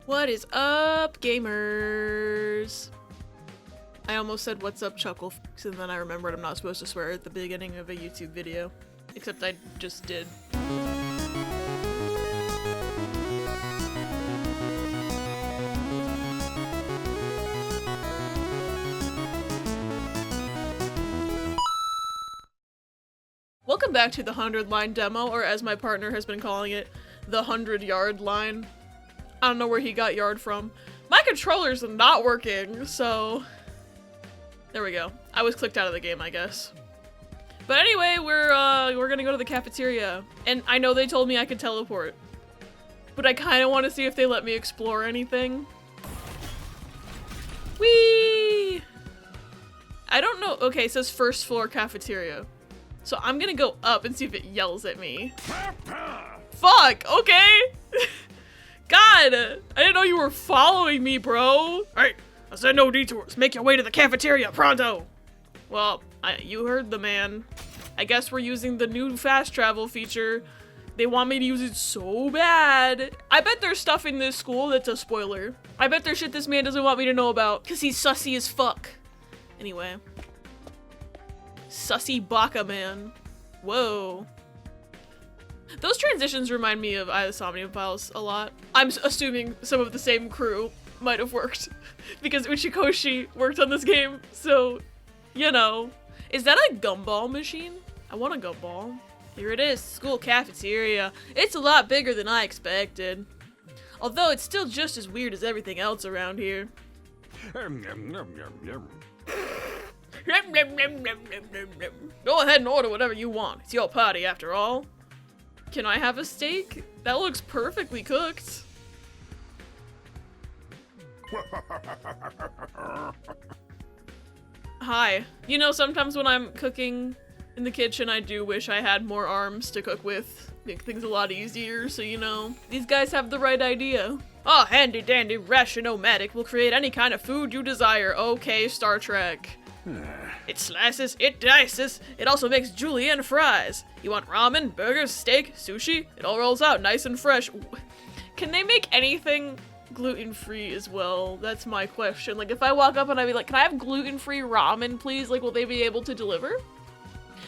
What is up, gamers? I almost said what's up, chuckle, and then I remembered I'm not supposed to swear at the beginning of a YouTube video. Except I just did. Welcome back to the 100-line demo, or as my partner has been calling it, the 100-yard line. I don't know where he got yard from. My controller's not working, so... There we go. I was clicked out of the game, I guess. But anyway, we're gonna go to the cafeteria. And I know they told me I could teleport. But I kinda wanna see if they let me explore anything. Whee! I don't know. Okay, it says first floor cafeteria. So I'm gonna go up and see if it yells at me. Fuck! Okay! God! I didn't know you were following me, bro! Hey! I said no detours! Make your way to the cafeteria, pronto! Well, you heard the man. I guess we're using the new fast travel feature. They want me to use it so bad. I bet there's stuff in this school that's a spoiler. I bet there's shit this man doesn't want me to know about, cause he's sussy as fuck. Anyway. Sussy Baka man. Whoa. Those transitions remind me of Somnium Files a lot. I'm assuming some of the same crew might have worked because Uchikoshi worked on this game, so, you know. Is that a gumball machine? I want a gumball. Here it is, school cafeteria. It's a lot bigger than I expected. Although it's still just as weird as everything else around here. Go ahead and order whatever you want. It's your party after all. Can I have a steak? That looks perfectly cooked. Hi. You know, sometimes when I'm cooking in the kitchen, I do wish I had more arms to cook with. Make things a lot easier, so you know. These guys have the right idea. Oh, handy dandy ration-o-matic will create any kind of food you desire. Okay, Star Trek. It slices, it dices, it also makes julienne fries. You want ramen, burgers, steak, sushi? It all rolls out nice and fresh. Can they make anything gluten-free as well? That's my question. Like, if I walk up and I'd be like, can I have gluten-free ramen, please? Like, will they be able to deliver?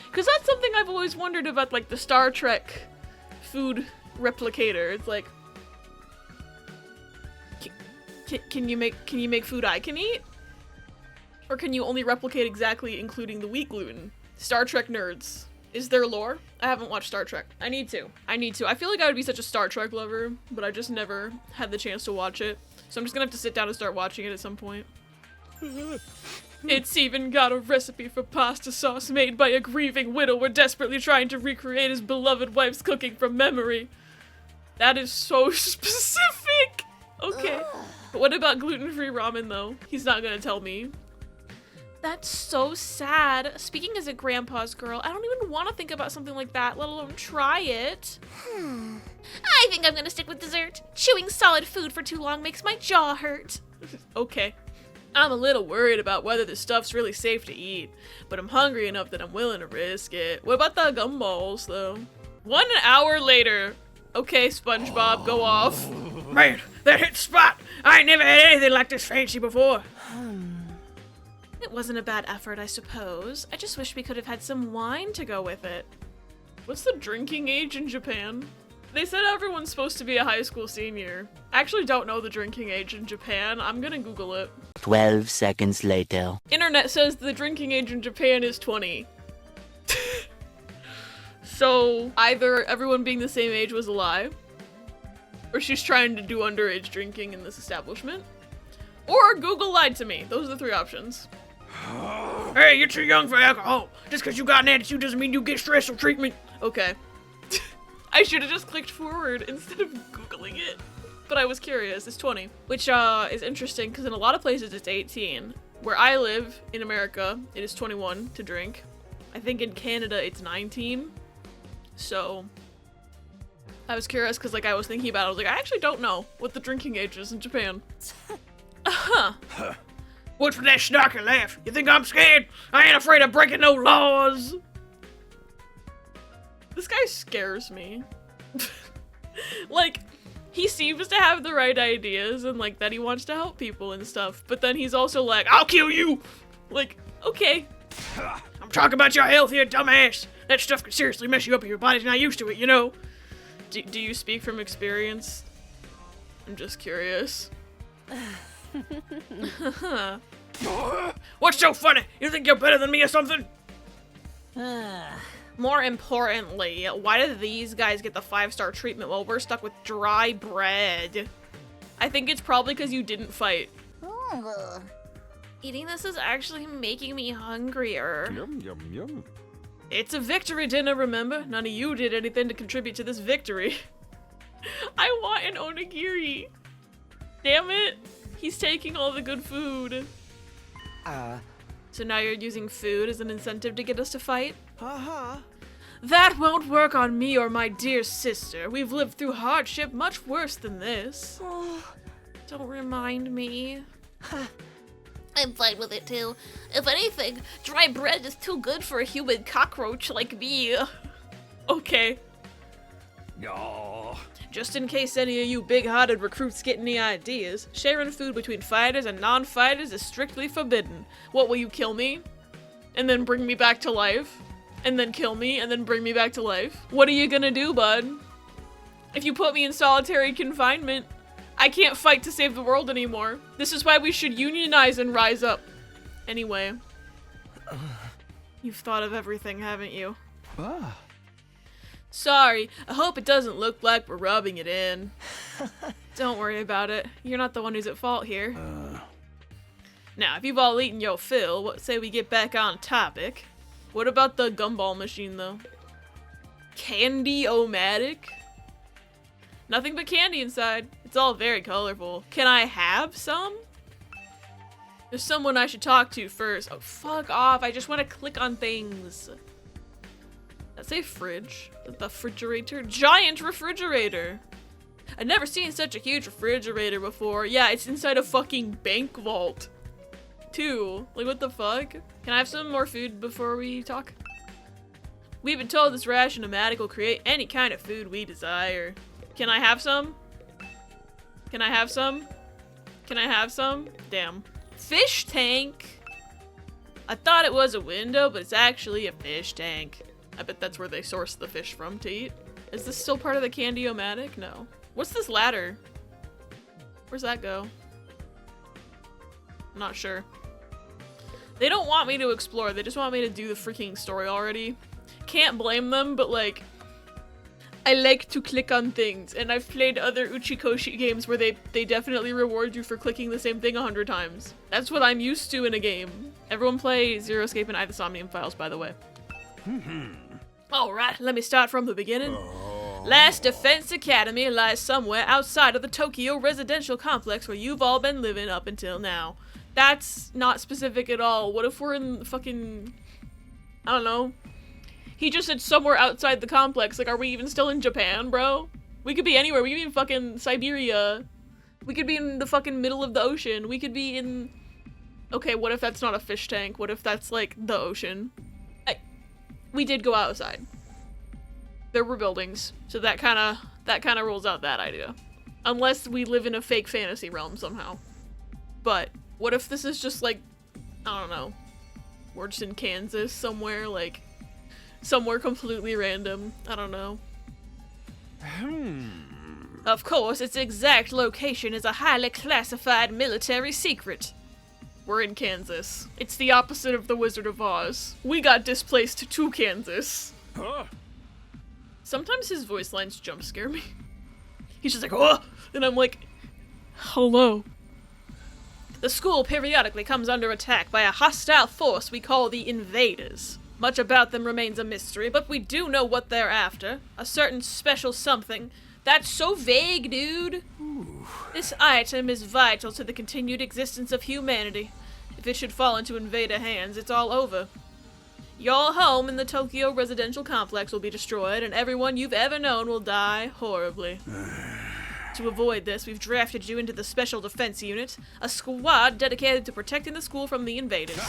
Because that's something I've always wondered about, like, the Star Trek food replicator. It's like, can you make food I can eat? Or can you only replicate exactly including the wheat gluten? Star Trek nerds. Is there lore? I haven't watched Star Trek. I need to. I feel like I would be such a Star Trek lover, but I just never had the chance to watch it. So I'm just gonna have to sit down and start watching it at some point. It's even got a recipe for pasta sauce made by a grieving widower desperately trying to recreate his beloved wife's cooking from memory. That is so specific! Okay. But what about gluten-free ramen though? He's not gonna tell me. That's so sad. Speaking as a grandpa's girl, I don't even want to think about something like that, let alone try it. I think I'm gonna stick with dessert. Chewing solid food for too long makes my jaw hurt. Okay. I'm a little worried about whether this stuff's really safe to eat, but I'm hungry enough that I'm willing to risk it. What about the gumballs, though? 1 hour later. Okay, SpongeBob, go off. Man, that hit spot! I ain't never had anything like this fancy before. It wasn't a bad effort, I suppose. I just wish we could have had some wine to go with it. What's the drinking age in Japan? They said everyone's supposed to be a high school senior. I actually don't know the drinking age in Japan. I'm gonna Google it. 12 seconds later. Internet says the drinking age in Japan is 20. So either everyone being the same age was a lie, or she's trying to do underage drinking in this establishment, or Google lied to me. Those are the 3 options. Hey, you're too young for alcohol. Just because you got an attitude doesn't mean you get stressful treatment. Okay. I should have just clicked forward instead of Googling it. But I was curious. It's 20. Which is interesting because in a lot of places it's 18. Where I live in America, it is 21 to drink. I think in Canada it's 19. So I was curious because like I was thinking about it. I was like, I actually don't know what the drinking age is in Japan. Uh-huh. What's with that snarky laugh? You think I'm scared? I ain't afraid of breaking no laws. This guy scares me. Like, he seems to have the right ideas and like that he wants to help people and stuff, but then he's also like, I'll kill you! Like, okay. I'm talking about your health here, dumbass! That stuff can seriously mess you up if your body's not used to it, you know? Do you speak from experience? I'm just curious. What's so funny? You think you're better than me or something? More importantly, why do these guys get the 5-star treatment while we're stuck with dry bread? I think it's probably because you didn't fight. Eating this is actually making me hungrier. Yum, yum, yum. It's a victory dinner, remember? None of you did anything to contribute to this victory. I want an onigiri. Damn it. He's taking all the good food. So now you're using food as an incentive to get us to fight? That won't work on me or my dear sister. We've lived through hardship much worse than this. Don't remind me. I'm fine with it too. If anything, dry bread is too good for a human cockroach like me. Okay. No. Just in case any of you big-hearted recruits get any ideas, sharing food between fighters and non-fighters is strictly forbidden. What, will you kill me? And then bring me back to life? And then kill me and then bring me back to life? What are you gonna do, bud? If you put me in solitary confinement, I can't fight to save the world anymore. This is why we should unionize and rise up. Anyway. You've thought of everything, haven't you? Sorry, I hope it doesn't look like we're rubbing it in. Don't worry about it. You're not the one who's at fault here. Now, if you've all eaten your fill, what say we get back on topic? What about the gumball machine, though? Candy-o-matic? Nothing but candy inside. It's all very colorful. Can I have some? There's someone I should talk to first. Oh, fuck off. I just want to click on things. That's a fridge. The refrigerator. Giant refrigerator. I've never seen such a huge refrigerator before. Yeah, it's inside a fucking bank vault. Too. Like, what the fuck? Can I have some more food before we talk? We've been told this ration-o-matic will create any kind of food we desire. Can I have some? Can I have some? Can I have some? Damn. Fish tank? I thought it was a window, but it's actually a fish tank. I bet that's where they source the fish from to eat. Is this still part of the Candy-O-matic? No. What's this ladder? Where's that go? I'm not sure. They don't want me to explore, they just want me to do the freaking story already. Can't blame them, but like, I like to click on things, and I've played other Uchikoshi games where they definitely reward you for clicking the same thing 100 times. That's what I'm used to in a game. Everyone play Zero Escape and I the Somnium Files, by the way. Alright, let me start from the beginning. Last Defense Academy lies somewhere outside of the Tokyo residential complex where you've all been living up until now. That's not specific at all. What if we're in fucking... I don't know. He just said somewhere outside the complex. Like, are we even still in Japan, bro? We could be anywhere. We could be in fucking Siberia. We could be in the fucking middle of the ocean. We could be in... Okay, what if that's not a fish tank? What if that's, like, the ocean? We did go outside. There were buildings, so that kind of rules out that idea. Unless we live in a fake fantasy realm somehow. But what if this is just like, I don't know, we're just in Kansas somewhere, like somewhere completely random. I don't know. Of course, its exact location is a highly classified military secret. We're in Kansas. It's the opposite of the Wizard of Oz. We got displaced to Kansas. Sometimes his voice lines jump scare me. He's just like, oh! And I'm like, hello. The school periodically comes under attack by a hostile force we call the Invaders. Much about them remains a mystery, but we do know what they're after. A certain special something. That's so vague, dude. This item is vital to the continued existence of humanity. If it should fall into invader hands, it's all over. Your home in the Tokyo residential complex will be destroyed, and everyone you've ever known will die horribly. To avoid this, we've drafted you into the Special Defense Unit, a squad dedicated to protecting the school from the invaders.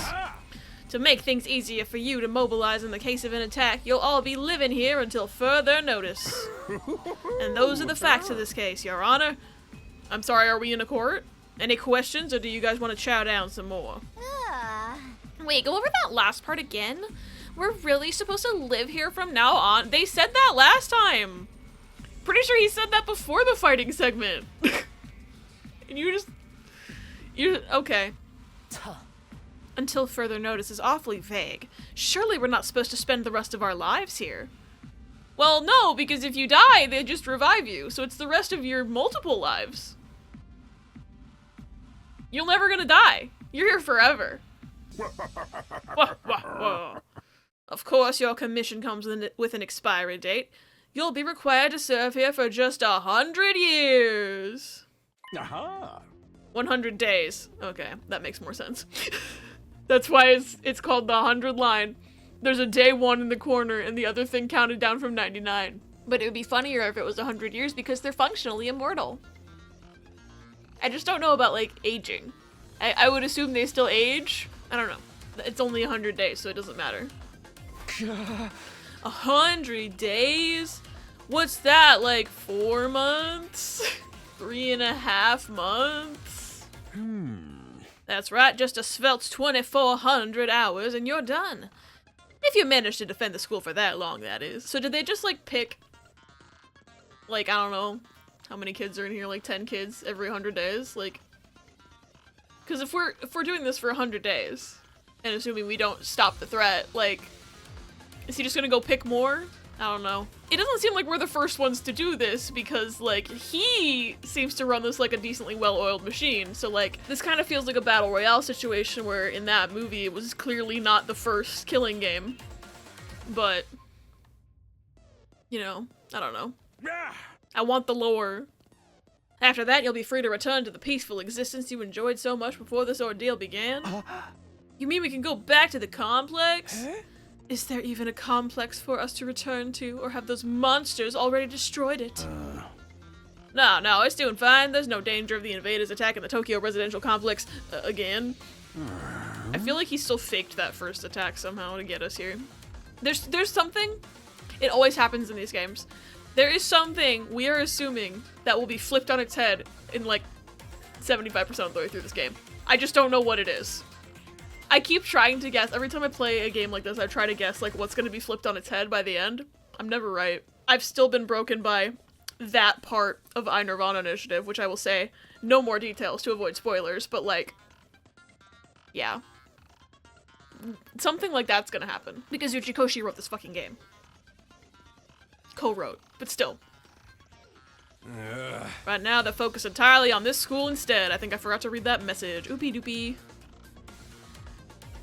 To make things easier for you to mobilize in the case of an attack, you'll all be living here until further notice. And those are the facts of this case, Your Honor. I'm sorry, are we in a court? Any questions, or do you guys want to chow down some more? Wait, go over that last part again? We're really supposed to live here from now on? They said that last time! Pretty sure he said that before the fighting segment. And you're okay. Until further notice is awfully vague. Surely we're not supposed to spend the rest of our lives here. Well, no, because if you die, they just revive you, so it's the rest of your multiple lives. You're never gonna die. You're here forever. Of course, your commission comes with an expiry date. You'll be required to serve here for just 100 years. 100 days. Okay, that makes more sense. That's why it's called the 100 line. There's a day 1 in the corner and the other thing counted down from 99. But it would be funnier if it was 100 years because they're functionally immortal. I just don't know about, like, aging. I would assume they still age. I don't know. It's only 100 days, so it doesn't matter. 100 days? What's that, like 4 months? 3.5 months? That's right, just a svelte 2,400 hours and you're done. If you manage to defend the school for that long, that is. So did they just, like, pick, like, I don't know, how many kids are in here? Like 10 kids every 100 days? Like, because if we're doing this for 100 days, and assuming we don't stop the threat, like, is he just gonna go pick more? I don't know. It doesn't seem like we're the first ones to do this because, like, he seems to run this like a decently well-oiled machine. So, like, this kind of feels like a battle royale situation where in that movie it was clearly not the first killing game. But, you know, I don't know. I want the lore. After that, you'll be free to return to the peaceful existence you enjoyed so much before this ordeal began. You mean we can go back to the complex? Is there even a complex for us to return to, or have those monsters already destroyed it? No, it's doing fine. There's no danger of the invaders attacking the Tokyo residential complex again. I feel like he still faked that first attack somehow to get us here. There's something. It always happens in these games. There is something we are assuming that will be flipped on its head in like 75% of the way through this game. I just don't know what it is. I keep trying to guess. Every time I play a game like this, I try to guess like what's going to be flipped on its head by the end. I'm never right. I've still been broken by that part of I Nirvana Initiative, which I will say no more details to avoid spoilers, but like, yeah. Something like that's gonna happen. Because Uchikoshi wrote this fucking game. Co-wrote, but still. Right now, they're focused entirely on this school instead. I think I forgot to read that message. Oopie doopie.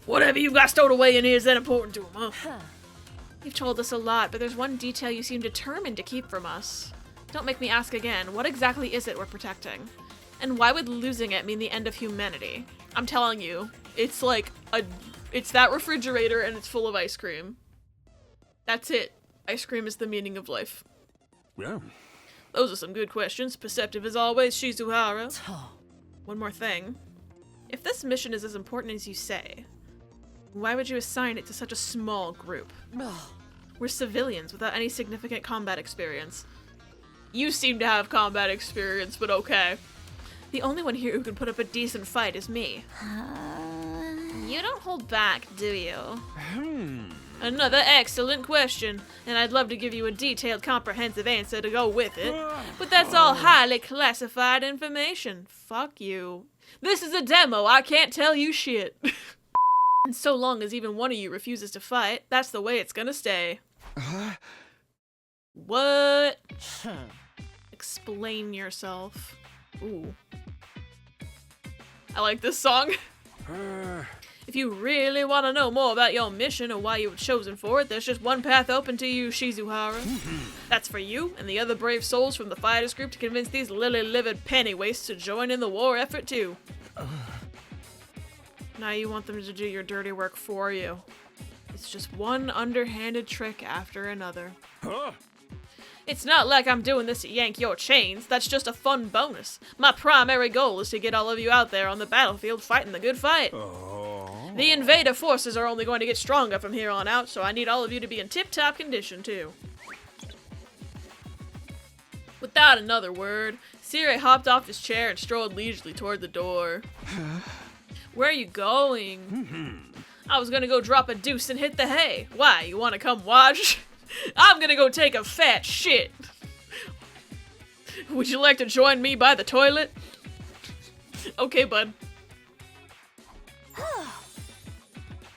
Whatever you've got stowed away in here is that important to him, huh? You've told us a lot, but there's one detail you seem determined to keep from us. Don't make me ask again, what exactly is it we're protecting? And why would losing it mean the end of humanity? I'm telling you, it's like it's that refrigerator and it's full of ice cream. That's it. Ice cream is the meaning of life. Yeah. Those are some good questions. Perceptive as always, Shizuhara. One more thing. If this mission is as important as you say, why would you assign it to such a small group? We're civilians without any significant combat experience. You seem to have combat experience, but okay. The only one here who can put up a decent fight is me. You don't hold back, do you? Another excellent question, and I'd love to give you a detailed, comprehensive answer to go with it, but that's all highly classified information. Fuck you. This is a demo, I can't tell you shit. And so long as even one of you refuses to fight, that's the way it's gonna stay. What? Explain yourself. Ooh. I like this song. If you really want to know more about your mission or why you were chosen for it, there's just one path open to you, Shizuhara. That's for you and the other brave souls from the fighters group to convince these lily-livered pennywaists to join in the war effort too. Now you want them to do your dirty work for you. It's just one underhanded trick after another. It's not like I'm doing this to yank your chains, that's just a fun bonus. My primary goal is to get all of you out there on the battlefield fighting the good fight. The invader forces are only going to get stronger from here on out, so I need all of you to be in tip-top condition, too. Without another word, Sire hopped off his chair and strolled leisurely toward the door. Where are you going? I was gonna go drop a deuce and hit the hay. Why, you wanna come watch? I'm gonna go take a fat shit. Would you like to join me by the toilet? Okay, bud.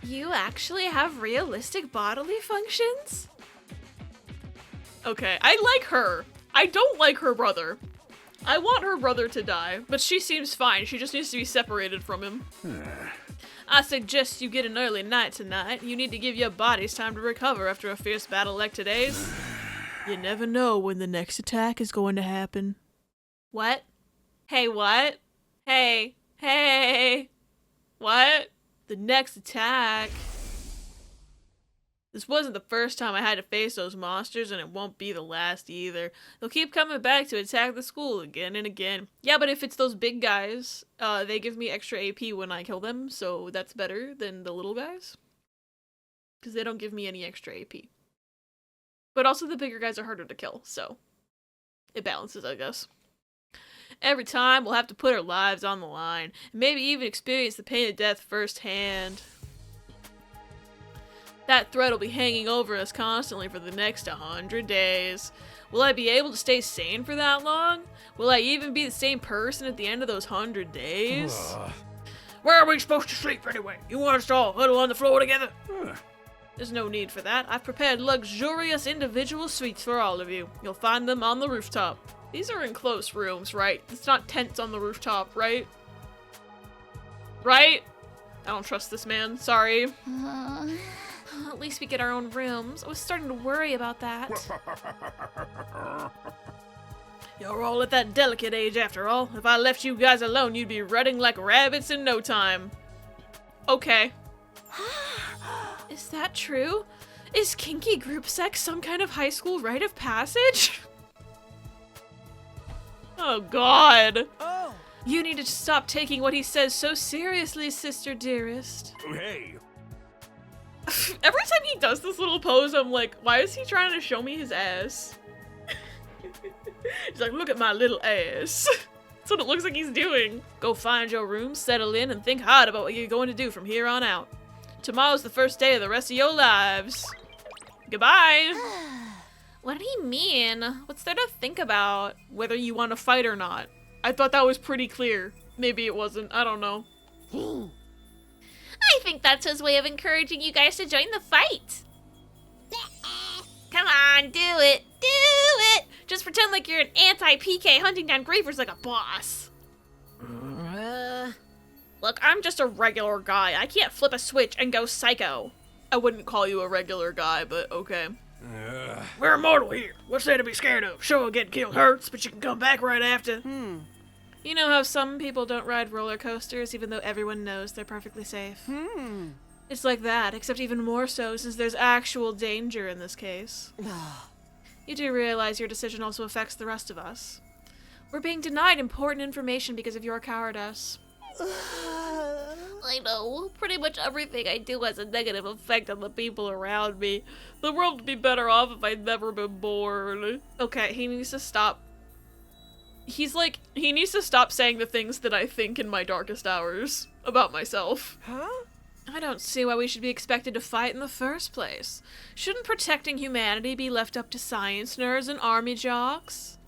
You actually have realistic bodily functions? Okay, I like her. I don't like her brother. I want her brother to die, but she seems fine. She just needs to be separated from him. I suggest you get an early night tonight. You need to give your bodies time to recover after a fierce battle like today's. You never know when the next attack is going to happen. What? Hey, what? Hey. Hey. What? The next attack. This wasn't the first time I had to face those monsters, and it won't be the last either. They'll keep coming back to attack the school again and again. Yeah, but if it's those big guys, they give me extra AP when I kill them, so that's better than the little guys. Because they don't give me any extra AP. But also the bigger guys are harder to kill, so it balances, I guess. Every time, we'll have to put our lives on the line, and maybe even experience the pain of death firsthand. That threat will be hanging over us constantly for the next 100 days. Will I be able to stay sane for that long? Will I even be the same person at the end of those 100 days? Where are we supposed to sleep anyway? You want us to all huddle on the floor together? There's no need for that. I've prepared luxurious individual suites for all of you. You'll find them on the rooftop. These are enclosed rooms, right? It's not tents on the rooftop, right? Right? I don't trust this man. Sorry. At least we get our own rooms. I was starting to worry about that. You're all at that delicate age after all. If I left you guys alone, you'd be running like rabbits in no time. Okay. Is that true? Is kinky group sex some kind of high school rite of passage? Oh god. Oh. You need to stop taking what he says so seriously, sister dearest. Hey. Every time he does this little pose, I'm like, why is he trying to show me his ass? He's like, look at my little ass. That's what it looks like he's doing. Go find your room, settle in, and think hard about what you're going to do from here on out. Tomorrow's the first day of the rest of your lives. Goodbye. What did he mean? What's there to think about? Whether you want to fight or not. I thought that was pretty clear. Maybe it wasn't. I don't know. I think that's his way of encouraging you guys to join the fight. Come on, do it. Do it. Just pretend like you're an anti-PK hunting down griefers like a boss. Look, I'm just a regular guy. I can't flip a switch and go psycho. I wouldn't call you a regular guy, but okay. We're immortal here. What's there to be scared of? Sure, getting killed hurts, but you can come back right after. You know how some people don't ride roller coasters even though everyone knows they're perfectly safe? It's like that, except even more so since there's actual danger in this case. You do realize your decision also affects the rest of us. We're being denied important information because of your cowardice. I know. Pretty much everything I do has a negative effect on the people around me. The world would be better off if I'd never been born. Okay, he needs to stop. He's like, he needs to stop saying the things that I think in my darkest hours about myself. Huh? I don't see why we should be expected to fight in the first place. Shouldn't protecting humanity be left up to science nerds and army jocks?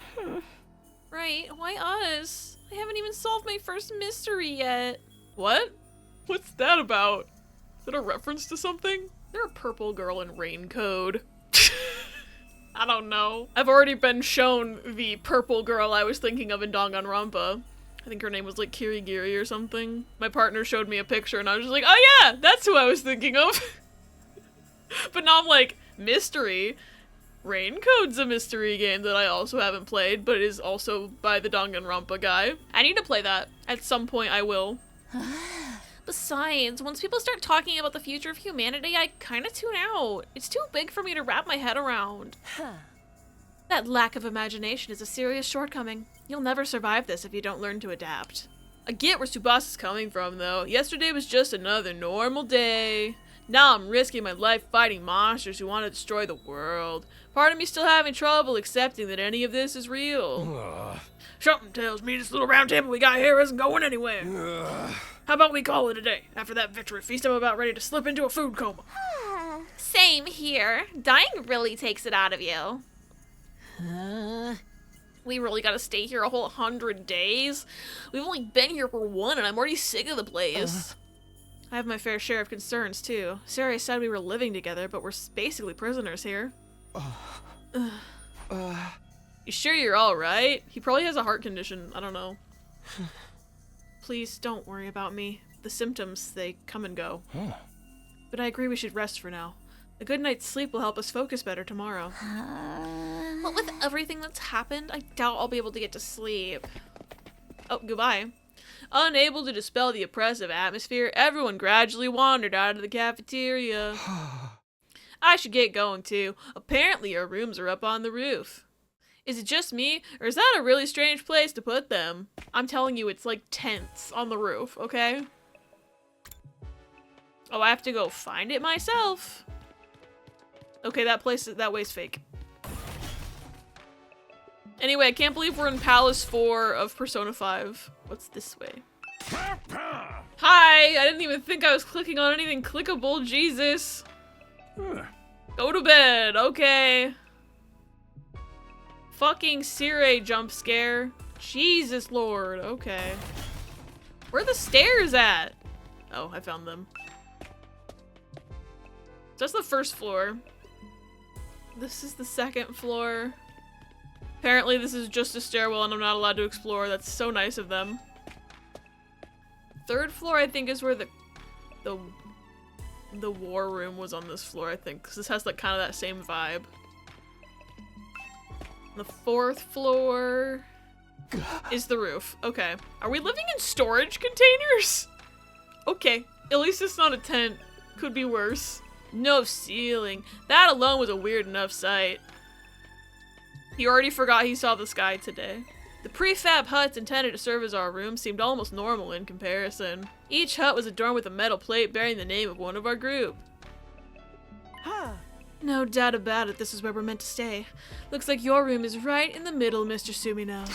Right, why us? I haven't even solved my first mystery yet. What? What's that about? Is that a reference to something? They're a purple girl in raincoat. I don't know. I've already been shown the purple girl I was thinking of in Danganronpa. I think her name was like Kirigiri or something. My partner showed me a picture and I was just like, oh yeah, that's who I was thinking of. But now I'm like, mystery? Raincoat's a mystery game that I also haven't played, but is also by the Danganronpa guy. I need to play that. At some point I will. Besides, once people start talking about the future of humanity, I kind of tune out. It's too big for me to wrap my head around. That lack of imagination is a serious shortcoming. You'll never survive this if you don't learn to adapt. I get where Tsubasa's coming from, though. Yesterday was just another normal day. Now I'm risking my life fighting monsters who want to destroy the world. Part of me still having trouble accepting that any of this is real. Something tells me this little round table we got here isn't going anywhere. How about we call it a day? After that victory feast, I'm about ready to slip into a food coma. Same here. Dying really takes it out of you. We really gotta stay here a whole 100 days? We've only been here for one and I'm already sick of the place. I have my fair share of concerns, too. Sarai said we were living together, but we're basically prisoners here. You sure you're alright? He probably has a heart condition. I don't know. Please don't worry about me. The symptoms, they come and go. But I agree we should rest for now. A good night's sleep will help us focus better tomorrow. What with everything that's happened, I doubt I'll be able to get to sleep. Oh, goodbye. Unable to dispel the oppressive atmosphere, everyone gradually wandered out of the cafeteria. I should get going too. Apparently our rooms are up on the roof. Is it just me, or is that a really strange place to put them? I'm telling you, it's like tents on the roof, okay? Oh, I have to go find it myself. Okay, that way's fake. Anyway, I can't believe we're in Palace 4 of Persona 5. What's this way? Hi! I didn't even think I was clicking on anything clickable, Jesus. Go to bed, okay. Fucking Sirei jump scare. Jesus Lord, okay. Where are the stairs at? Oh, I found them. That's the first floor. This is the second floor. Apparently this is just a stairwell and I'm not allowed to explore. That's so nice of them. Third floor I think is where the war room was on this floor, I think. Because this has like kind of that same vibe. The fourth floor is the roof. Okay. Are we living in storage containers? Okay. At least it's not a tent. Could be worse. No ceiling. That alone was a weird enough sight. He already forgot he saw the sky today. The prefab huts intended to serve as our room seemed almost normal in comparison. Each hut was adorned with a metal plate bearing the name of one of our group. No doubt about it, this is where we're meant to stay. Looks like your room is right in the middle, Mr. Sumino.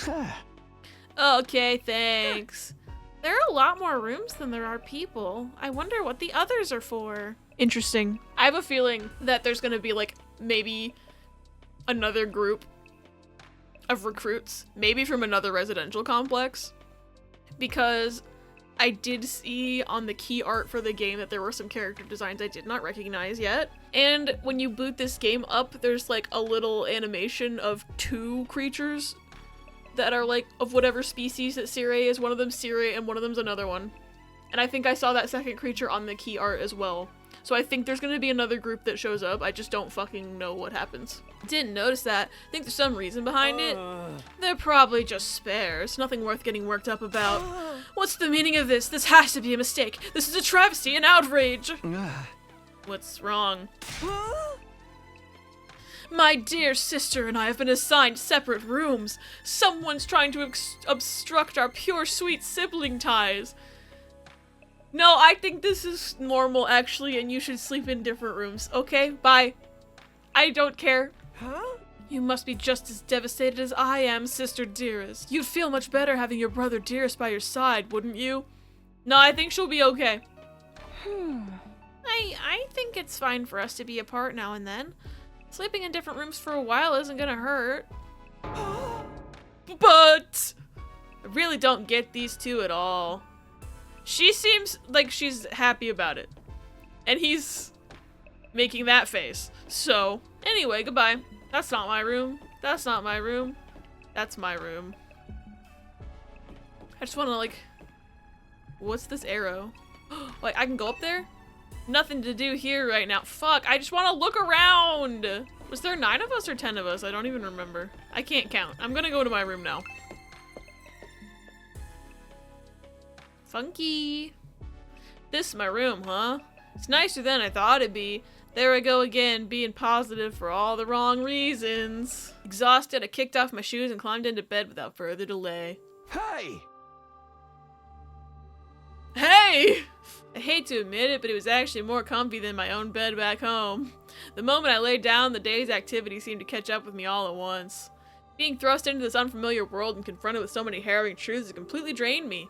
Okay, thanks. There are a lot more rooms than there are people. I wonder what the others are for. Interesting. I have a feeling that there's gonna be like maybe another group of recruits, maybe from another residential complex, because I did see on the key art for the game that there were some character designs I did not recognize yet. And when you boot this game up, there's like a little animation of two creatures that are like of whatever species that Sirei is. One of them's Sirei and one of them's another one. And I think I saw that second creature on the key art as well. So I think there's gonna be another group that shows up. I just don't fucking know what happens. Didn't notice that. Think there's some reason behind it. They're probably just spares. Nothing worth getting worked up about. What's the meaning of this? This has to be a mistake. This is a travesty, an outrage. What's wrong? My dear sister and I have been assigned separate rooms. Someone's trying to obstruct our pure sweet sibling ties. No, I think this is normal, actually, and you should sleep in different rooms. Okay, bye. I don't care. You must be just as devastated as I am, sister dearest. You'd feel much better having your brother dearest by your side, wouldn't you? No, I think she'll be okay. I think it's fine for us to be apart now and then. Sleeping in different rooms for a while isn't gonna hurt. But I really don't get these two at all. She seems like she's happy about it. And he's making that face. So, anyway, goodbye. That's not my room. That's not my room. That's my room. I just want to, like... What's this arrow? Like, I can go up there? Nothing to do here right now. Fuck, I just want to look around! Was there 9 of us or 10 of us? I don't even remember. I can't count. I'm gonna go to my room now. Funky. This is my room, huh? It's nicer than I thought it'd be. There I go again, being positive for all the wrong reasons. Exhausted, I kicked off my shoes and climbed into bed without further delay. Hey! day! I hate to admit it, but it was actually more comfy than my own bed back home. The moment I laid down, the day's activity seemed to catch up with me all at once. Being thrust into this unfamiliar world and confronted with so many harrowing truths had completely drained me.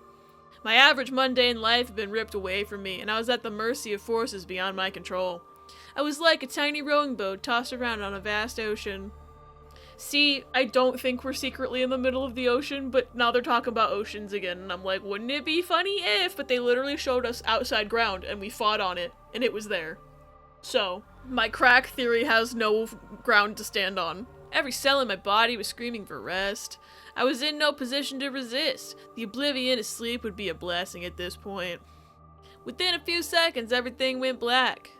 My average mundane life had been ripped away from me, and I was at the mercy of forces beyond my control. I was like a tiny rowing boat tossed around on a vast ocean. See, I don't think we're secretly in the middle of the ocean, but now they're talking about oceans again, and I'm like, wouldn't it be funny if? But they literally showed us outside ground, and we fought on it, and it was there. So, my crack theory has no ground to stand on. Every cell in my body was screaming for rest. I was in no position to resist. The oblivion of sleep would be a blessing at this point. Within a few seconds, everything went black.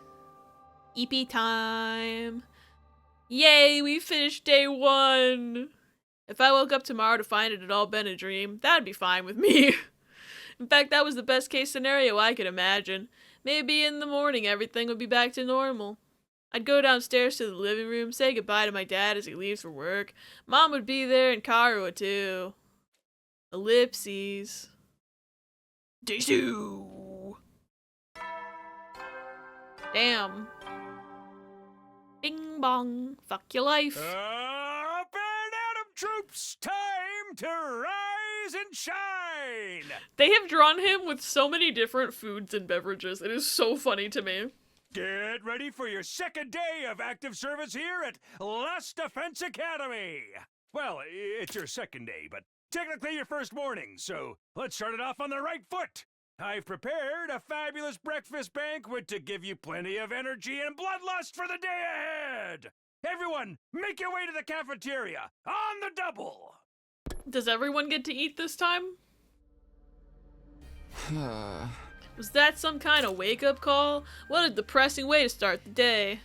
EP time. Yay, we finished day 1! If I woke up tomorrow to find it had all been a dream, that'd be fine with me. In fact, that was the best case scenario I could imagine. Maybe in the morning everything would be back to normal. I'd go downstairs to the living room, say goodbye to my dad as he leaves for work. Mom would be there and Karu too. Ellipses. Day 2! Damn. Bing bong. Fuck your life. Up and Adam troops, time to rise and shine! They have drawn him with so many different foods and beverages. It is so funny to me. Get ready for your second day of active service here at Last Defense Academy! Well, it's your second day, but technically your first morning, so let's start it off on the right foot! I've prepared a fabulous breakfast banquet to give you plenty of energy and bloodlust for the day ahead! Everyone, make your way to the cafeteria, on the double! Does everyone get to eat this time? Was that some kind of wake-up call? What a depressing way to start the day.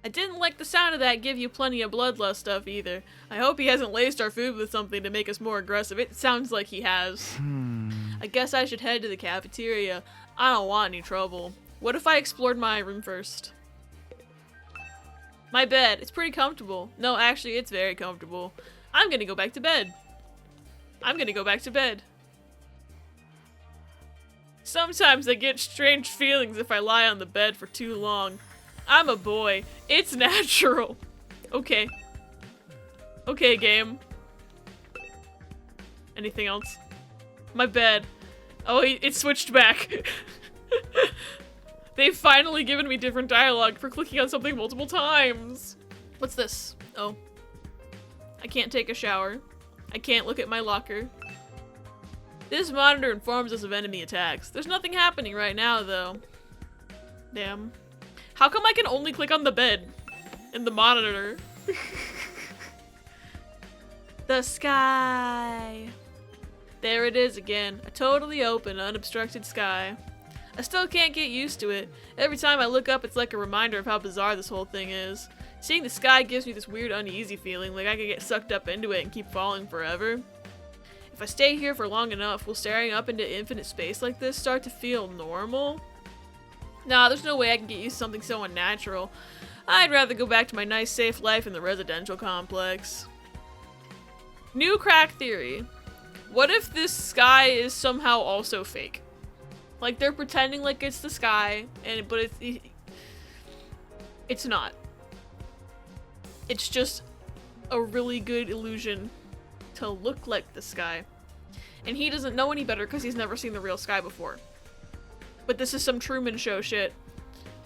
I didn't like the sound of that give you plenty of bloodlust stuff either. I hope he hasn't laced our food with something to make us more aggressive. It sounds like he has. I guess I should head to the cafeteria. I don't want any trouble. What if I explored my room first? My bed. It's pretty comfortable. No, actually, it's very comfortable. I'm gonna go back to bed. I'm gonna go back to bed. Sometimes I get strange feelings if I lie on the bed for too long. I'm a boy. It's natural. Okay. Okay, game. Anything else? My bed. Oh, it switched back. They've finally given me different dialogue for clicking on something multiple times. What's this? Oh. I can't take a shower. I can't look at my locker. This monitor informs us of enemy attacks. There's nothing happening right now, though. Damn. How come I can only click on the bed in the monitor? The sky. There it is again. A totally open, unobstructed sky. I still can't get used to it. Every time I look up, it's like a reminder of how bizarre this whole thing is. Seeing the sky gives me this weird uneasy feeling, like I could get sucked up into it and keep falling forever. If I stay here for long enough, will staring up into infinite space like this start to feel normal? Nah, there's no way I can get used to something so unnatural. I'd rather go back to my nice safe life in the residential complex. New crack theory. What if this sky is somehow also fake? Like they're pretending like it's the sky, but it's not. It's just a really good illusion to look like the sky. And he doesn't know any better because he's never seen the real sky before. But this is some Truman Show shit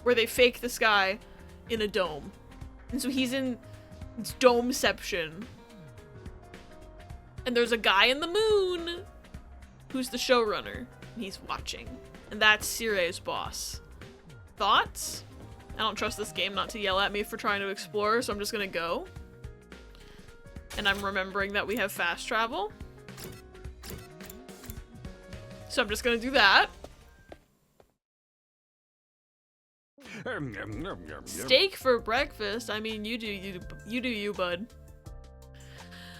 where they fake the sky in a dome. And so he's in domeception. And there's a guy in the moon who's the showrunner. And he's watching. And that's Sire's boss. Thoughts? I don't trust this game not to yell at me for trying to explore, so I'm just gonna go. And I'm remembering that we have fast travel. So I'm just gonna do that. Steak for breakfast? I mean, you do you, bud.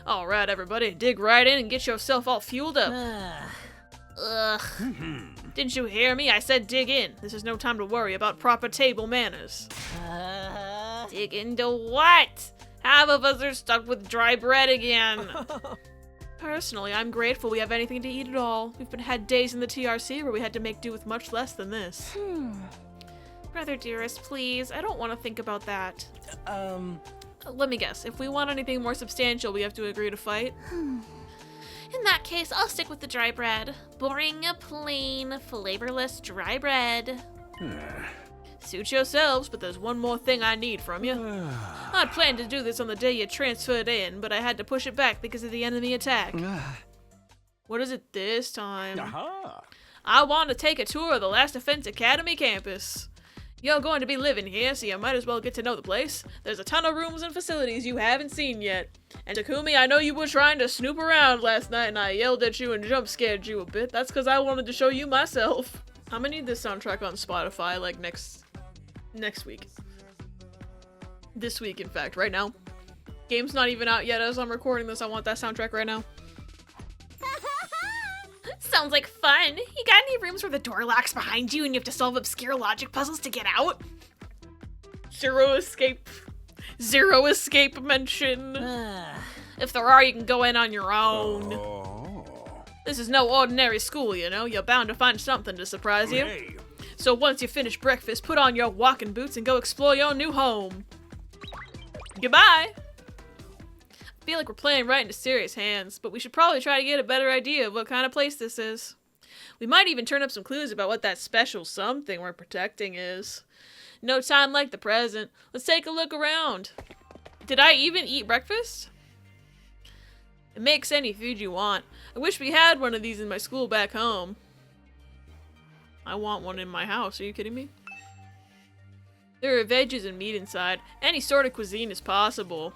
Alright, everybody, dig right in and get yourself all fueled up. Ugh. Didn't you hear me? I said dig in. This is no time to worry about proper table manners. Dig into what? Half of us are stuck with dry bread again. Personally, I'm grateful we have anything to eat at all. We've had days in the TRC where we had to make do with much less than this. Brother dearest, please. I don't want to think about that. Let me guess. If we want anything more substantial, we have to agree to fight? In that case, I'll stick with the dry bread. Boring, plain, flavorless dry bread. Suit yourselves, but there's one more thing I need from you. I'd planned to do this on the day you transferred in, but I had to push it back because of the enemy attack. What is it this time? I want to take a tour of the Last Defense Academy campus. You're going to be living here, so you might as well get to know the place. There's a ton of rooms and facilities you haven't seen yet. And Takumi, I know you were trying to snoop around last night and I yelled at you and jump scared you a bit. That's because I wanted to show you myself. I'm gonna need this soundtrack on Spotify, like, next week. This week, in fact, right now. Game's not even out yet as I'm recording this. I want that soundtrack right now. Sounds like fun. You got any rooms where the door locks behind you and you have to solve obscure logic puzzles to get out? Zero escape mention. If there are, you can go in on your own. This is no ordinary school, you know. You're bound to find something to surprise you. Hey. So once you finish breakfast, put on your walking boots and go explore your new home. Goodbye! I feel like we're playing right into serious hands, but we should probably try to get a better idea of what kind of place this is. We might even turn up some clues about what that special something we're protecting is. No time like the present. Let's take a look around. Did I even eat breakfast? It makes any food you want. I wish we had one of these in my school back home. I want one in my house. Are you kidding me? There are veggies and meat inside. Any sort of cuisine is possible.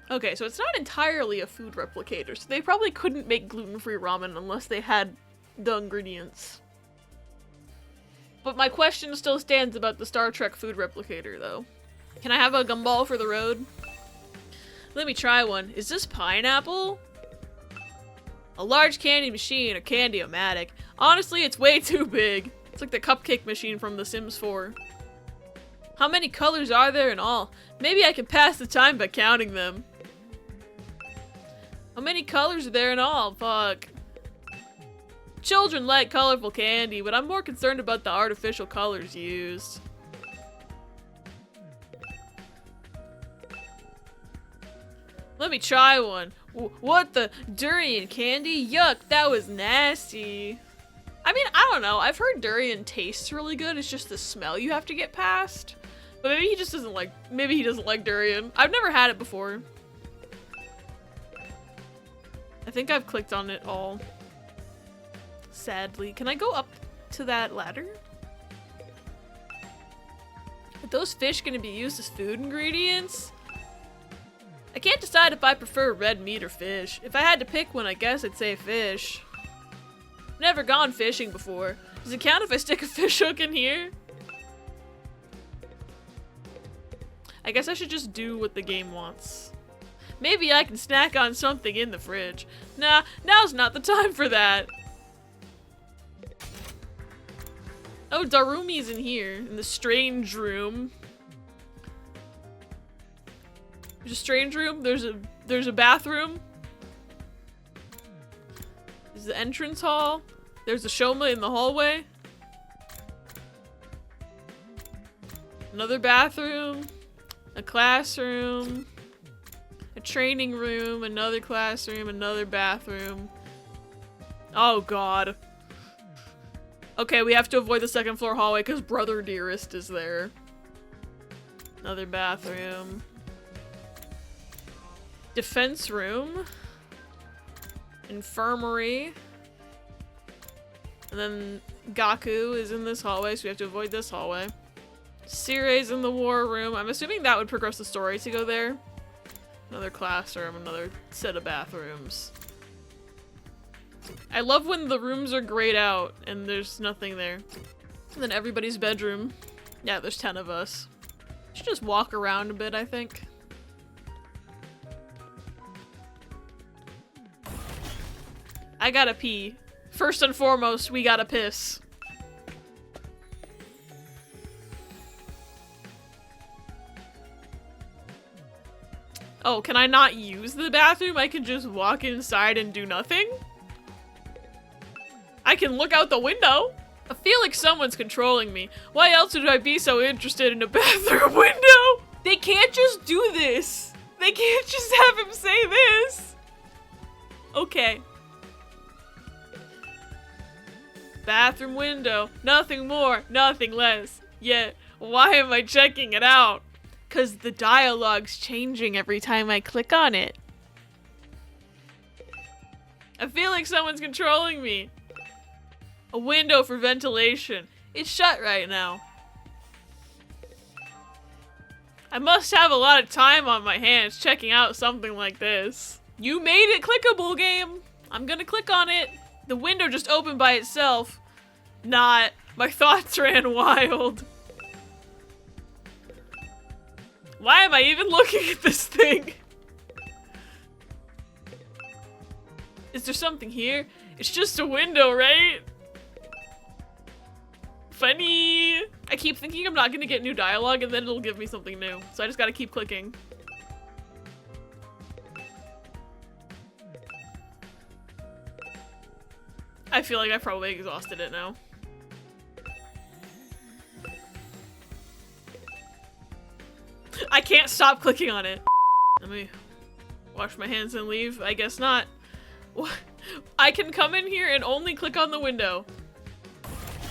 Okay, so it's not entirely a food replicator, so they probably couldn't make gluten-free ramen unless they had the ingredients. But my question still stands about the Star Trek food replicator, though. Can I have a gumball for the road? Let me try one. Is this pineapple? A large candy machine, or candy-o-matic. Honestly, it's way too big. It's like the cupcake machine from The Sims 4. How many colors are there in all? Maybe I can pass the time by counting them. How many colors are there in all? Fuck. Children like colorful candy, but I'm more concerned about the artificial colors used. Let me try one. What the? Durian candy? Yuck, that was nasty. I mean, I don't know. I've heard durian tastes really good. It's just the smell you have to get past. But maybe he just doesn't like, maybe he doesn't like durian. I've never had it before. I think I've clicked on it all. Sadly. Can I go up to that ladder? Are those fish gonna be used as food ingredients? I can't decide if I prefer red meat or fish. If I had to pick one, I guess I'd say fish. Never gone fishing before. Does it count if I stick a fish hook in here? I guess I should just do what the game wants. Maybe I can snack on something in the fridge. Nah, now's not the time for that. Oh, Darumi's in here, in the strange room. There's a strange room, there's a bathroom. There's the entrance hall. There's a Shoma in the hallway. Another bathroom. A classroom. A training room. Another classroom. Another bathroom. Oh god. Okay, we have to avoid the second floor hallway because Brother Dearest is there. Another bathroom. Defense room. Infirmary. And then Gaku is in this hallway, so we have to avoid this hallway. Sirei's in the war room. I'm assuming that would progress the story to go there. Another classroom, another set of bathrooms. I love when the rooms are grayed out and there's nothing there. And then everybody's bedroom. Yeah, there's 10 of us. Should just walk around a bit, I think. I gotta pee. First and foremost, we gotta piss. Oh, can I not use the bathroom? I can just walk inside and do nothing? I can look out the window. I feel like someone's controlling me. Why else would I be so interested in a bathroom window? They can't just do this. They can't just have him say this. Okay. Bathroom window. Nothing more, nothing less. Yet, why am I checking it out? 'Cause the dialogue's changing every time I click on it. I feel like someone's controlling me. A window for ventilation. It's shut right now. I must have a lot of time on my hands checking out something like this. You made it clickable, game. I'm gonna click on it. The window just opened by itself. Not. My thoughts ran wild. Why am I even looking at this thing? Is there something here? It's just a window, right? Funny. I keep thinking I'm not gonna get new dialogue and then it'll give me something new. So I just gotta keep clicking. I feel like I probably exhausted it now. I can't stop clicking on it. Let me wash my hands and leave. I guess not. I can come in here and only click on the window.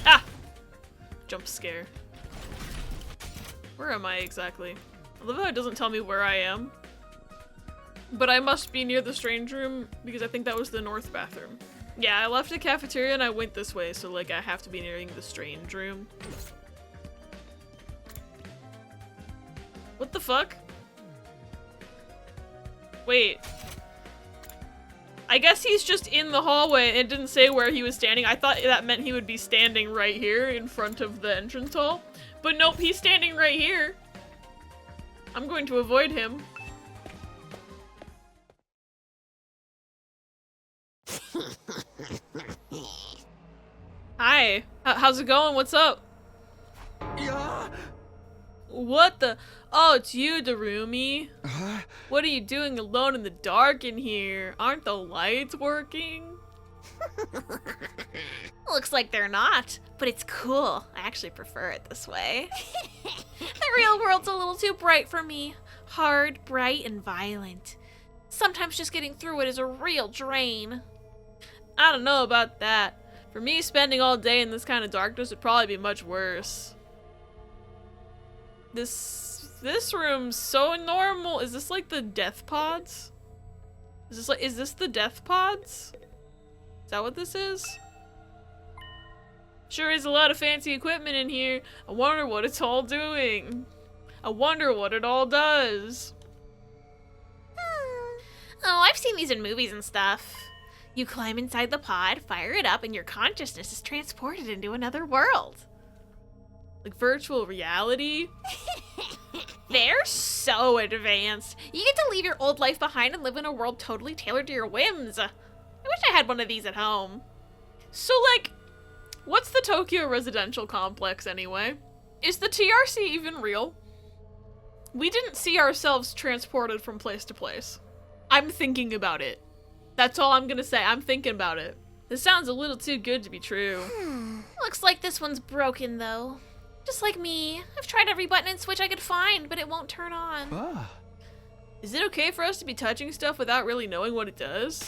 Ah! Jump scare. Where am I exactly? I love how it doesn't tell me where I am. But I must be near the strange room because I think that was the north bathroom. Yeah, I left the cafeteria and I went this way, so like I have to be nearing the strange room. What the fuck? Wait. I guess he's just in the hallway. It didn't say where he was standing. I thought that meant he would be standing right here in front of the entrance hall. But nope, he's standing right here. I'm going to avoid him. Hi. How's it going? What's up? Yeah. What the? Oh, it's you, Darumi. What are you doing alone in the dark in here? Aren't the lights working? Looks like they're not, but it's cool. I actually prefer it this way. The real world's a little too bright for me. Hard, bright, and violent. Sometimes just getting through it is a real drain. I don't know about that. For me, spending all day in this kind of darkness would probably be much worse. This room's so normal. Is this like the death pods? Is this the death pods? Is that what this is? Sure is a lot of fancy equipment in here. I wonder what it's all doing. I wonder what it all does. Oh, I've seen these in movies and stuff. You climb inside the pod, fire it up, and your consciousness is transported into another world. Like virtual reality? They're so advanced. You get to leave your old life behind and live in a world totally tailored to your whims. I wish I had one of these at home. So like, what's the Tokyo residential complex anyway? Is the TRC even real? We didn't see ourselves transported from place to place. I'm thinking about it. That's all I'm gonna say. I'm thinking about it. This sounds a little too good to be true. Looks like this one's broken, though. Just like me. I've tried every button and switch I could find, but it won't turn on. Is it okay for us to be touching stuff without really knowing what it does?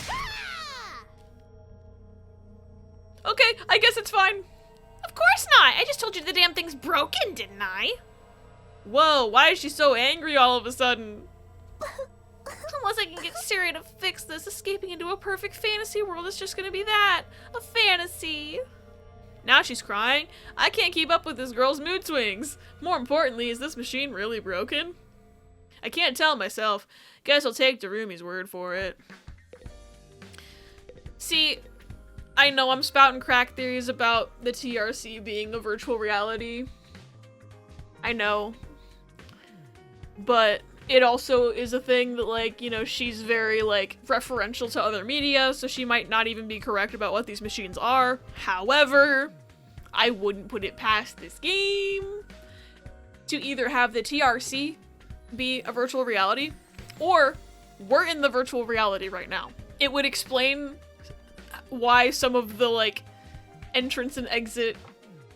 Okay, I guess it's fine. Of course not! I just told you the damn thing's broken, didn't I? Whoa, why is she so angry all of a sudden? Unless I can get Syria to fix this, escaping into a perfect fantasy world is just gonna be that. A fantasy. Now she's crying. I can't keep up with this girl's mood swings. More importantly, is this machine really broken? I can't tell myself. Guess I'll take Darumi's word for it. See, I know I'm spouting crack theories about the TRC being a virtual reality. I know. But it also is a thing that, like, you know, she's very, like, referential to other media, so she might not even be correct about what these machines are. However, I wouldn't put it past this game to either have the TRC be a virtual reality, Or we're in the virtual reality right now. It would explain why some of the like entrance and exit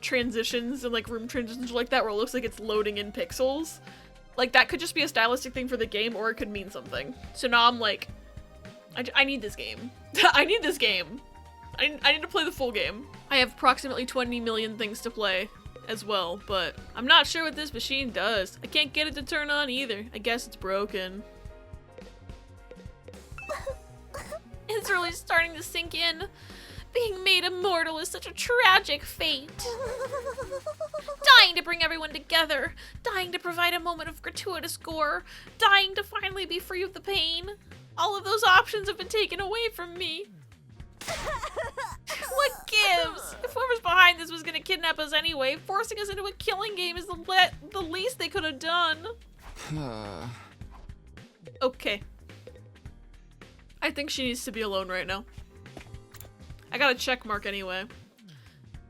transitions and like room transitions like that where it looks like it's loading in pixels. Like that could just be a stylistic thing for the game or it could mean something. So now I'm like, I need this game. I need this game. I need to play the full game. I have approximately 20 million things to play as well, but I'm not sure what this machine does. I can't get it to turn on either. I guess it's broken. It's really starting to sink in. Being made immortal is such a tragic fate. Dying to bring everyone together. Dying to provide a moment of gratuitous gore. Dying to finally be free of the pain. All of those options have been taken away from me. What gives? If whoever's behind this was gonna kidnap us anyway, forcing us into a killing game is the least they could have done. Okay. I think she needs to be alone right now. I got a check mark anyway.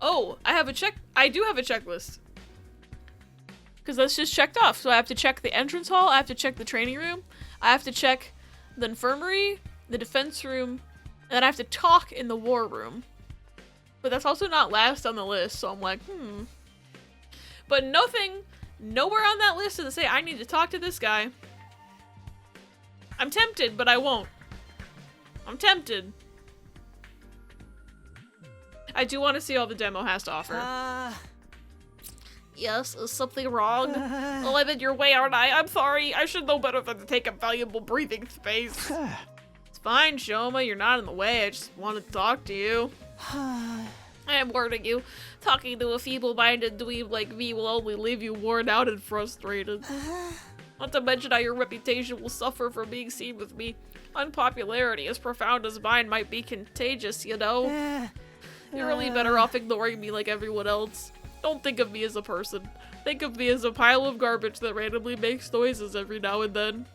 Oh, I do have a checklist. Because that's just checked off. So I have to check the entrance hall, I have to check the training room, I have to check the infirmary, the defense room, and then I have to talk in the war room. But that's also not last on the list, so I'm like, But nowhere on that list does it say I need to talk to this guy. I'm tempted, but I won't. I'm tempted. I do want to see all the demo has to offer. Yes, is something wrong? Well, I'm in your way, aren't I? I'm sorry. I should know better than to take up valuable breathing space. It's fine, Shoma. You're not in the way. I just want to talk to you. I am warning you. Talking to a feeble-minded dweeb like me will only leave you worn out and frustrated. Not to mention how your reputation will suffer from being seen with me. Unpopularity as profound as mine might be contagious, you know? You're really better off ignoring me like everyone else. Don't think of me as a person. Think of me as a pile of garbage that randomly makes noises every now and then.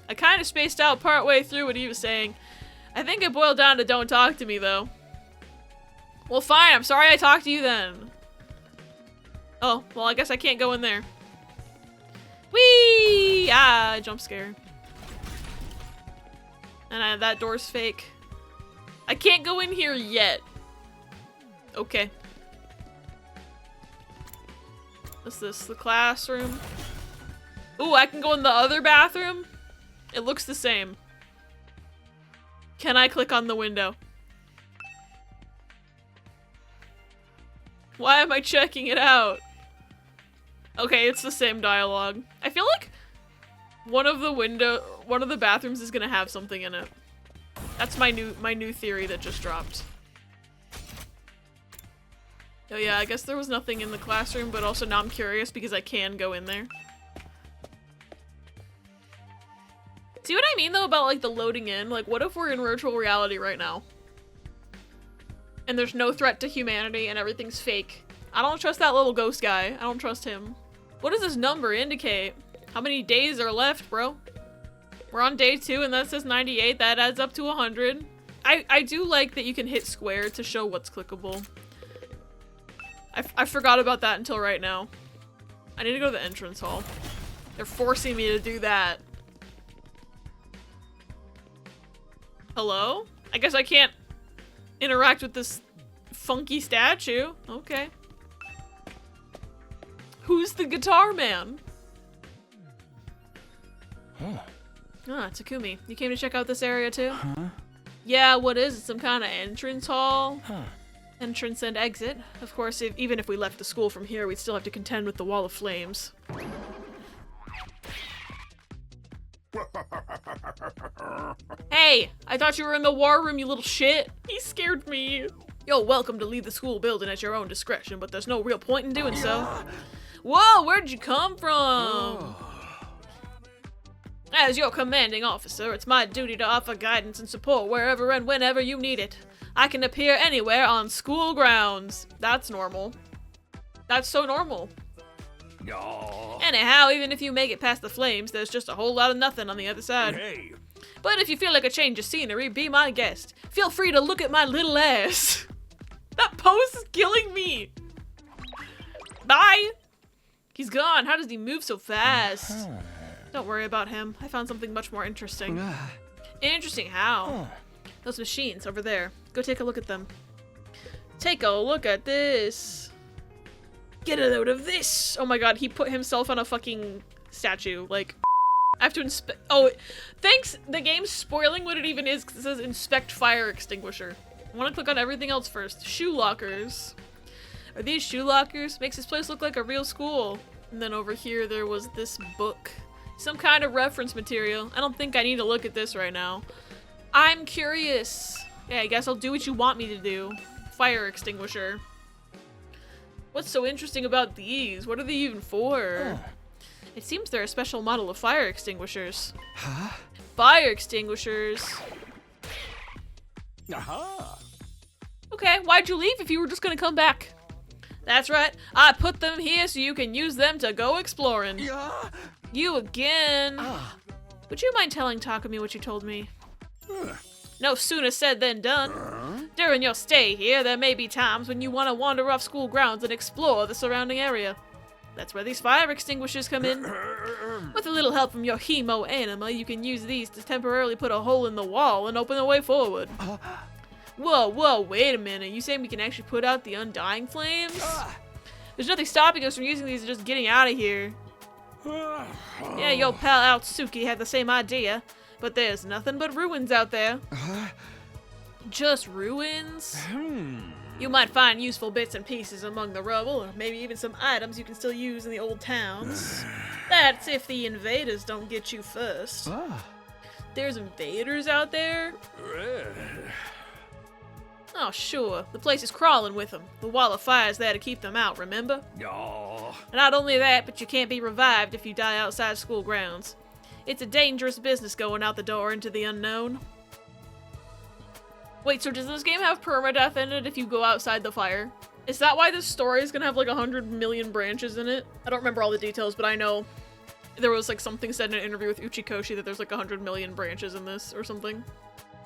I kind of spaced out partway through what he was saying. I think it boiled down to don't talk to me, though. Well, fine. I'm sorry I talked to you then. Oh, well, I guess I can't go in there. Whee! Ah, jump scare. And that door's fake. I can't go in here yet. Okay. What's this? The classroom? Ooh, I can go in the other bathroom? It looks the same. Can I click on the window? Why am I checking it out? Okay, it's the same dialogue. I feel like one of the bathrooms is gonna have something in it. That's my new theory that just dropped. Oh yeah, I guess there was nothing in the classroom, but also now I'm curious because I can go in there. See what I mean though about like the loading in? Like what if we're in virtual reality right now? And there's no threat to humanity and everything's fake. I don't trust that little ghost guy. I don't trust him. What does this number indicate? How many days are left, bro? We're on day 2 and that says 98. That adds up to 100. I do like that you can hit square to show what's clickable. I forgot about that until right now. I need to go to the entrance hall. They're forcing me to do that. Hello? I guess I can't interact with this funky statue. Okay. Who's the guitar man? Ah, Takumi. You came to check out this area too? Yeah, what is it? Some kind of entrance hall? Entrance and exit. Of course, even if we left the school from here, we'd still have to contend with the wall of flames. Hey! I thought you were in the war room, you little shit! He scared me! You're welcome to leave the school building at your own discretion, but there's no real point in doing so. Whoa, where'd you come from? As your commanding officer, it's my duty to offer guidance and support wherever and whenever you need it. I can appear anywhere on school grounds. That's normal. That's so normal. Anyhow, even if you make it past the flames, there's just a whole lot of nothing on the other side. Hey. But if you feel like a change of scenery, be my guest. Feel free to look at my little ass. That pose is killing me. Bye. He's gone. How does he move so fast? Don't worry about him. I found something much more interesting. Interesting how? Those machines over there. Go take a look at them. Take a look at this. Get a load of this. Oh my god, he put himself on a fucking statue. Like, I have to inspect. Oh, thanks. The game's spoiling what it even is because it says inspect fire extinguisher. I want to click on everything else first. Shoe lockers. Are these shoe lockers? Makes this place look like a real school. And then over here there was this book. Some kind of reference material. I don't think I need to look at this right now. I'm curious. Yeah, I guess I'll do what you want me to do. Fire extinguisher. What's so interesting about these? What are they even for? It seems they're a special model of fire extinguishers. Huh? Fire extinguishers. Aha! Okay, why'd you leave if you were just gonna come back? That's right. I put them here so you can use them to go exploring. Yeah. You again. Would you mind telling Takumi what you told me? No sooner said than done. During your stay here, there may be times when you want to wander off school grounds and explore the surrounding area. That's where these fire extinguishers come in. With a little help from your hemo anima, you can use these to temporarily put a hole in the wall and open the way forward. Whoa, wait a minute. You saying we can actually put out the undying flames? There's nothing stopping us from using these and just getting out of here. Yeah, your pal Altsuki had the same idea. But there's nothing but ruins out there. Just ruins? You might find useful bits and pieces among the rubble, or maybe even some items you can still use in the old towns. That's if the invaders don't get you first. There's invaders out there? Oh, sure. The place is crawling with them. The wall of fire's there to keep them out, remember? No. Not only that, but you can't be revived if you die outside school grounds. It's a dangerous business going out the door into the unknown. Wait, so does this game have permadeath in it if you go outside the fire? Is that why this story is gonna have like 100 million branches in it? I don't remember all the details, but I know there was like something said in an interview with Uchikoshi that there's like 100 million branches in this or something.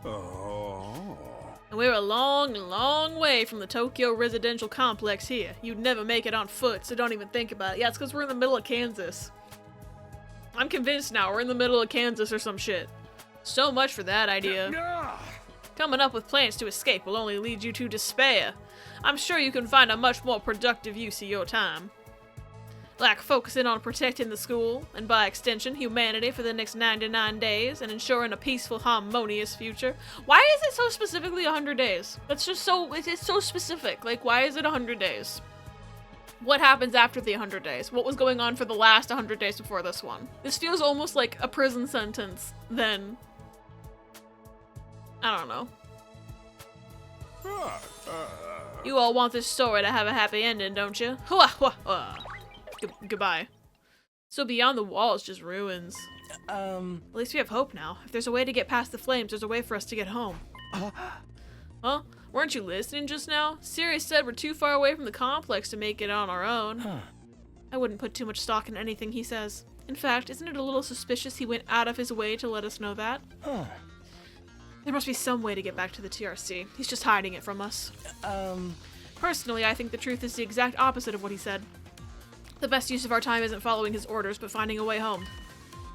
And we're a long, long way from the Tokyo residential complex here. You'd never make it on foot, so don't even think about it. Yeah, it's because we're in the middle of Kansas. I'm convinced now we're in the middle of Kansas or some shit. So much for that idea. Coming up with plans to escape will only lead you to despair. I'm sure you can find a much more productive use of your time. Like focusing on protecting the school, and by extension, humanity for the next 99 days, and ensuring a peaceful, harmonious future. Why is it so specifically 100 days? That's just so, it's so specific. Like, why is it 100 days? What happens after the 100 days? What was going on for the last 100 days before this one? This feels almost like a prison sentence, then... I don't know. You all want this story to have a happy ending, don't you? Goodbye. So beyond the wall is just ruins. At least we have hope now. If there's a way to get past the flames, there's a way for us to get home. Huh? Weren't you listening just now? Sirius said we're too far away from the complex to make it on our own. I wouldn't put too much stock in anything he says. In fact, isn't it a little suspicious he went out of his way to let us know that? There must be some way to get back to the TRC. He's just hiding it from us. Personally, I think the truth is the exact opposite of what he said. The best use of our time isn't following his orders, but finding a way home.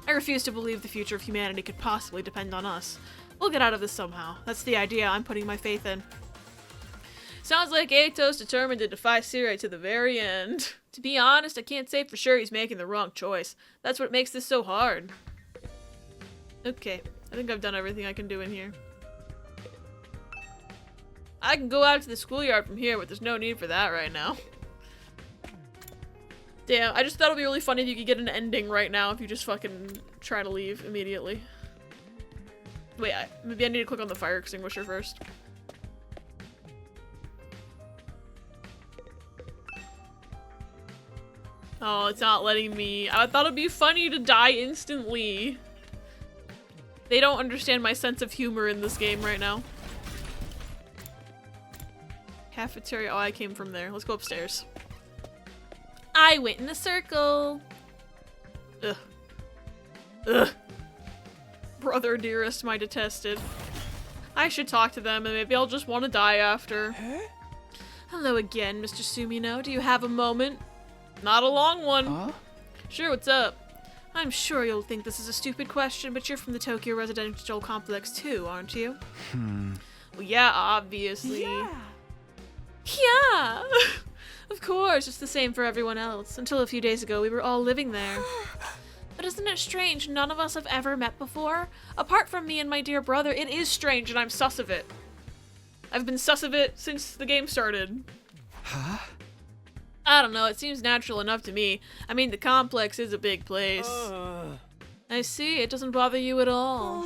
I refuse to believe the future of humanity could possibly depend on us. We'll get out of this somehow. That's the idea I'm putting my faith in. Sounds like Eito's determined to defy Sirei to the very end. To be honest, I can't say for sure he's making the wrong choice. That's what makes this so hard. Okay, I think I've done everything I can do in here. I can go out to the schoolyard from here, but there's no need for that right now. Damn, I just thought it'd be really funny if you could get an ending right now if you just fucking try to leave immediately. Wait, maybe I need to click on the fire extinguisher first. Oh, it's not letting me. I thought it'd be funny to die instantly. They don't understand my sense of humor in this game right now. Cafeteria. Oh, I came from there. Let's go upstairs. I went in a circle. Ugh. Ugh. Brother dearest, my detested. I should talk to them and maybe I'll just want to die after. Hello again, Mr. Sumino. Do you have a moment? Not a long one. Sure, what's up? I'm sure you'll think this is a stupid question, but you're from the Tokyo Residential Complex too, aren't you? Well, yeah, obviously. Yeah! Of course, it's the same for everyone else. Until a few days ago, we were all living there. But isn't it strange none of us have ever met before? Apart from me and my dear brother, It is strange, and I'm sus of it. I've been sus of it since the game started. Huh? I don't know, it seems natural enough to me. I mean, the complex is a big place. I see, it doesn't bother you at all.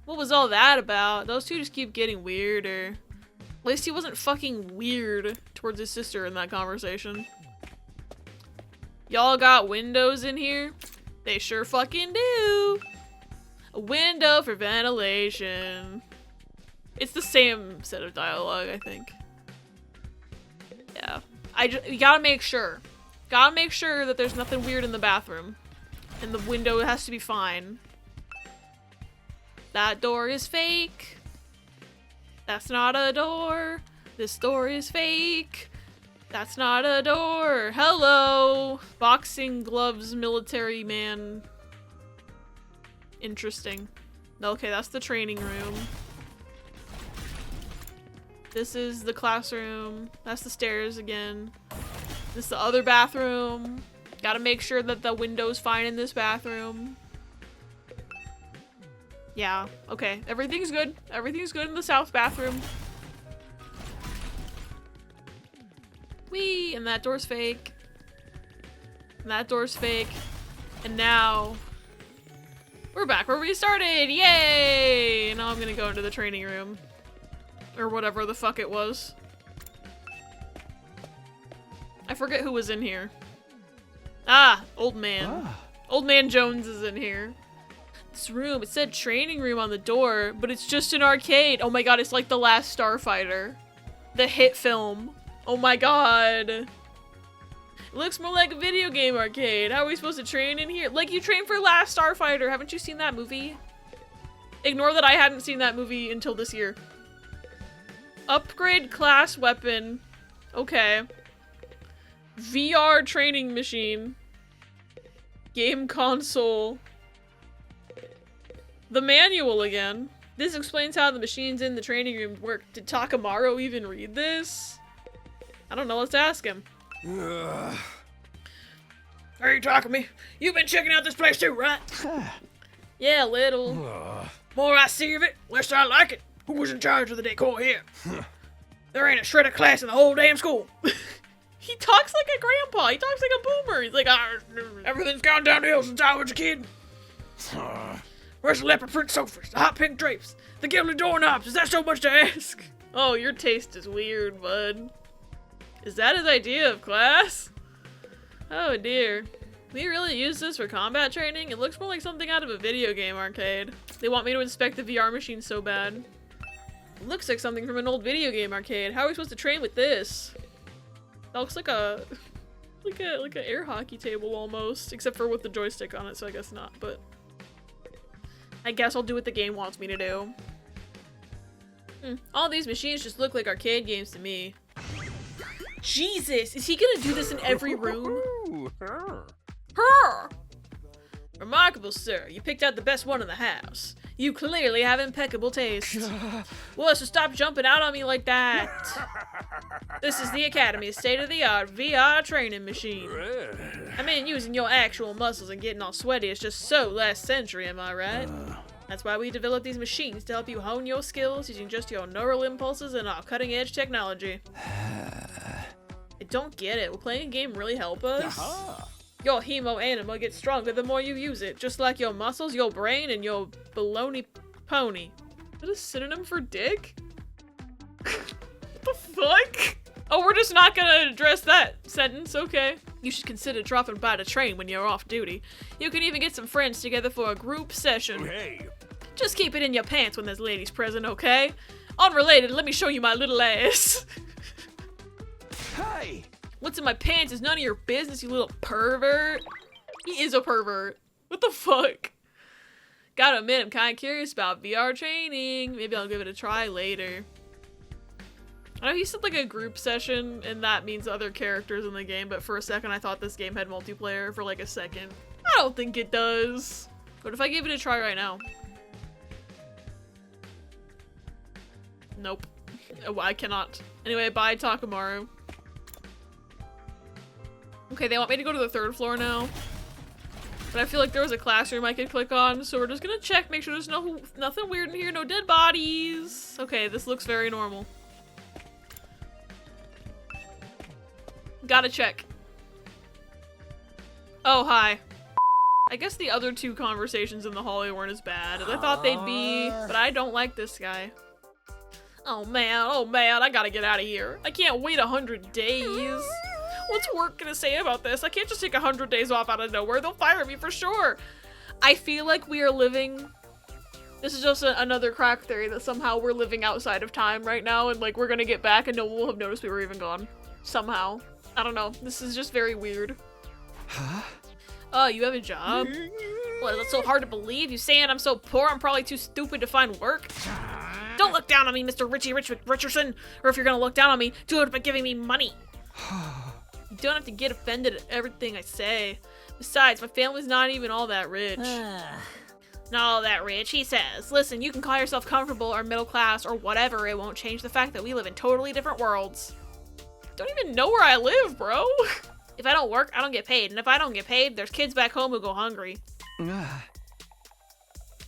What was all that about? Those two just keep getting weirder. At least he wasn't fucking weird towards his sister in that conversation. Y'all got windows in here? They sure fucking do. A window for ventilation. It's the same set of dialogue, I think. Yeah. You gotta make sure. Gotta make sure that there's nothing weird in the bathroom. And the window has to be fine. That door is fake. That's not a door. This door is fake. That's not a door. Hello. Boxing gloves, military man. Interesting. Okay, that's the training room. This is the classroom. That's the stairs again. This is the other bathroom. Gotta make sure that the window's fine in this bathroom. Yeah, okay. Everything's good. Everything's good in the south bathroom. Whee! And that door's fake. And that door's fake. And now... we're back where we started! Yay! And now I'm gonna go into the training room. Or whatever the fuck it was. I forget who was in here. Ah! Old man. Old man Jones is in here. This room, it said training room on the door, but it's just an arcade. Oh my god, it's like The Last Starfighter. The hit film. Oh my god. It looks more like a video game arcade. How are we supposed to train in here? Like you train for Last Starfighter. Haven't you seen that movie? Ignore that I hadn't seen that movie until this year. Upgrade class weapon. Okay. VR training machine. Game console. The manual again. This explains how the machines in the training room work. Did Takamaru even read this? I don't know, let's ask him. Are you talking to me? You've been checking out this place too, right? Yeah, a little. More I see of it, less I like it. Who was in charge of the decor here? There ain't a shred of class in the whole damn school. He talks like a grandpa. He talks like a boomer. He's like, everything's gone downhill since I was a kid. Where's the leopard print sofas, the hot pink drapes, the gilded doorknobs? Is that so much to ask? Oh, your taste is weird, bud. Is that his idea of class? Oh dear. We really use this for combat training? It looks more like something out of a video game arcade. They want me to inspect the VR machine so bad. It looks like something from an old video game arcade. How are we supposed to train with this? That looks like a like an air hockey table almost, except for with the joystick on it, so I guess not, but I guess I'll do what the game wants me to do. All these machines just look like arcade games to me. Jesus, is he gonna do this in every room? Her! Remarkable, sir. You picked out the best one in the house. You clearly have impeccable taste. Well, so stop jumping out on me like that. This is the Academy's state-of-the-art VR training machine. I mean, using your actual muscles and getting all sweaty is just so last century, am I right? That's why we developed these machines, to help you hone your skills using just your neural impulses and our cutting-edge technology. I don't get it. Will playing a game really help us? Your hemo anima gets stronger the more you use it, just like your muscles, your brain, and your baloney pony. Is that a synonym for dick? What the fuck? Oh, we're just not gonna address that sentence, okay. You should consider dropping by to train when you're off duty. You can even get some friends together for a group session. Hey. Just keep it in your pants when there's ladies present, okay? Unrelated, let me show you my little ass. Hey. What's in my pants is none of your business, you little pervert. He is a pervert. What the fuck? Gotta admit, I'm kinda curious about VR training. Maybe I'll give it a try later. I know he said like a group session, and that means other characters in the game, but for a second I thought this game had multiplayer for like a second. I don't think it does. What if I gave it a try right now? Nope. Oh, I cannot. Anyway, bye Takamaru. Okay, they want me to go to the 3rd floor now. But I feel like there was a classroom I could click on, so we're just gonna check, make sure there's nothing weird in here, no dead bodies. Okay, this looks very normal. Gotta check. Oh, hi. I guess the other 2 conversations in the hallway weren't as bad as I thought they'd be, but I don't like this guy. Oh man, I gotta get out of here. I can't wait 100 days. What's work gonna say about this? I can't just take 100 days off out of nowhere. They'll fire me for sure. I feel like we are living... This is just another crack theory that somehow we're living outside of time right now and like we're gonna get back and no one will have noticed we were even gone. Somehow. I don't know. This is just very weird. Huh? Oh, you have a job? Well, that's so hard to believe. You saying I'm so poor I'm probably too stupid to find work? Don't look down on me, Mr. Richardson. Or if you're gonna look down on me, do it by giving me money. You don't have to get offended at everything I say. Besides, my family's not even all that rich. Not all that rich, he says. Listen, you can call yourself comfortable or middle class or whatever. It won't change the fact that we live in totally different worlds. Don't even know where I live, bro. If I don't work, I don't get paid. And if I don't get paid, there's kids back home who go hungry.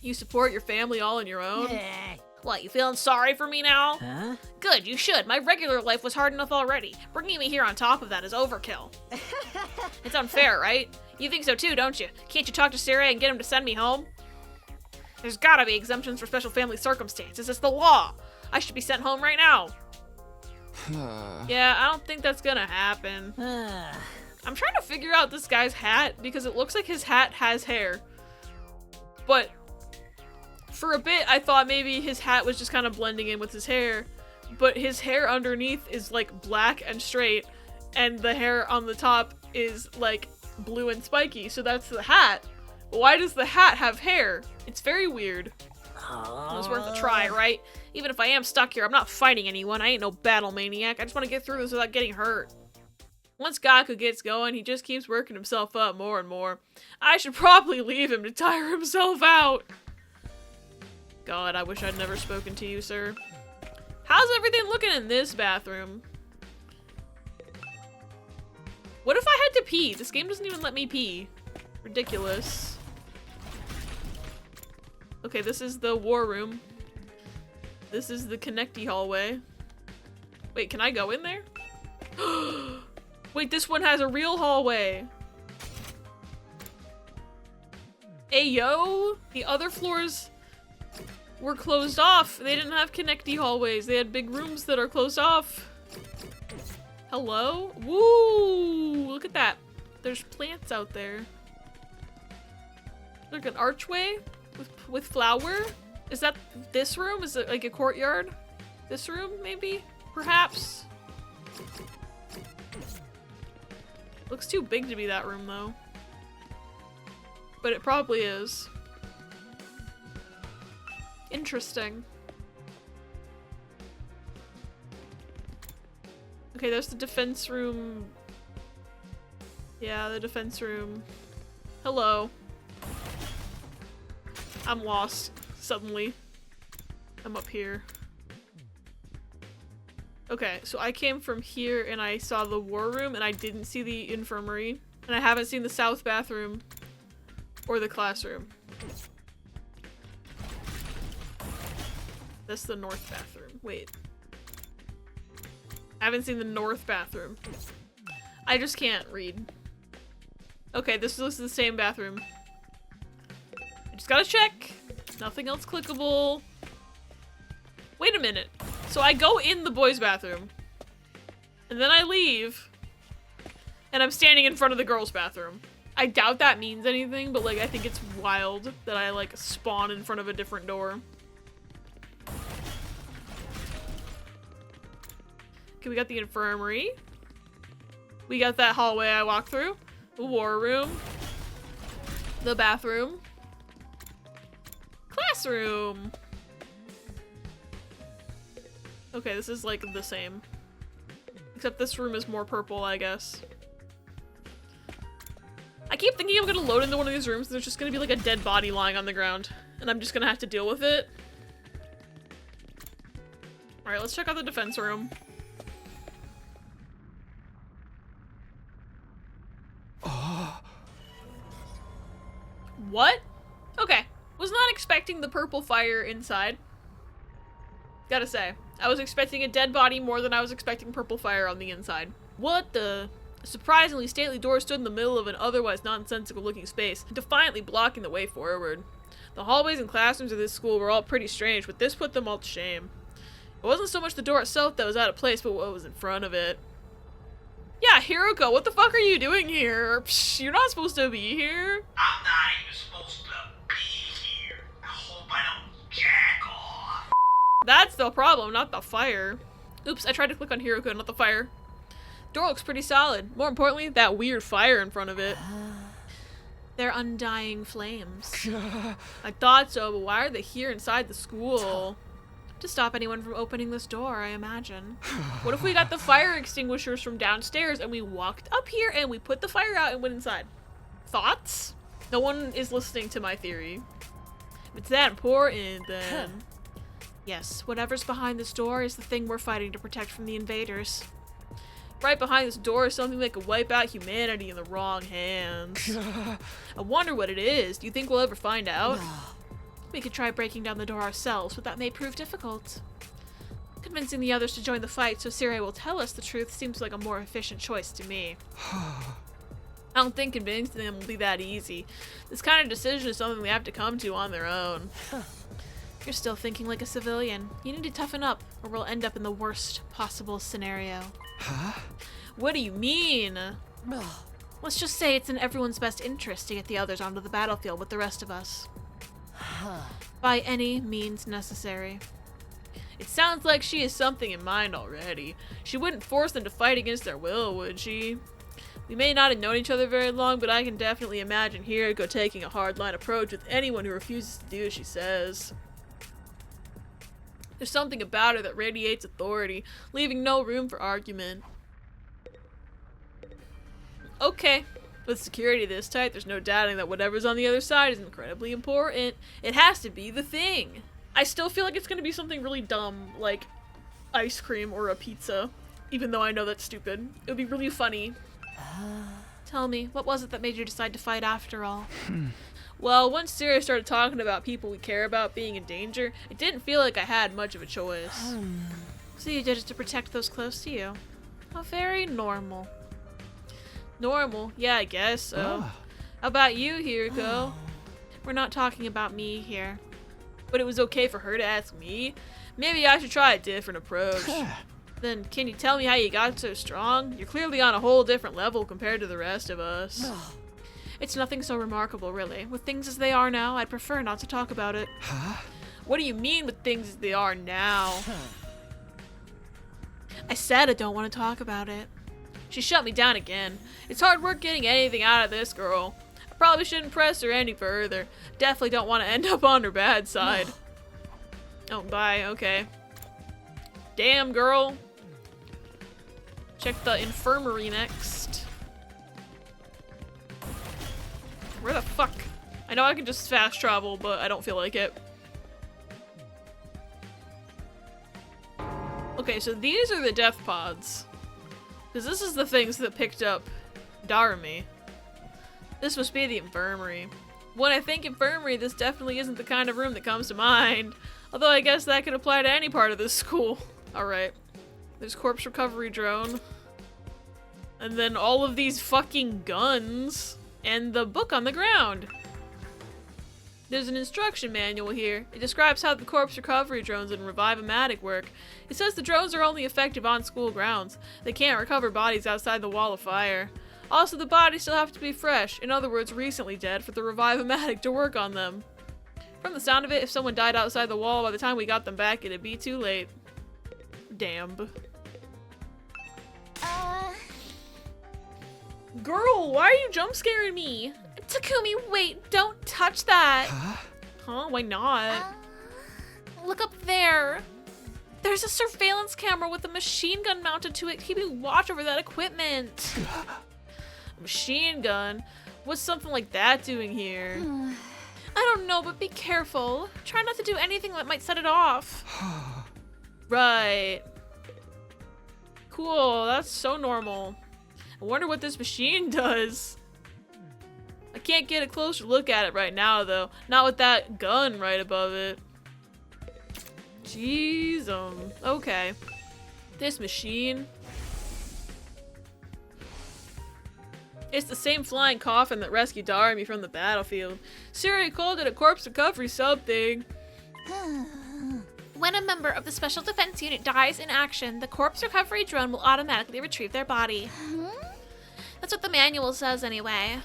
You support your family all on your own? What, you feeling sorry for me now? Huh? Good, you should. My regular life was hard enough already. Bringing me here on top of that is overkill. It's unfair, right? You think so too, don't you? Can't you talk to Sarah and get him to send me home? There's gotta be exemptions for special family circumstances. It's the law. I should be sent home right now. Yeah, I don't think that's gonna happen. I'm trying to figure out this guy's hat because it looks like his hat has hair. But for a bit, I thought maybe his hat was just kind of blending in with his hair. But his hair underneath is like black and straight, and the hair on the top is like blue and spiky, so that's the hat. Why does the hat have hair? It's very weird. It was worth a try, right? Even if I am stuck here, I'm not fighting anyone. I ain't no battle maniac. I just want to get through this without getting hurt. Once Gaku gets going, he just keeps working himself up more and more. I should probably leave him to tire himself out. God, I wish I'd never spoken to you, sir. How's everything looking in this bathroom? What if I had to pee? This game doesn't even let me pee. Ridiculous. Okay, this is the war room. This is the connecty hallway. Wait, can I go in there? Wait, this one has a real hallway. Ayo! The other floors were closed off. They didn't have connecty hallways. They had big rooms that are closed off. Hello? Woo! Look at that. There's plants out there. Look, an archway with flower. Is that this room? Is it like a courtyard? This room, maybe? Perhaps? Looks too big to be that room, though. But it probably is. Interesting. Okay, there's the defense room. Yeah, the defense room. Hello. I'm lost, suddenly. I'm up here. Okay, so I came from here and I saw the war room and I didn't see the infirmary. And I haven't seen the south bathroom or the classroom. That's the north bathroom. Wait. I haven't seen the north bathroom. I just can't read. Okay, this is the same bathroom. I just gotta check. Nothing else clickable. Wait a minute. So I go in the boys' bathroom. And then I leave. And I'm standing in front of the girls' bathroom. I doubt that means anything, but like I think it's wild that I like spawn in front of a different door. Okay, we got the infirmary. We got that hallway I walked through. The war room. The bathroom. Classroom. Okay, this is like the same. Except this room is more purple, I guess. I keep thinking I'm gonna load into one of these rooms and there's just gonna be like a dead body lying on the ground. And I'm just gonna have to deal with it. Alright, let's check out the defense room. What? Okay. Was not expecting the purple fire inside. Gotta say, I was expecting a dead body more than I was expecting purple fire on the inside. What the? A surprisingly stately door stood in the middle of an otherwise nonsensical looking space, defiantly blocking the way forward. The hallways and classrooms of this school were all pretty strange, but this put them all to shame. It wasn't so much the door itself that was out of place, but what was in front of it. Yeah, Hiruko, what the fuck are you doing here? Psh, you're not supposed to be here. I'm not even supposed to be here. I hope I don't jack off. That's the problem, not the fire. Oops, I tried to click on Hiruko, not the fire. Door looks pretty solid. More importantly, that weird fire in front of it. They're undying flames. I thought so, but why are they here inside the school? To stop anyone from opening this door, I imagine. What if we got the fire extinguishers from downstairs and we walked up here and we put the fire out and went inside? Thoughts? No one is listening to my theory. If it's that important, then... Yes, whatever's behind this door is the thing we're fighting to protect from the invaders. Right behind this door is something that could wipe out humanity in the wrong hands. I wonder what it is. Do you think we'll ever find out? We could try breaking down the door ourselves, but that may prove difficult. Convincing the others to join the fight so Siri will tell us the truth seems like a more efficient choice to me. I don't think convincing them will be that easy. This kind of decision is something they have to come to on their own. You're still thinking like a civilian. You need to toughen up, or we'll end up in the worst possible scenario. Huh? What do you mean? Let's just say it's in everyone's best interest to get the others onto the battlefield with the rest of us. By any means necessary. It sounds like she has something in mind already. She wouldn't force them to fight against their will, would she? We may not have known each other very long, but I can definitely imagine Hiriko taking a hardline approach with anyone who refuses to do as she says. There's something about her that radiates authority, leaving no room for argument. Okay. With security this tight, there's no doubting that whatever's on the other side is incredibly important. It has to be the thing. I still feel like it's gonna be something really dumb, like ice cream or a pizza, even though I know that's stupid. It would be really funny. Tell me, what was it that made you decide to fight after all? Well, once Siri started talking about people we care about being in danger, it didn't feel like I had much of a choice. So you did it to protect those close to you. How very normal. Normal? Yeah, I guess so. How about you, Hiriko? We're not talking about me here. But it was okay for her to ask me? Maybe I should try a different approach. Then can you tell me how you got so strong? You're clearly on a whole different level compared to the rest of us. It's nothing so remarkable, really. With things as they are now, I'd prefer not to talk about it. Huh? What do you mean with things as they are now? I said I don't want to talk about it. She shut me down again. It's hard work getting anything out of this girl. I probably shouldn't press her any further. Definitely don't want to end up on her bad side. Oh, bye. Okay. Damn, girl. Check the infirmary next. Where the fuck? I know I can just fast travel, but I don't feel like it. Okay, so these are the death pods. Because this is the things that picked up Darumi. This must be the infirmary. When I think infirmary, this definitely isn't the kind of room that comes to mind. Although I guess that could apply to any part of this school. Alright. There's corpse recovery drone. And then all of these fucking guns. And the book on the ground. There's an instruction manual here. It describes how the corpse recovery drones and Revive-O-Matic work. It says the drones are only effective on school grounds. They can't recover bodies outside the wall of fire. Also, the bodies still have to be fresh, in other words, recently dead, for the Revive-O-Matic to work on them. From the sound of it, if someone died outside the wall by the time we got them back, it'd be too late. Damn. Girl, why are you jump scaring me? Takumi, wait, don't touch that. Huh? Huh? Why not? Look up there. There's a surveillance camera with a machine gun mounted to it, keeping watch over that equipment. A machine gun? What's something like that doing here? I don't know, but be careful. Try not to do anything that might set it off. Right. Cool, that's so normal. I wonder what this machine does. I can't get a closer look at it right now, though. Not with that gun right above it. Jeez, okay. This machine. It's the same flying coffin that rescued Darmy from the battlefield. Siri called it a corpse recovery something. When a member of the Special Defense Unit dies in action, the corpse recovery drone will automatically retrieve their body. That's what the manual says anyway.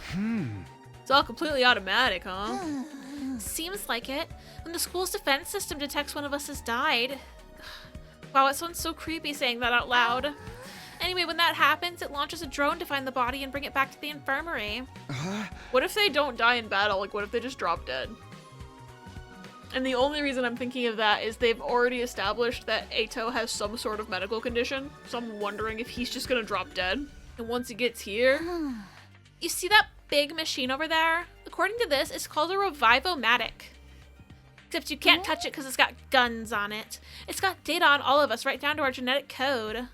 It's all completely automatic, huh? Seems like it. When the school's defense system detects one of us has died. Wow, it sounds so creepy saying that out loud. Anyway, when that happens, it launches a drone to find the body and bring it back to the infirmary. What if they don't die in battle? Like, what if they just drop dead? And the only reason I'm thinking of that is they've already established that Eito has some sort of medical condition, so I'm wondering if he's just gonna drop dead. And once he gets here... You see that big machine over there? According to this, it's called a Revivomatic. Except you can't touch it because it's got guns on it. It's got data on all of us, right down to our genetic code.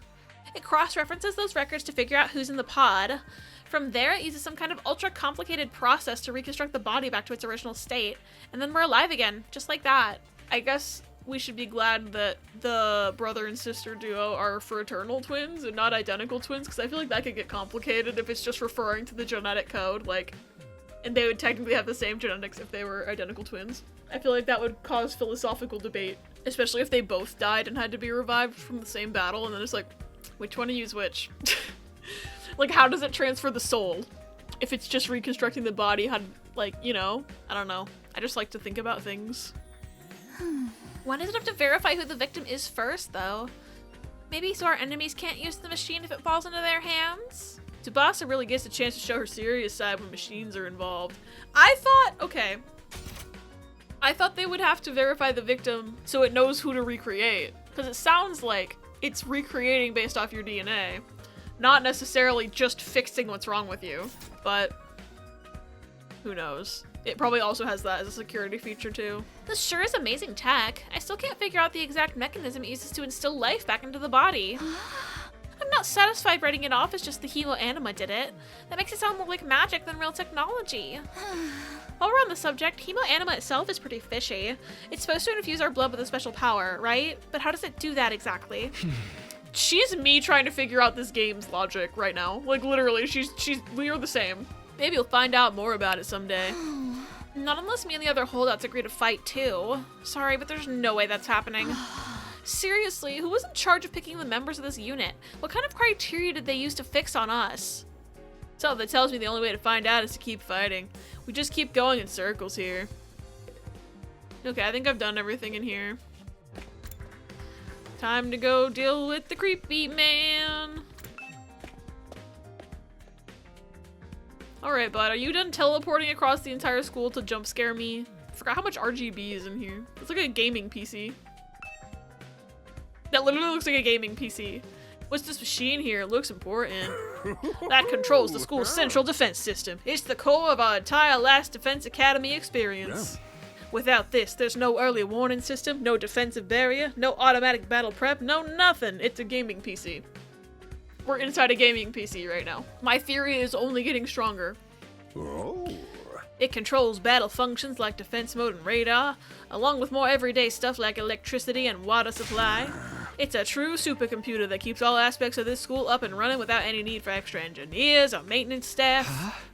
It cross-references those records to figure out who's in the pod. From there, it uses some kind of ultra-complicated process to reconstruct the body back to its original state. And then we're alive again, just like that. I guess we should be glad that the brother and sister duo are fraternal twins and not identical twins, because I feel like that could get complicated if it's just referring to the genetic code, like, and they would technically have the same genetics if they were identical twins. I feel like that would cause philosophical debate, especially if they both died and had to be revived from the same battle, and then it's like, which one to use which? Like, how does it transfer the soul? If it's just reconstructing the body, how, like, you know? I don't know. I just like to think about things. Why does it have to verify who the victim is first, though? Maybe so our enemies can't use the machine if it falls into their hands? Tsubasa really gets a chance to show her serious side when machines are involved. Okay. I thought they would have to verify the victim so it knows who to recreate. Because it sounds like it's recreating based off your DNA. Not necessarily just fixing what's wrong with you. But who knows? It probably also has that as a security feature too. This sure is amazing tech. I still can't figure out the exact mechanism it uses to instill life back into the body. I'm not satisfied writing it off as just the hemoanima did it. That makes it sound more like magic than real technology. While we're on the subject, hemoanima itself is pretty fishy. It's supposed to infuse our blood with a special power, right? But how does it do that exactly? She's me trying to figure out this game's logic right now. Like, literally, we are the same. Maybe you'll find out more about it someday. Not unless me and the other holdouts agree to fight too. Sorry, but there's no way that's happening. Seriously, who was in charge of picking the members of this unit? What kind of criteria did they use to fix on us? Something that tells me the only way to find out is to keep fighting. We just keep going in circles here. Okay, I think I've done everything in here. Time to go deal with the creepy man. Alright, bud, are you done teleporting across the entire school to jump scare me? I forgot how much RGB is in here. It's like a gaming PC. That literally looks like a gaming PC. What's this machine here? It looks important. That controls the school's central defense system. It's the core of our entire Last Defense Academy experience. Without this, there's no early warning system, no defensive barrier, no automatic battle prep, no nothing. It's a gaming PC. We're inside a gaming PC right now. My theory is only getting stronger. Oh. It controls battle functions like defense mode and radar, along with more everyday stuff like electricity and water supply. It's a true supercomputer that keeps all aspects of this school up and running without any need for extra engineers or maintenance staff.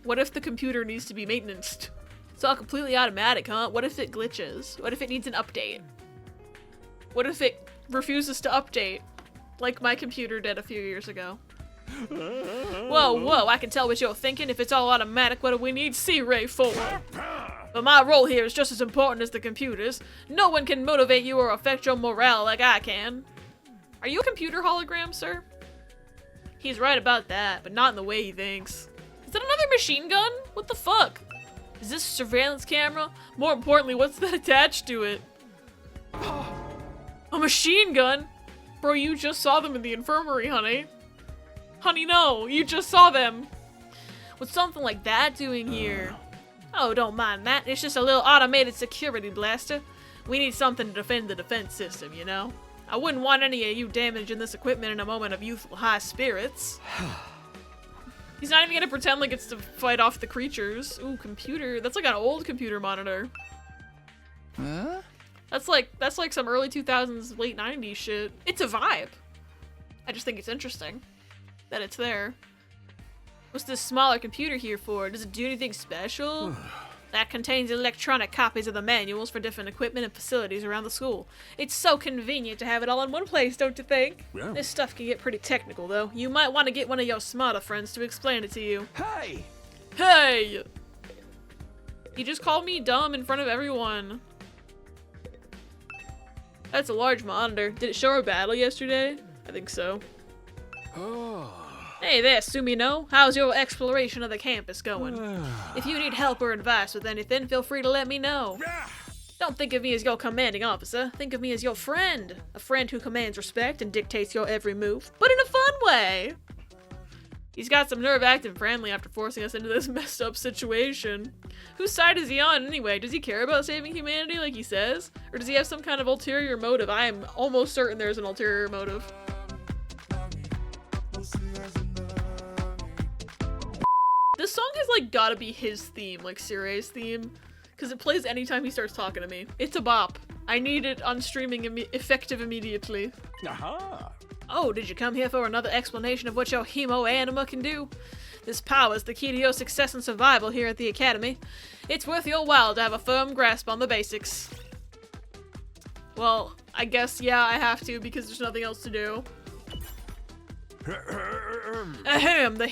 What if the computer needs to be maintained? It's all completely automatic, huh? What if it glitches? What if it needs an update? What if it refuses to update? Like my computer did a few years ago. Whoa, I can tell what you're thinking. If it's all automatic, what do we need C-Ray for? But my role here is just as important as the computer's. No one can motivate you or affect your morale like I can. Are you a computer hologram, sir? He's right about that, but not in the way he thinks. Is that another machine gun? What the fuck? Is this a surveillance camera? More importantly, what's that attached to it? A machine gun? Bro, you just saw them in the infirmary, honey. Honey, no, you just saw them. What's something like that doing here? Oh, don't mind that. It's just a little automated security blaster. We need something to defend the defense system, you know? I wouldn't want any of you damaging this equipment in a moment of youthful high spirits. He's not even gonna pretend like it's to fight off the creatures. Ooh, computer. That's like an old computer monitor. Huh? That's like some early 2000s, late 90s shit. It's a vibe. I just think it's interesting that it's there. What's this smaller computer here for? Does it do anything special? That contains electronic copies of the manuals for different equipment and facilities around the school. It's so convenient to have it all in one place, don't you think? Yeah. This stuff can get pretty technical, though. You might want to get one of your smarter friends to explain it to you. Hey! Hey! You just called me dumb in front of everyone. That's a large monitor. Did it show a battle yesterday? I think so. Oh. Hey there, Sumino. How's your exploration of the campus going? If you need help or advice with anything, feel free to let me know. Don't think of me as your commanding officer. Think of me as your friend. A friend who commands respect and dictates your every move, but in a fun way. He's got some nerve acting friendly after forcing us into this messed up situation. Whose side is he on anyway? Does he care about saving humanity like he says? Or does he have some kind of ulterior motive? I am almost certain there's an ulterior motive. This song has like gotta be his theme, like Siray's theme, because it plays anytime he starts talking to me. It's a bop. I need it on streaming effective immediately. Aha! Oh, did you come here for another explanation of what your hemo anima can do? This power is the key to your success and survival here at the Academy. It's worth your while to have a firm grasp on the basics. Well, I guess, yeah, I have to because there's nothing else to do. Ahem, the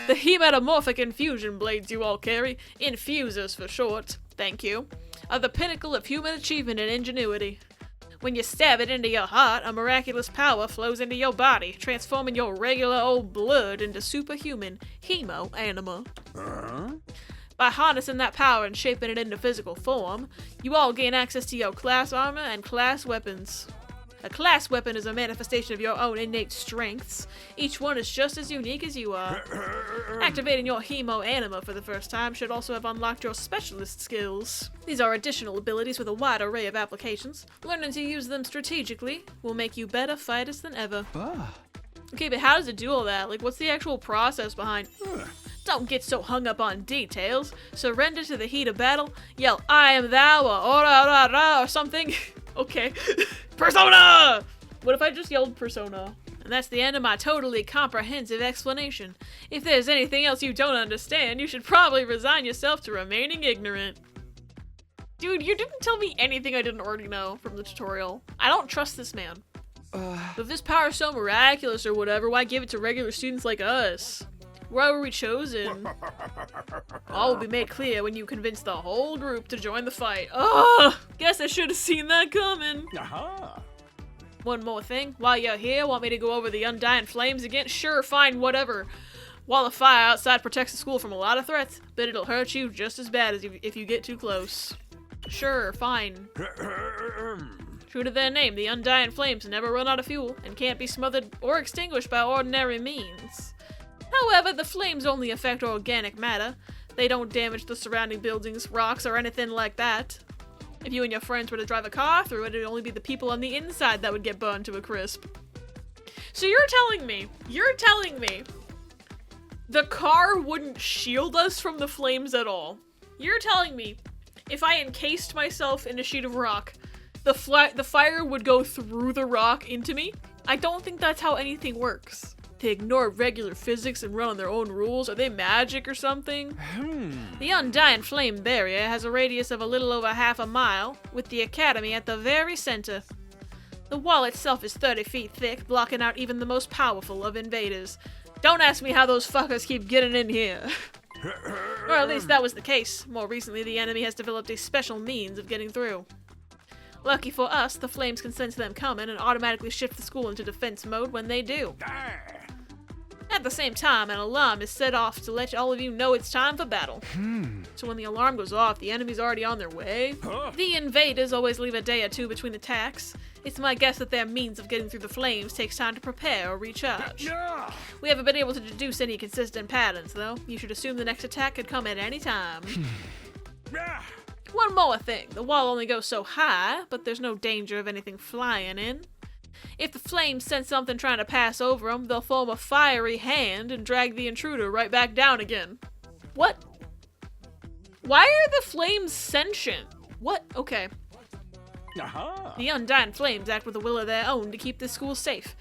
hemetamorphic infusion blades you all carry, infusers for short, thank you, are the pinnacle of human achievement and ingenuity. When you stab it into your heart, a miraculous power flows into your body, transforming your regular old blood into superhuman hemo anima. By harnessing that power and shaping it into physical form, you all gain access to your class armor and class weapons. A class weapon is a manifestation of your own innate strengths. Each one is just as unique as you are. Activating your hemo anima for the first time should also have unlocked your specialist skills. These are additional abilities with a wide array of applications. Learning to use them strategically will make you better fighters than ever. Okay, but how does it do all that? Like, what's the actual process behind? Don't get so hung up on details. Surrender to the heat of battle. Yell, I am thou, or ora ora ra, or something. Okay. Persona! What if I just yelled Persona? And that's the end of my totally comprehensive explanation. If there's anything else you don't understand, you should probably resign yourself to remaining ignorant. Dude, you didn't tell me anything I didn't already know from the tutorial. I don't trust this man. If this power is so miraculous or whatever, why give it to regular students like us? Why were we chosen? All will be made clear when you convince the whole group to join the fight. Oh, guess I should have seen that coming. Aha! One more thing. While you're here, want me to go over the Undying Flames again? Sure, fine, whatever. Wall of fire outside protects the school from a lot of threats, but it'll hurt you just as bad as if you get too close. Sure, fine. True to their name, the Undying Flames never run out of fuel and can't be smothered or extinguished by ordinary means. However, the flames only affect organic matter. They don't damage the surrounding buildings, rocks, or anything like that. If you and your friends were to drive a car through it, it'd only be the people on the inside that would get burned to a crisp. So you're telling me the car wouldn't shield us from the flames at all? You're telling me if I encased myself in a sheet of rock, the fire would go through the rock into me? I don't think that's how anything works. They ignore regular physics and run on their own rules. Are they magic or something? The Undying Flame Barrier has a radius of a little over half a mile, with the Academy at the very center. The wall itself is 30 feet thick, blocking out even the most powerful of invaders. Don't ask me how those fuckers keep getting in here. Or at least that was the case. More recently, the enemy has developed a special means of getting through. Lucky for us, the flames can sense them coming and automatically shift the school into defense mode when they do. At the same time, an alarm is set off to let all of you know it's time for battle. So when the alarm goes off, the enemy's already on their way? Huh? The invaders always leave a day or two between attacks. It's my guess that their means of getting through the flames takes time to prepare or recharge. Yeah. We haven't been able to deduce any consistent patterns, though. You should assume the next attack could come at any time. Yeah. One more thing. The wall only goes so high, but there's no danger of anything flying in. If the flames sense something trying to pass over them, they'll form a fiery hand and drag the intruder right back down again. What? Why are the flames sentient? What? Okay. Uh-huh. The Undying Flames act with a will of their own to keep this school safe.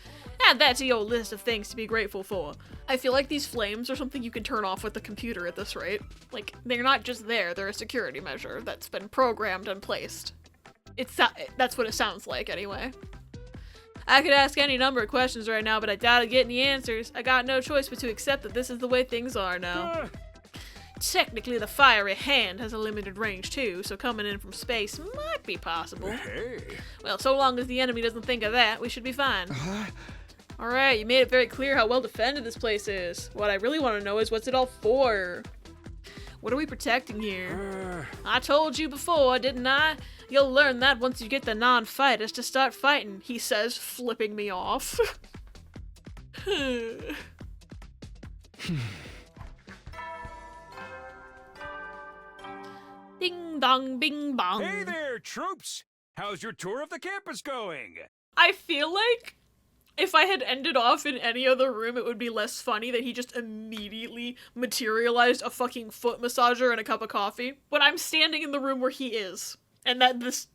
Add that to your list of things to be grateful for. I feel like these flames are something you can turn off with the computer at this rate. Like, they're not just there, they're a security measure that's been programmed and placed. That's what it sounds like, anyway. I could ask any number of questions right now, but I doubt I'd get any answers. I got no choice but to accept that this is the way things are now. Technically, the fiery hand has a limited range too, so coming in from space might be possible. Hey. Well, so long as the enemy doesn't think of that, we should be fine. Alright, you made it very clear how well defended this place is. What I really want to know is what's it all for? What are we protecting here? I told you before, didn't I? You'll learn that once you get the non-fighters to start fighting, he says, flipping me off. Ding dong bing bong. Hey there, troops! How's your tour of the campus going? I feel like if I had ended off in any other room, it would be less funny that he just immediately materialized a fucking foot massager and a cup of coffee. But I'm standing in the room where he is. And that this...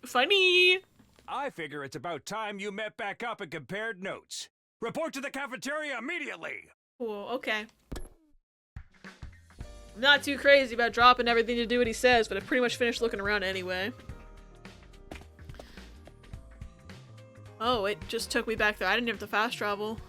Funny! I figure it's about time you met back up and compared notes. Report to the cafeteria immediately! Cool, okay. I'm not too crazy about dropping everything to do what he says, but I've pretty much finished looking around anyway. Oh, it just took me back there. I didn't have to fast travel.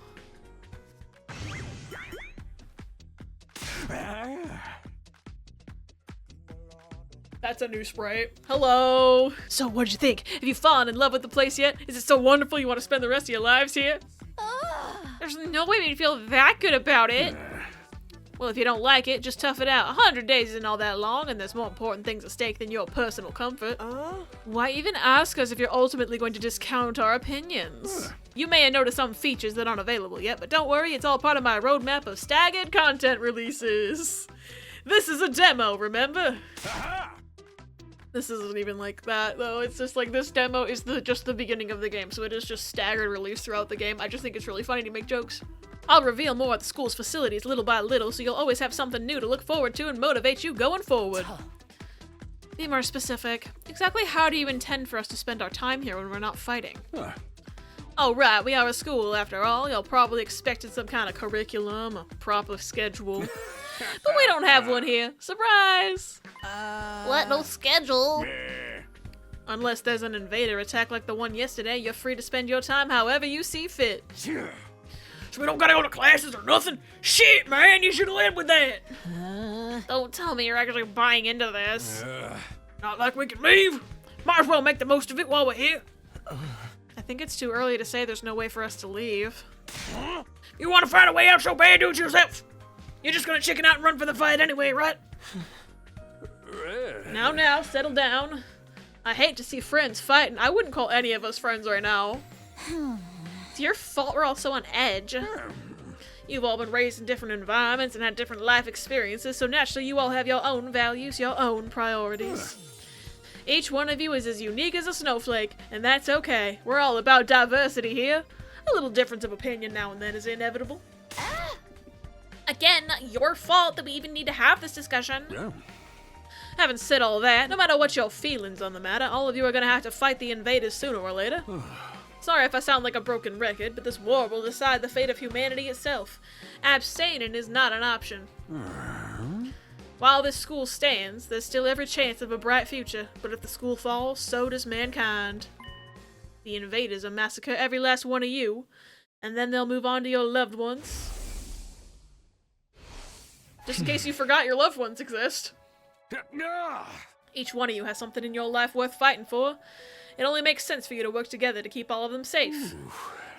That's a new sprite. Hello! So what'd you think? Have you fallen in love with the place yet? Is it so wonderful you want to spend the rest of your lives here? There's no way to feel that good about it. Well, if you don't like it, just tough it out. 100 days isn't all that long, and there's more important things at stake than your personal comfort. Why even ask us if you're ultimately going to discount our opinions? You may have noticed some features that aren't available yet, but don't worry, it's all part of my roadmap of staggered content releases. This is a demo, remember? This isn't even like that, though. It's just like this demo is just the beginning of the game, so it is just staggered release throughout the game. I just think it's really funny to make jokes. I'll reveal more at the school's facilities little by little, so you'll always have something new to look forward to and motivate you going forward. Be more specific. Exactly how do you intend for us to spend our time here when we're not fighting? Oh right, we are a school after all. You'll probably expect some kind of curriculum, a proper schedule. But we don't have one here. Surprise! What? No schedule? Unless there's an invader attack like the one yesterday, you're free to spend your time however you see fit. So we don't gotta go to classes or nothing? Shit, man, you should've led with that! Don't tell me you're actually buying into this. Not like we can leave. Might as well make the most of it while we're here. I think it's too early to say there's no way for us to leave. You wanna find a way out so bad, do it yourself. You're just gonna chicken out and run for the fight anyway, right? Now, settle down. I hate to see friends fighting. I wouldn't call any of us friends right now. It's your fault we're all so on edge. You've all been raised in different environments and had different life experiences, so naturally you all have your own values, your own priorities. Each one of you is as unique as a snowflake, and that's okay. We're all about diversity here. A little difference of opinion now and then is inevitable. Again, not your fault that we even need to have this discussion. Having said all that, no matter what your feelings on the matter, all of you are gonna have to fight the invaders sooner or later. Sorry if I sound like a broken record, but this war will decide the fate of humanity itself. Abstaining is not an option. While this school stands, there's still every chance of a bright future, but if the school falls, so does mankind. The invaders will massacre every last one of you, and then they'll move on to your loved ones. Just in case you forgot your loved ones exist. Each one of you has something in your life worth fighting for. It only makes sense for you to work together to keep all of them safe.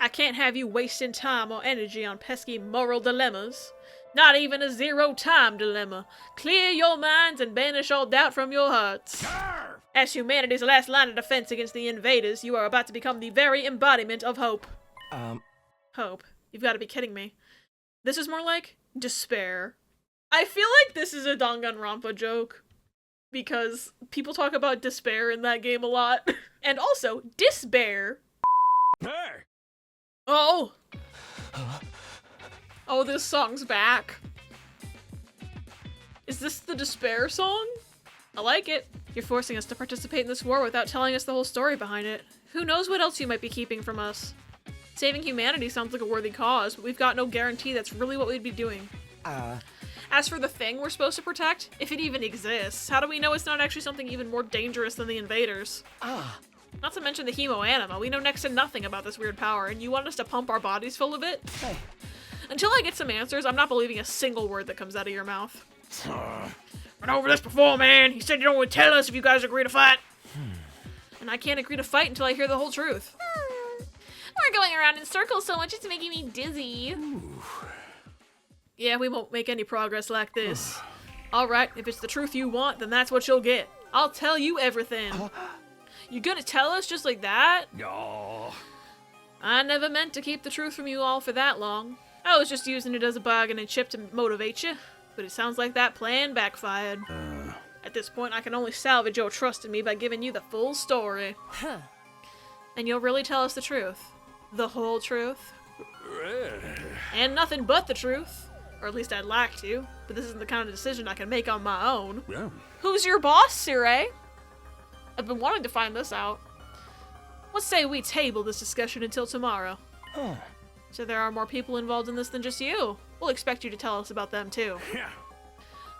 I can't have you wasting time or energy on pesky moral dilemmas. Not even a zero-time dilemma. Clear your minds and banish all doubt from your hearts. Arr! As humanity's last line of defense against the invaders, you are about to become the very embodiment of hope. Hope. You've got to be kidding me. This is more like despair. I feel like this is a Danganronpa joke. Because people talk about despair in that game a lot. And also, despair. Hey! Oh! Oh, this song's back. Is this the despair song? I like it. You're forcing us to participate in this war without telling us the whole story behind it. Who knows what else you might be keeping from us? Saving humanity sounds like a worthy cause, but we've got no guarantee that's really what we'd be doing. As for the thing we're supposed to protect, if it even exists, how do we know it's not actually something even more dangerous than the invaders? Not to mention the hemoanima, we know next to nothing about this weird power, and you want us to pump our bodies full of it? Hey. Until I get some answers, I'm not believing a single word that comes out of your mouth. Went over this before, man. He said you don't want to tell us if you guys agree to fight. And I can't agree to fight until I hear the whole truth. We're going around in circles so much it's making me dizzy. Yeah, we won't make any progress like this. Alright, if it's the truth you want, then that's what you'll get. I'll tell you everything. You gonna tell us just like that? No. I never meant to keep the truth from you all for that long. I was just using it as a bargaining chip to motivate you, but it sounds like that plan backfired. At this point, I can only salvage your trust in me by giving you the full story. And you'll really tell us the truth. The whole truth. And nothing but the truth. Or at least I'd like to, but this isn't the kind of decision I can make on my own. Yeah. Who's your boss, Sire? I've been wanting to find this out. Let's say we table this discussion until tomorrow. So there are more people involved in this than just you. We'll expect you to tell us about them too. Yeah.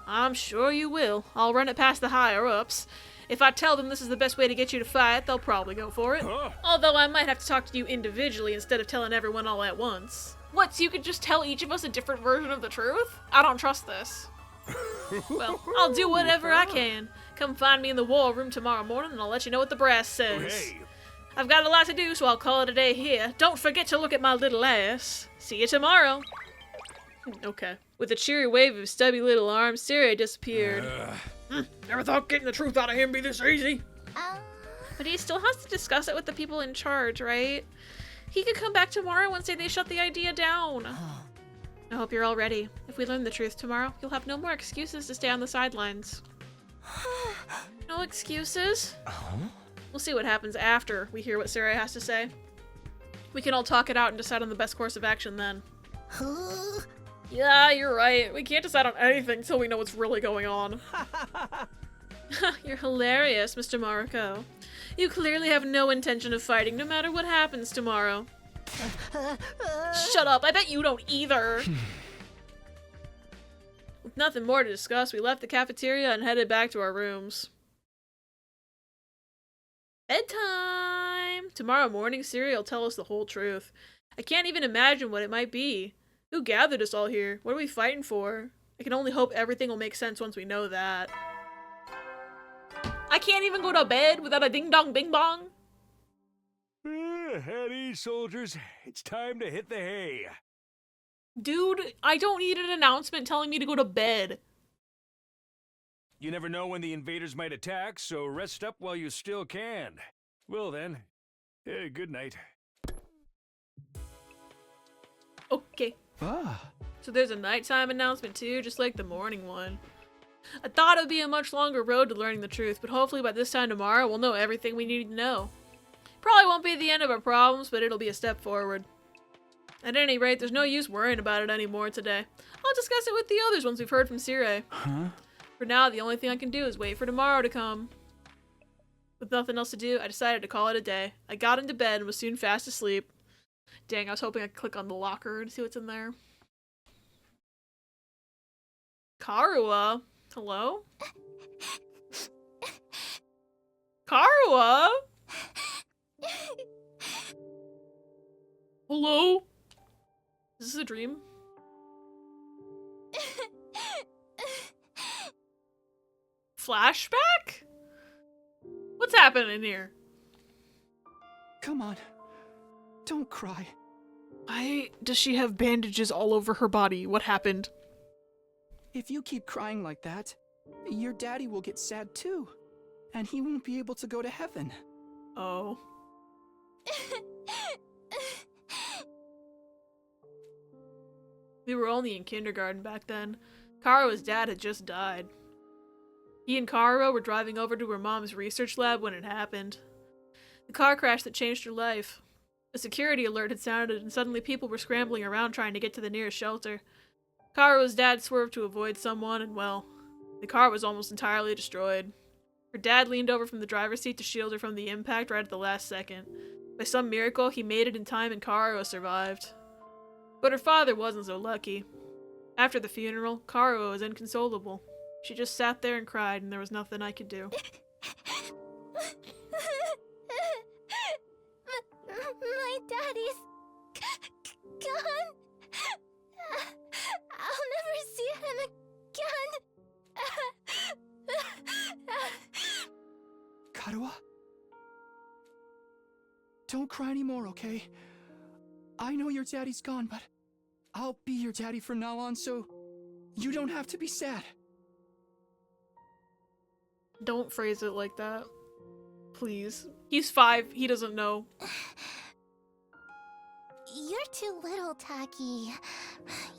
I'm sure you will. I'll run it past the higher-ups. If I tell them this is the best way to get you to fight, they'll probably go for it. Although I might have to talk to you individually instead of telling everyone all at once. What, so you could just tell each of us a different version of the truth? I don't trust this. Well, I'll do whatever I can. Come find me in the war room tomorrow morning and I'll let you know what the brass says. Hey. I've got a lot to do, so I'll call it a day here. Don't forget to look at my little ass. See you tomorrow. Okay. With a cheery wave of his stubby little arms, Syria disappeared. Never thought getting the truth out of him be this easy. But he still has to discuss it with the people in charge, right? He could come back tomorrow and say they shut the idea down. I hope you're all ready. If we learn the truth tomorrow, you'll have no more excuses to stay on the sidelines. No excuses? We'll see what happens after we hear what Sarah has to say. We can all talk it out and decide on the best course of action then. Yeah, you're right. We can't decide on anything until we know what's really going on. You're hilarious, Mr. Mariko. You clearly have no intention of fighting, no matter what happens tomorrow. Shut up, I bet you don't either. With nothing more to discuss, we left the cafeteria and headed back to our rooms. Bedtime! Tomorrow morning, Siri will tell us the whole truth. I can't even imagine what it might be. Who gathered us all here? What are we fighting for? I can only hope everything will make sense once we know that. I can't even go to bed without a ding-dong bing-bong. At ease, soldiers. It's time to hit the hay. Dude, I don't need an announcement telling me to go to bed. You never know when the invaders might attack, so rest up while you still can. Well then, good night. Okay. Ah. So there's a nighttime announcement too, just like the morning one. I thought it would be a much longer road to learning the truth, but hopefully by this time tomorrow we'll know everything we need to know. Probably won't be the end of our problems, but it'll be a step forward. At any rate, there's no use worrying about it anymore today. I'll discuss it with the others once we've heard from Sire. For now, the only thing I can do is wait for tomorrow to come. With nothing else to do, I decided to call it a day. I got into bed and was soon fast asleep. Dang, I was hoping I could click on the locker and see what's in there. Karuwa? Hello? Karuwa? Hello? Is this a dream? Flashback? What's happening here? Come on. Don't cry. Why does she have bandages all over her body? What happened? If you keep crying like that, your daddy will get sad too. And he won't be able to go to heaven. Oh. We were only in kindergarten back then. Karuo's dad had just died. He and Karuo were driving over to her mom's research lab when it happened. The car crash that changed her life. A security alert had sounded and suddenly people were scrambling around trying to get to the nearest shelter. Karuo's dad swerved to avoid someone and, well, the car was almost entirely destroyed. Her dad leaned over from the driver's seat to shield her from the impact right at the last second. By some miracle, he made it in time and Karuo survived. But her father wasn't so lucky. After the funeral, Karuo was inconsolable. She just sat there and cried, and there was nothing I could do. My daddy's gone. I'll never see him again. Karuo? Don't cry anymore, okay? I know your daddy's gone, but I'll be your daddy from now on, so you don't have to be sad. Don't phrase it like that. Please. He's 5. He doesn't know. You're too little, Taki.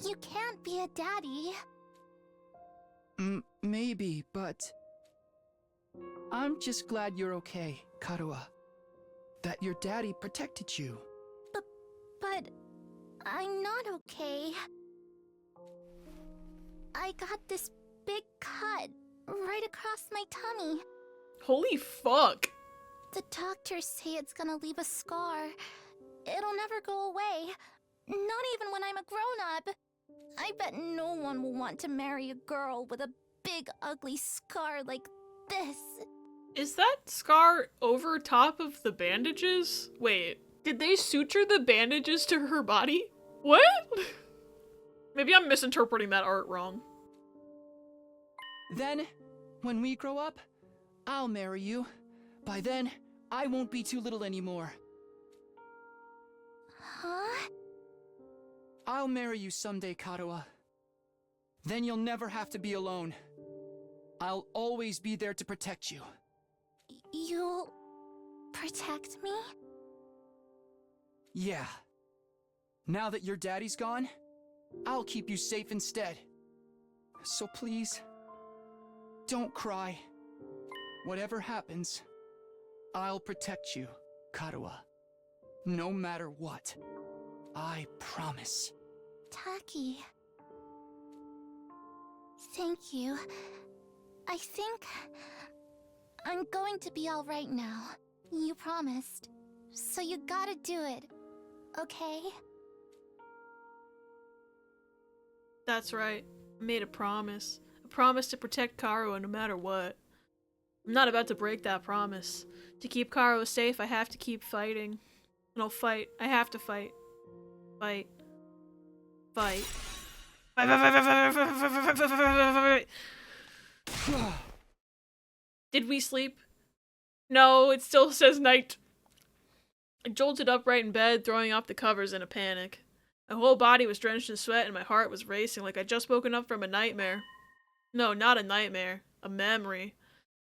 You can't be a daddy. Maybe, but I'm just glad you're okay, Karuo. That your daddy protected you. But I'm not okay. I got this big cut right across my tummy. Holy fuck. The doctors say it's gonna leave a scar. It'll never go away. Not even when I'm a grown-up. I bet no one will want to marry a girl with a big ugly scar like this. Is that scar over top of the bandages? Wait, did they suture the bandages to her body? What? Maybe I'm misinterpreting that art wrong. Then, when we grow up, I'll marry you. By then, I won't be too little anymore. Huh? I'll marry you someday, Karuo. Then you'll never have to be alone. I'll always be there to protect you. You'll protect me? Yeah. Now that your daddy's gone, I'll keep you safe instead. So please, don't cry. Whatever happens, I'll protect you, Karuo. No matter what. I promise. Taki. Thank you. I think I'm going to be alright now. You promised. So you gotta do it. Okay? That's right. I made a promise. A promise to protect Karuo no matter what. I'm not about to break that promise. To keep Karuo safe, I have to keep fighting. And I'll fight. I have to fight. Fight. Fight. Did we sleep? No, it still says night. I jolted upright in bed, throwing off the covers in a panic. My whole body was drenched in sweat and my heart was racing like I'd just woken up from a nightmare. No, not a nightmare. A memory.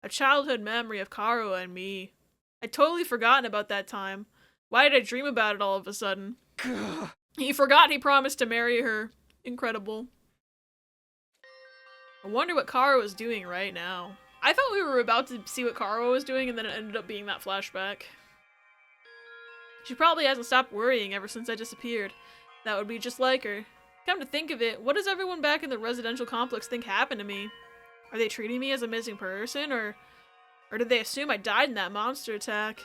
A childhood memory of Karuo and me. I'd totally forgotten about that time. Why did I dream about it all of a sudden? He forgot he promised to marry her. Incredible. I wonder what Karuo is doing right now. I thought we were about to see what Karuo was doing and then it ended up being that flashback. She probably hasn't stopped worrying ever since I disappeared. That would be just like her. Come to think of it, what does everyone back in the residential complex think happened to me? Are they treating me as a missing person, or did they assume I died in that monster attack?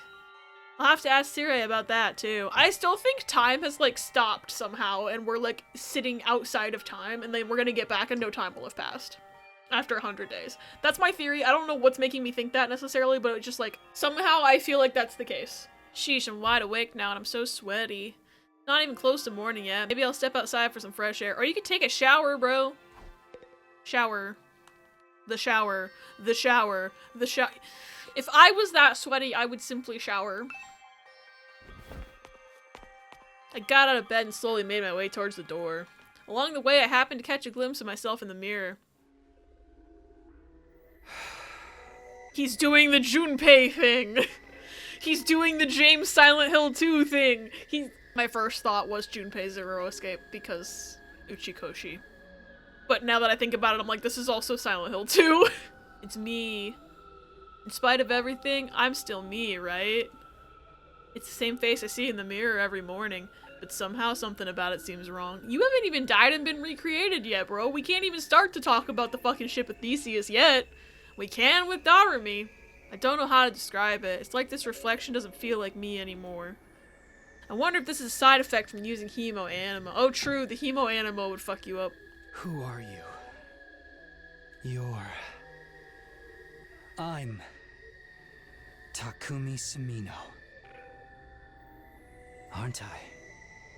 I'll have to ask Sire about that, too. I still think time has, like, stopped somehow, and we're, like, sitting outside of time, and then we're gonna get back and no time will have passed. After 100 days. That's my theory. I don't know what's making me think that necessarily, but it's just, like, somehow I feel like that's the case. Sheesh, I'm wide awake now, and I'm so sweaty. Not even close to morning yet. Maybe I'll step outside for some fresh air. Or you could take a shower, bro. Shower. The shower. The shower. The shower. If I was that sweaty, I would simply shower. I got out of bed and slowly made my way towards the door. Along the way, I happened to catch a glimpse of myself in the mirror. He's doing the Junpei thing. He's doing the James Silent Hill 2 thing. My first thought was Junpei Zero Escape because Uchikoshi. But now that I think about it, I'm like, this is also Silent Hill 2. It's me. In spite of everything, I'm still me, right? It's the same face I see in the mirror every morning, but somehow something about it seems wrong. You haven't even died and been recreated yet, bro. We can't even start to talk about the fucking ship with Theseus yet. We can with Darumi. I don't know how to describe it. It's like this reflection doesn't feel like me anymore. I wonder if this is a side effect from using hemo anima. Oh, true, the hemo anima would fuck you up. Who are you? I'm Takumi Sumino. Aren't I?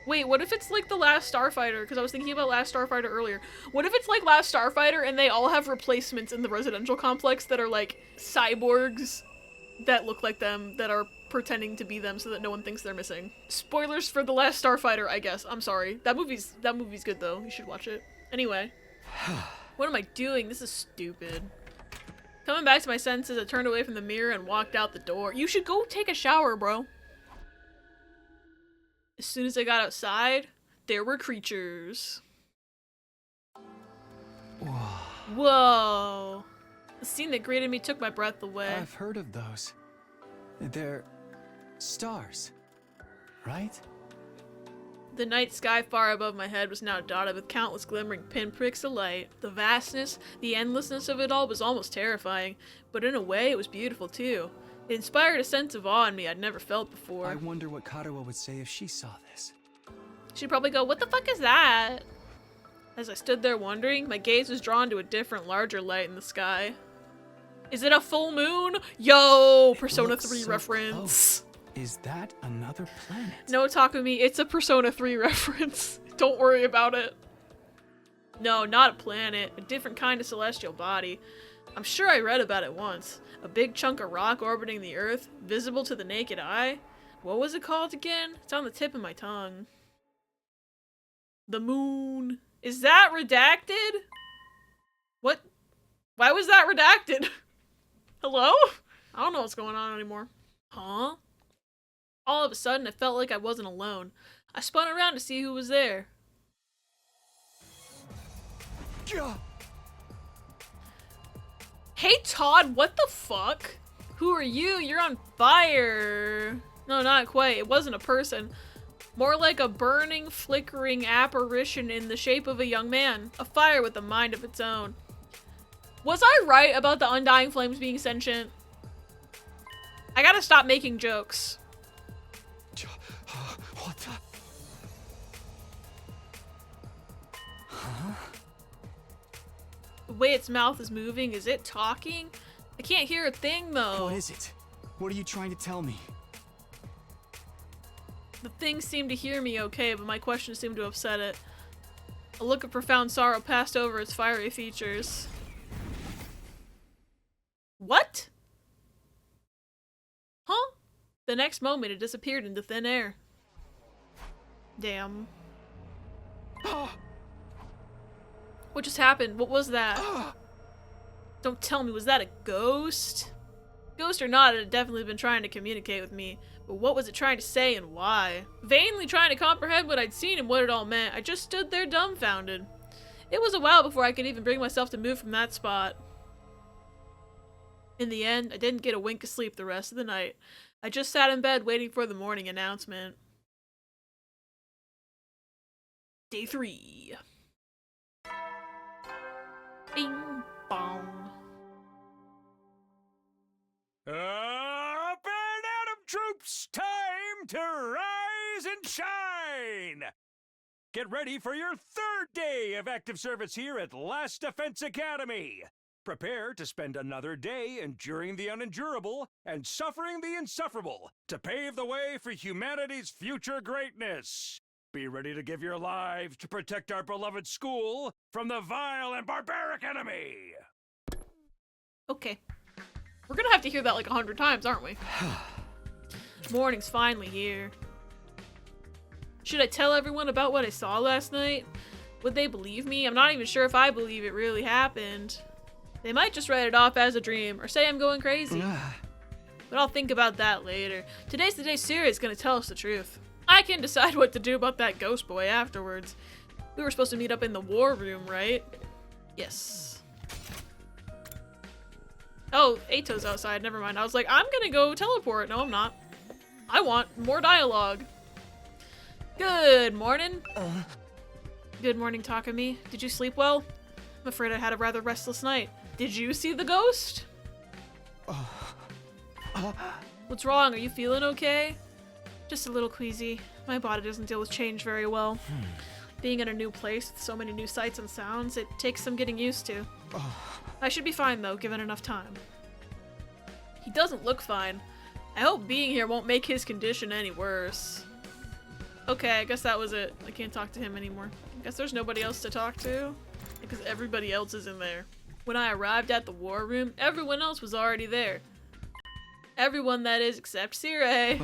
Wait, what if it's like the Last Starfighter? Because I was thinking about Last Starfighter earlier. What if it's like Last Starfighter and they all have replacements in the residential complex that are like cyborgs that look like them, that are pretending to be them so that no one thinks they're missing? Spoilers for the Last Starfighter, I guess. I'm sorry. That movie's good though. You should watch it. Anyway. What am I doing? This is stupid. Coming back to my senses, I turned away from the mirror and walked out the door. You should go take a shower, bro. As soon as I got outside, there were creatures. Whoa. Whoa. The scene that greeted me took my breath away. I've heard of those. They're stars, right? The night sky far above my head was now dotted with countless glimmering pinpricks of light. The vastness, the endlessness of it all was almost terrifying, but in a way it was beautiful too. It inspired a sense of awe in me I'd never felt before. I wonder what Karuo would say if she saw this. She'd probably go, "What the fuck is that?" As I stood there wondering, my gaze was drawn to a different, larger light in the sky. Is it a full moon? Yo, Persona 3 reference. Close. Is that another planet? No, Takumi, it's a Persona 3 reference. Don't worry about it. No, not a planet. A different kind of celestial body. I'm sure I read about it once. A big chunk of rock orbiting the Earth, visible to the naked eye. What was it called again? It's on the tip of my tongue. The moon. Is that redacted? What? Why was that redacted? Hello? I don't know what's going on anymore. Huh? All of a sudden, I felt like I wasn't alone. I spun around to see who was there. Hey Todd, what the fuck? Who are you? You're on fire. No, not quite. It wasn't a person. More like a burning, flickering apparition in the shape of a young man. A fire with a mind of its own. Was I right about the undying flames being sentient? I gotta stop making jokes. What the? Huh? The way its mouth is moving, is it talking? I can't hear a thing though. What is it? What are you trying to tell me? The thing seemed to hear me okay, but my question seemed to upset it. A look of profound sorrow passed over its fiery features. What? Huh? The next moment, it disappeared into thin air. Damn. What just happened? What was that? Don't tell me, was that a ghost? Ghost or not, it had definitely been trying to communicate with me. But what was it trying to say and why? Vainly trying to comprehend what I'd seen and what it all meant, I just stood there dumbfounded. It was a while before I could even bring myself to move from that spot. In the end, I didn't get a wink of sleep the rest of the night. I just sat in bed waiting for the morning announcement. Day 3. Bing bong. Up and Atom troops, time to rise and shine! Get ready for your third day of active service here at Last Defense Academy. Prepare to spend another day enduring the unendurable and suffering the insufferable to pave the way for humanity's future greatness. Be ready to give your lives to protect our beloved school from the vile and barbaric enemy. Okay. We're gonna have to hear that like 100 times, aren't we? Morning's finally here. Should I tell everyone about what I saw last night? Would they believe me? I'm not even sure if I believe it really happened. They might just write it off as a dream or say I'm going crazy. But I'll think about that later. Today's the day Siri's gonna tell us the truth. I can decide what to do about that ghost boy afterwards. We were supposed to meet up in the war room, right? Yes. Oh, Ato's outside. Never mind. I was like, I'm gonna go teleport. No, I'm not. I want more dialogue. Good morning. Good morning, Takumi. Did you sleep well? I'm afraid I had a rather restless night. Did you see the ghost? What's wrong? Are you feeling okay? Just a little queasy. My body doesn't deal with change very well. Being in a new place with so many new sights and sounds, it takes some getting used to. I should be fine though, given enough time. He doesn't look fine. I hope being here won't make his condition any worse. Okay, I guess that was it. I can't talk to him anymore. I guess there's nobody else to talk to, because everybody else is in there. When I arrived at the war room, everyone else was already there. Everyone, that is, except Sire.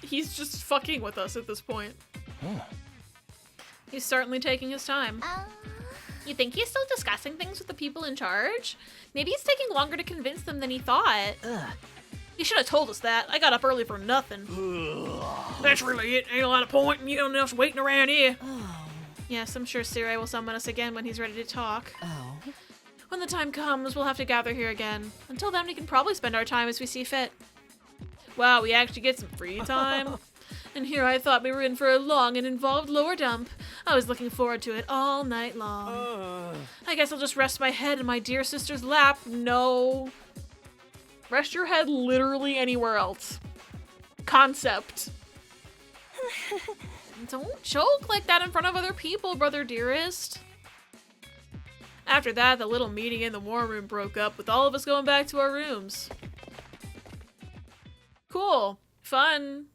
He's just fucking with us at this point. He's certainly taking his time. You think he's still discussing things with the people in charge? Maybe it's taking longer to convince them than he thought. He should have told us that. I got up early for nothing. That's really it. Ain't a lot of point in you else waiting around here. Yes, I'm sure Sire will summon us again when he's ready to talk. When the time comes, we'll have to gather here again. Until then, we can probably spend our time as we see fit. Wow, we actually get some free time. And here I thought we were in for a long and involved lower dump. I was looking forward to it all night long. I guess I'll just rest my head in my dear sister's lap. No. Rest your head literally anywhere else. Concept. Don't choke like that in front of other people, brother dearest. After that, the little meeting in the war room broke up, with all of us going back to our rooms. Cool. Fun.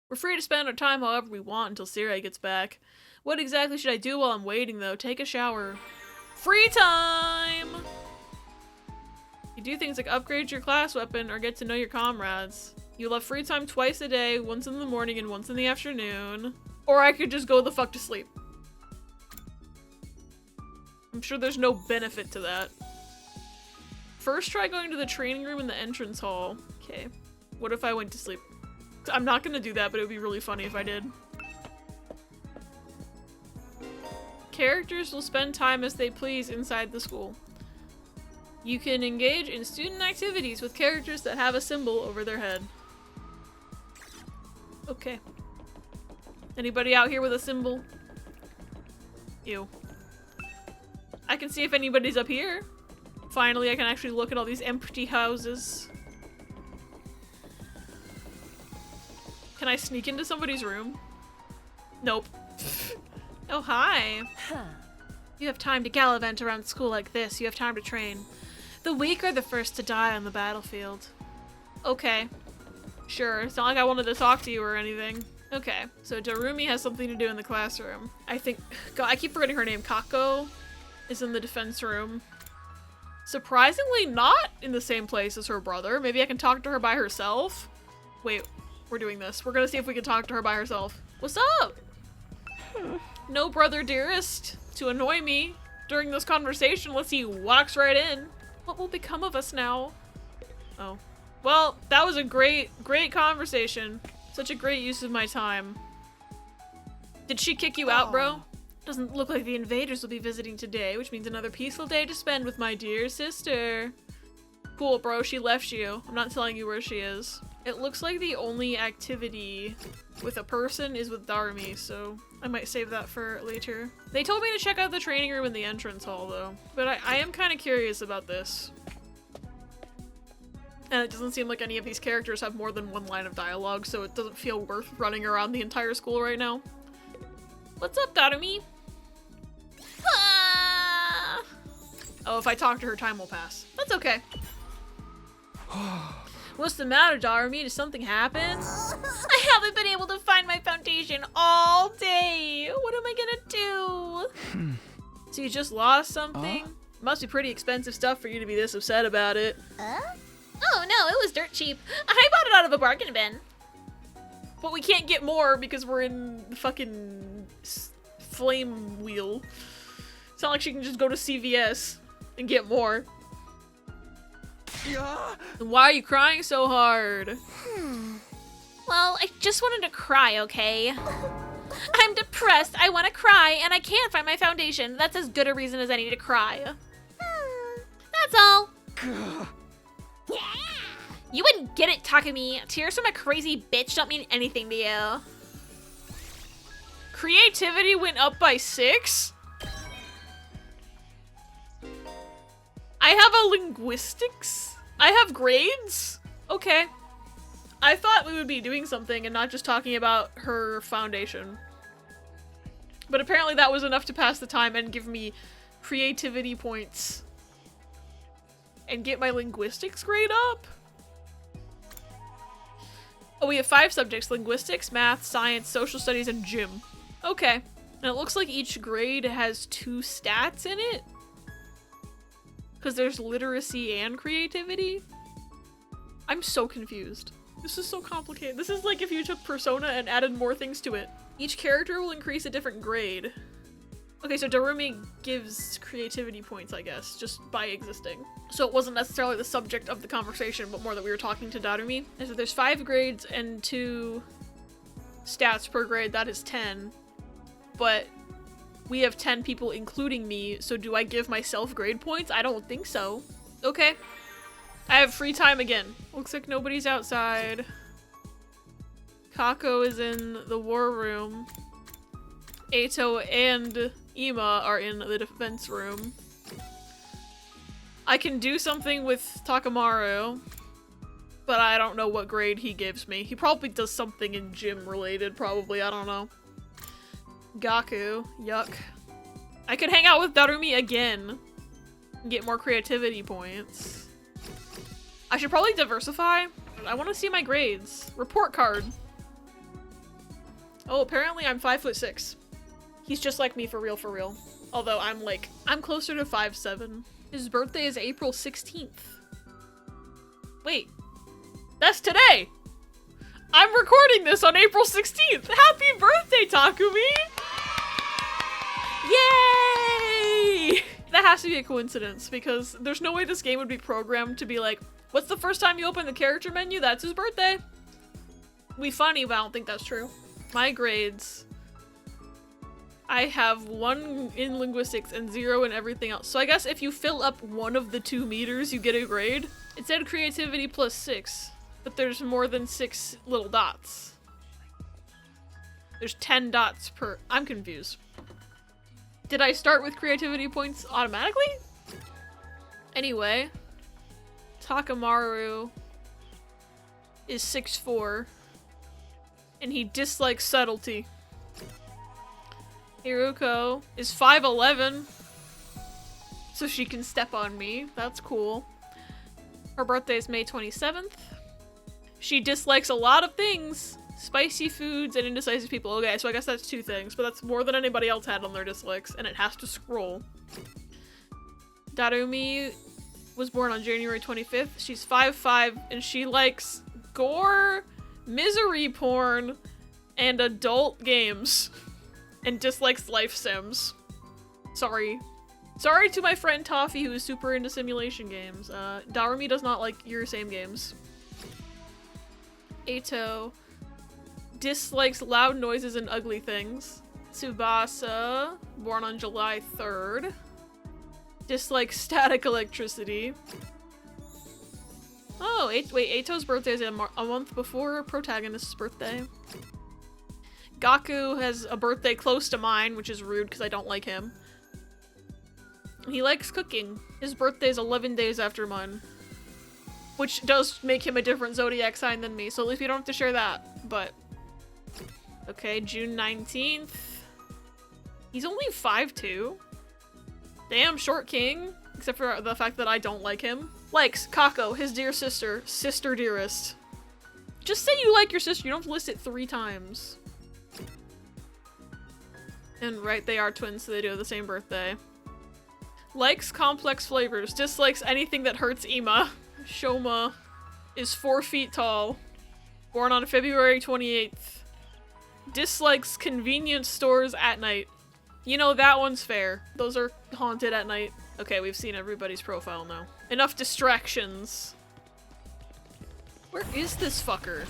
We're free to spend our time however we want until Sire gets back. What exactly should I do while I'm waiting, though? Take a shower. Free time! You do things like upgrade your class weapon or get to know your comrades. You'll have free time twice a day, once in the morning and once in the afternoon. Or I could just go the fuck to sleep. I'm sure there's no benefit to that. First, try going to the training room in the entrance hall. Okay. What if I went to sleep? I'm not gonna do that, but it would be really funny if I did. Characters will spend time as they please inside the school. You can engage in student activities with characters that have a symbol over their head. Okay. Anybody out here with a symbol? Ew. I can see if anybody's up here. Finally, I can actually look at all these empty houses. Can I sneak into somebody's room? Nope. Oh, hi. You have time to gallivant around school like this. You have time to train. The weak are the first to die on the battlefield. Okay. Sure. It's not like I wanted to talk to you or anything. Okay. So Darumi has something to do in the classroom. I think... God, I keep forgetting her name. Kako is in the defense room. Surprisingly not in the same place as her brother. Maybe I can talk to her by herself? Wait. We're doing this. We're gonna see if we can talk to her by herself. What's up? No brother dearest to annoy me during this conversation unless he walks right in. What will become of us now? Oh. Well, that was a great conversation. Such a great use of my time. Did she kick you out, bro? Doesn't look like the invaders will be visiting today, which means another peaceful day to spend with my dear sister. Cool, bro. She left you. I'm not telling you where she is. It looks like the only activity with a person is with Darumi, so I might save that for later. They told me to check out the training room in the entrance hall, though. But I am kind of curious about this. And it doesn't seem like any of these characters have more than one line of dialogue, so it doesn't feel worth running around the entire school right now. What's up, Darumi? Ah! Oh, if I talk to her, time will pass. That's okay. What's the matter, Darumi? Did something happen? I haven't been able to find my foundation all day. What am I gonna do? So you just lost something? Must be pretty expensive stuff for you to be this upset about it. Huh? Oh no, it was dirt cheap. I bought it out of a bargain bin. But we can't get more because we're in the fucking flame wheel. It's not like she can just go to CVS and get more. Then why are you crying so hard? Well, I just wanted to cry, okay? I'm depressed, I want to cry, and I can't find my foundation. That's as good a reason as any to cry. That's all. You wouldn't get it, Takumi. Tears from a crazy bitch don't mean anything to you. Creativity went up by 6? I have a linguistics? I have grades? Okay. I thought we would be doing something and not just talking about her foundation. But apparently that was enough to pass the time and give me creativity points. And get my linguistics grade up? Oh, we have 5 subjects: linguistics, math, science, social studies, and gym. Okay. And it looks like each grade has 2 stats in it. Because there's literacy and creativity. I'm so confused. This is so complicated. This is like if you took Persona and added more things to it. Each character will increase a different grade. Okay, so Darumi gives creativity points, I guess, just by existing. So it wasn't necessarily the subject of the conversation, but more that we were talking to Darumi. And so there's 5 grades and 2 stats per grade. That is 10. But we have 10 people including me, so do I give myself grade points? I don't think so. Okay. I have free time again. Looks like nobody's outside. Kako is in the war room. Eito and Ima are in the defense room. I can do something with Takamaru, but I don't know what grade he gives me. He probably does something in gym related, probably. I don't know. Gaku. Yuck. I could hang out with Darumi again and get more creativity points. I should probably diversify. I want to see my grades. Report card. Oh, apparently I'm 5'6". He's just like me for real, for real. Although I'm closer to 5'7". His birthday is April 16th. Wait, that's today! I'm recording this on April 16th! Happy birthday, Takumi! Yay! That has to be a coincidence, because there's no way this game would be programmed to be like, what's the first time you open the character menu? That's his birthday. Be funny, but I don't think that's true. My grades. I have 1 in linguistics and 0 in everything else. So I guess if you fill up one of the 2 meters, you get a grade. It said creativity plus 6, but there's more than 6 little dots. There's 10 dots per. I'm confused. Did I start with creativity points automatically? Anyway, Takamaru is 6'4", and he dislikes subtlety. Hiruko is 5'11", so she can step on me. That's cool. Her birthday is May 27th. She dislikes a lot of things. Spicy foods and indecisive people. Okay, so I guess that's 2 things, but that's more than anybody else had on their dislikes, and it has to scroll. Darumi was born on January 25th. She's 5'5", and she likes gore, misery porn, and adult games. And dislikes life sims. Sorry. Sorry to my friend Toffee, who is super into simulation games. Darumi does not like your same games. Eito dislikes loud noises and ugly things. Tsubasa, born on July 3rd. Dislikes static electricity. Oh, wait, Eito's birthday is a month before protagonist's birthday. Gaku has a birthday close to mine, which is rude because I don't like him. He likes cooking. His birthday is 11 days after mine. Which does make him a different zodiac sign than me, so at least we don't have to share that, but... Okay, June 19th. He's only 5'2". Damn, short king. Except for the fact that I don't like him. Likes Kako, his dear sister. Sister dearest. Just say you like your sister, you don't have to list it 3 times. And right, they are twins, so they do have the same birthday. Likes complex flavors. Dislikes anything that hurts Ima. Shoma is 4 feet tall. Born on February 28th. Dislikes convenience stores at night. You know, that one's fair. Those are haunted at night. Okay, we've seen everybody's profile now. Enough distractions. Where is this fucker?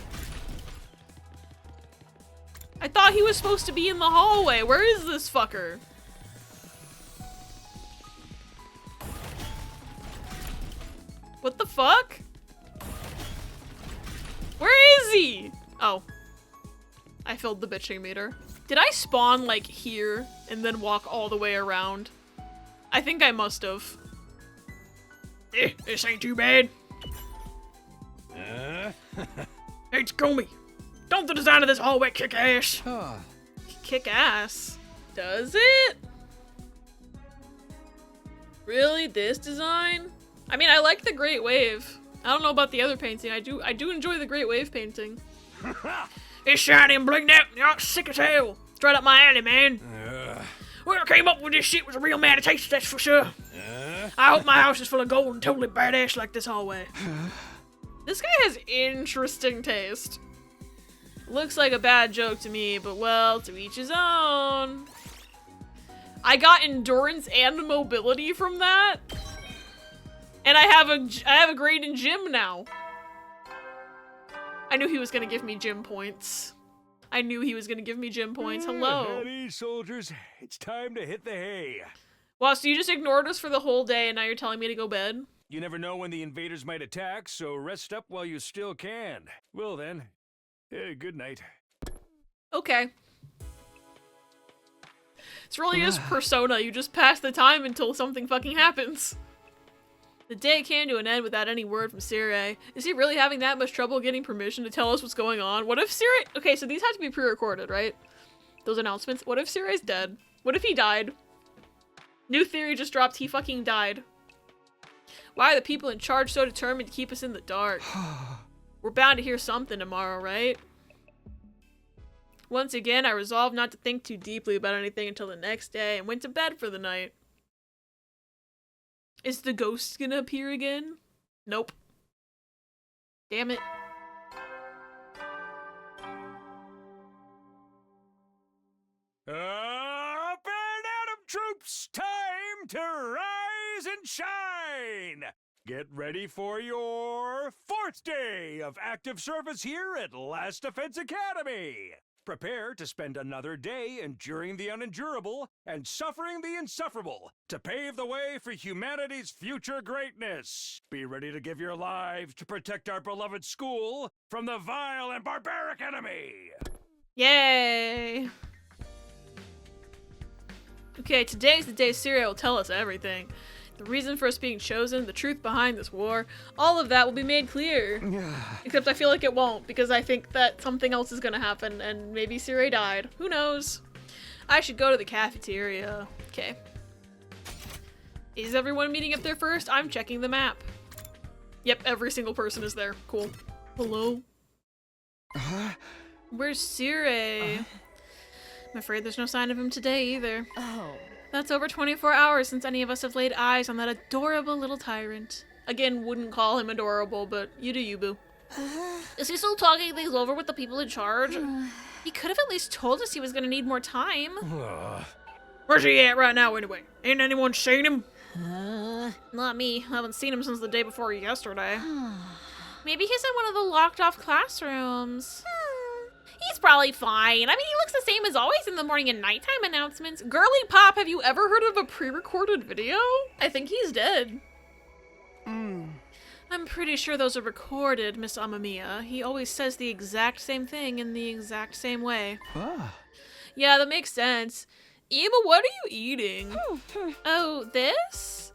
I thought he was supposed to be in the hallway. Where is this fucker? What the fuck? Where is he? Oh. I filled the bitching meter. Did I spawn, like, here and then walk all the way around? I think I must have. This ain't too bad. Hey, it's Gomi. Don't the design of this hallway kick ass? Kick ass? Does it? Really? This design? I mean, I like the Great Wave. I don't know about the other painting. I do enjoy the Great Wave painting. It's shiny and blinged out. You're sick as hell. Straight up my alley, man. Whoever came up with this shit was a real man of taste, that's for sure. I hope my house is full of gold and totally badass like this hallway. This guy has interesting taste. Looks like a bad joke to me, but well, to each his own. I got endurance and mobility from that. And I have a grade in gym now. I knew he was gonna give me gym points. I knew he was gonna give me gym points. Hello. Howdy, soldiers. It's time to hit the hay. Wow, so you just ignored us for the whole day and now you're telling me to go bed? You never know when the invaders might attack, so rest up while you still can. Well then, good night. Okay. This really is Persona. You just pass the time until something fucking happens. The day came to an end without any word from Sirei. Is he really having that much trouble getting permission to tell us what's going on? What if Sirei— okay, so these have to be pre-recorded, right? Those announcements. What if Sirei's dead? What if he died? New theory just dropped. He fucking died. Why are the people in charge so determined to keep us in the dark? We're bound to hear something tomorrow, right? Once again, I resolved not to think too deeply about anything until the next day and went to bed for the night. Is the ghost gonna appear again? Nope. Damn it. Up and at 'em, troops! Time to rise and shine! Get ready for your 4th day of active service here at Last Defense Academy! Prepare to spend another day enduring the unendurable and suffering the insufferable to pave the way for humanity's future greatness. Be ready to give your lives to protect our beloved school from the vile and barbaric enemy! Yay! Okay, today's the day Sirei will tell us everything. The reason for us being chosen, the truth behind this war, all of that will be made clear. Except I feel like it won't, because I think that something else is gonna happen, and maybe Sirei died. Who knows? I should go to the cafeteria. Okay. Is everyone meeting up there first? I'm checking the map. Yep, every single person is there. Cool. Hello? Where's Sirei? I'm afraid there's no sign of him today either. Oh. That's over 24 hours since any of us have laid eyes on that adorable little tyrant. Again, wouldn't call him adorable, but you do you, boo. Is he still talking things over with the people in charge? He could have at least told us he was gonna need more time. Where's he at right now, anyway? Ain't anyone seen him? Not me. I haven't seen him since the day before yesterday. Maybe he's in one of the locked-off classrooms. He's probably fine. I mean, he looks the same as always in the morning and nighttime announcements. Girly Pop, have you ever heard of a pre-recorded video? I think he's dead. I'm pretty sure those are recorded, Miss Amamiya. He always says the exact same thing in the exact same way. Yeah, that makes sense. Ema, what are you eating? Oh, this?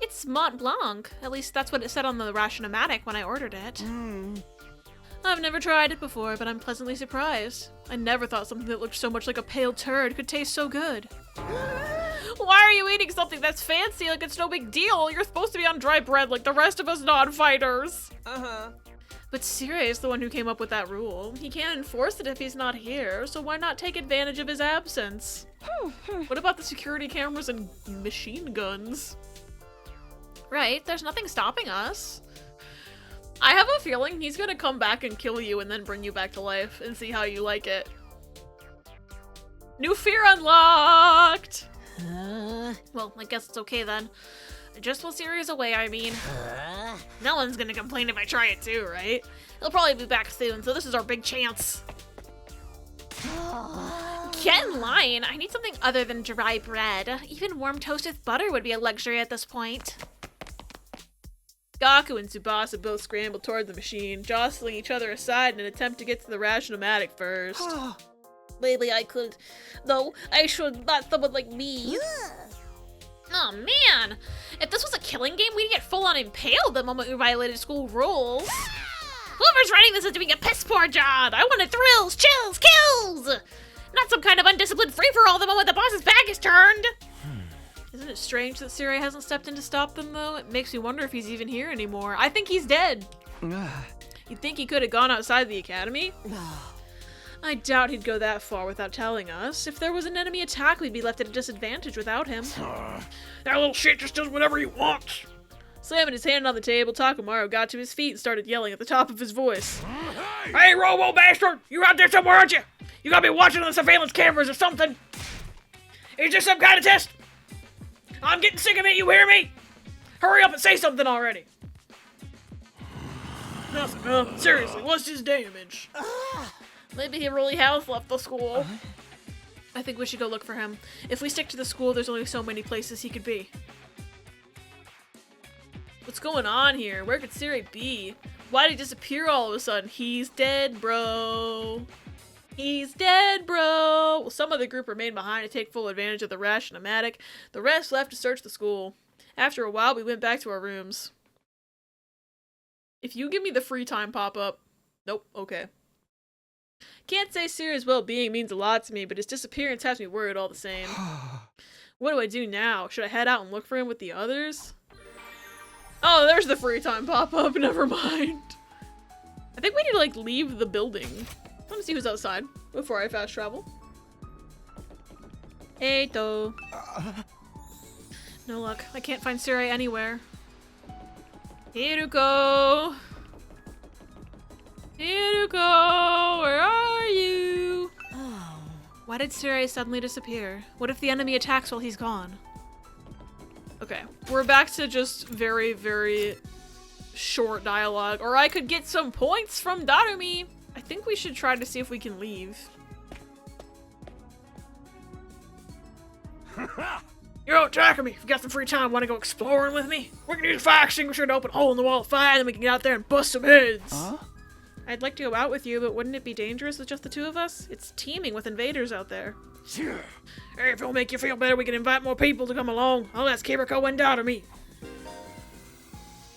It's Mont Blanc. At least that's what it said on the Ration-O-Matic when I ordered it. I've never tried it before, but I'm pleasantly surprised. I never thought something that looked so much like a pale turd could taste so good. Why are you eating something that's fancy like it's no big deal? You're supposed to be on dry bread like the rest of us non-fighters. But Sirei is the one who came up with that rule. He can't enforce it if he's not here, so why not take advantage of his absence? What about the security cameras and machine guns? Right, there's nothing stopping us. I have a feeling he's gonna come back and kill you and then bring you back to life and see how you like it. New fear unlocked! Well, I guess it's okay then. Just while Siri's away, I mean. No one's gonna complain if I try it too, right? He'll probably be back soon, so this is our big chance. Get in line! I need something other than dry bread. Even warm toast with butter would be a luxury at this point. Gaku and Tsubasa both scrambled toward the machine, jostling each other aside in an attempt to get to the Rationomatic first. Maybe I could. Though, I should, not someone like me. Oh man! If this was a killing game, we'd get full-on impaled the moment we violated school rules. Whoever's writing this is doing a piss-poor job! I wanted thrills, chills, kills! Not some kind of undisciplined free-for-all the moment the boss's back is turned! Isn't it strange that Siri hasn't stepped in to stop them, though? It makes me wonder if he's even here anymore. I think he's dead. You'd think he could have gone outside the academy? I doubt he'd go that far without telling us. If there was an enemy attack, we'd be left at a disadvantage without him. That little shit just does whatever he wants. Slamming his hand on the table, Takamaru got to his feet and started yelling at the top of his voice. Hey, Robo Bastard! You out there somewhere, aren't you? You gotta be watching the surveillance cameras or something. Is this some kind of test? I'm getting sick of it, you hear me? Hurry up and say something already. Nothing, seriously, what's his damage? Maybe he really has left the school. I think we should go look for him. If we stick to the school, there's only so many places he could be. What's going on here? Where could Siri be? Why'd he disappear all of a sudden? He's dead, bro. He's dead, bro! Well, some of the group remained behind to take full advantage of the Rationomatic. The rest left to search the school. After a while, we went back to our rooms. If you give me the free time pop-up... Nope, okay. Can't say Siri's well-being means a lot to me, but his disappearance has me worried all the same. What do I do now? Should I head out and look for him with the others? Oh, there's the free time pop-up, never mind. I think we need to, like, leave the building. Let me see who's outside before I fast travel. Eito. No luck. I can't find Siri anywhere. Hiruko! Hiruko! Where are you? Oh. Why did Siri suddenly disappear? What if the enemy attacks while he's gone? Okay. We're back to just very, very short dialogue. Or I could get some points from Darumi! I think we should try to see if we can leave. You're out attacking me. If you got some free time, want to go exploring with me? We're gonna use a fire extinguisher to open a hole in the wall of fire, then we can get out there and bust some heads. Huh? I'd like to go out with you, but wouldn't it be dangerous with just the two of us? It's teeming with invaders out there. Sure. Hey, if it'll make you feel better, we can invite more people to come along. I'll ask Kiriko and Darumi.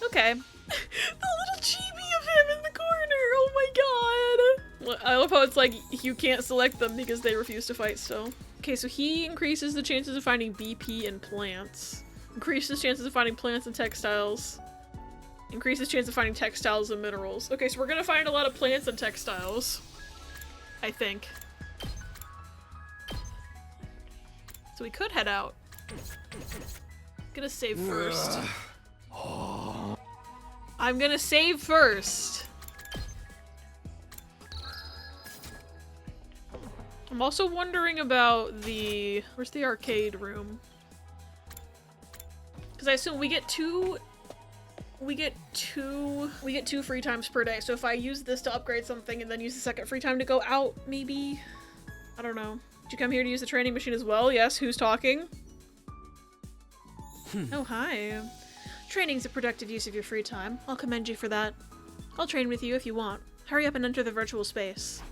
Okay. The little chibi of him in the corner! Oh my god! I love how it's like, you can't select them because they refuse to fight still. Okay, so he increases the chances of finding BP in plants. Increases chances of finding plants and textiles. Increases chance of finding textiles and minerals. Okay, so we're gonna find a lot of plants and textiles. I think. So we could head out. Gonna save first. I'm gonna save first. I'm also wondering about the... Where's the arcade room? Because I assume we get two free times per day. So if I use this to upgrade something and then use the second free time to go out, maybe? I don't know. Did you come here to use the training machine as well? Yes, who's talking? Oh, hi. Training's a productive use of your free time. I'll commend you for that. I'll train with you if you want. Hurry up and enter the virtual space.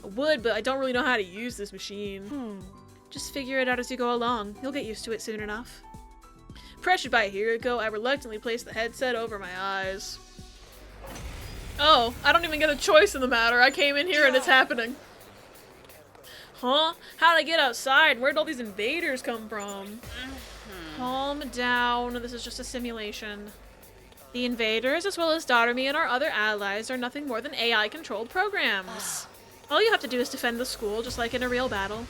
I would, but I don't really know how to use this machine. Just figure it out as you go along. You'll get used to it soon enough. Pressured by Hiriko, I reluctantly placed the headset over my eyes. Oh, I don't even get a choice in the matter. I came in here and it's happening. Huh? How'd I get outside? Where'd all these invaders come from? Calm down. This is just a simulation. The invaders, as well as Darumi and our other allies, are nothing more than AI-controlled programs. All you have to do is defend the school, just like in a real battle.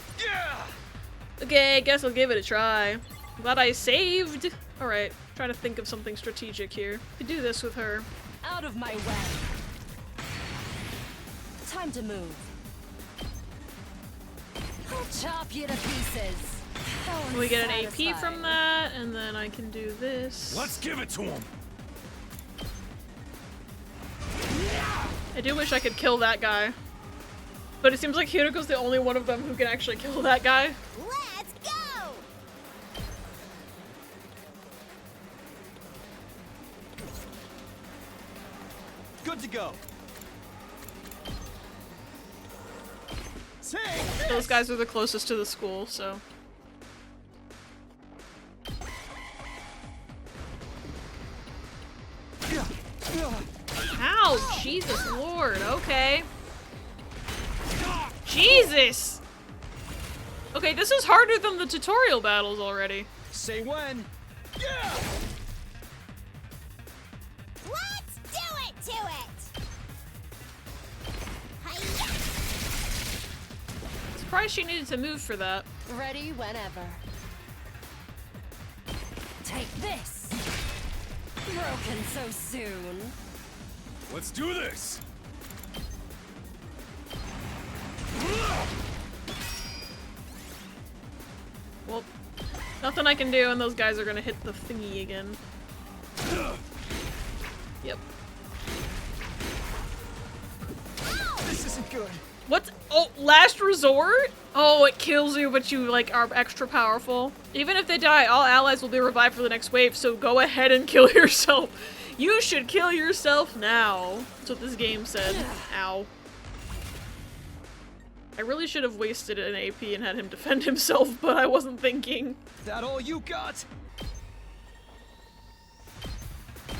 Okay, guess I'll give it a try. Glad I saved. Alright, trying to think of something strategic here. Could do this with her. Out of my way. Time to move. I'll chop you to pieces. We get an AP from that, and then I can do this. Let's give it to him. I do wish I could kill that guy. But it seems like Hiroko's the only one of them who can actually kill that guy. Let's go! Good to go. Take Those guys are the closest to the school, so. Ow! Jesus Lord, okay. Jesus! Okay, this is harder than the tutorial battles already. Say when. Yeah! Let's do it to it! Hiya! Surprised she needed to move for that. Ready whenever. Take this. Broken so soon. Let's do this. Well, nothing I can do, and those guys are gonna hit the thingy again. Yep. This isn't good. What's— oh, last resort? Oh, it kills you, but you, like, are extra powerful. Even if they die, all allies will be revived for the next wave, so go ahead and kill yourself. You should kill yourself now. That's what this game said. Ow. I really should have wasted an AP and had him defend himself, but I wasn't thinking. That all you got? I'm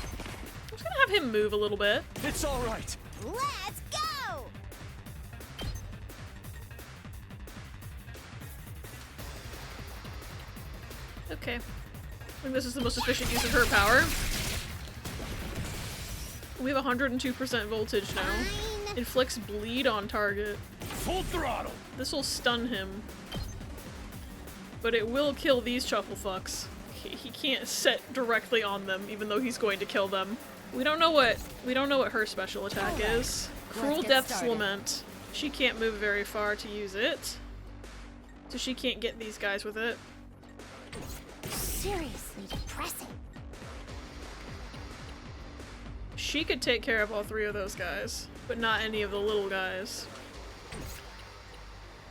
just gonna have him move a little bit. It's all right. Let's go! Okay. I think this is the most efficient use of her power. We have 102% voltage now. Fine. Inflicts bleed on target. Full throttle. This will stun him. But it will kill these chuckle fucks. He can't set directly on them, even though he's going to kill them. We don't know what her special attack is. Cruel get Death's started. Lament. She can't move very far to use it. So she can't get these guys with it. Seriously depressing. She could take care of all three of those guys, but not any of the little guys.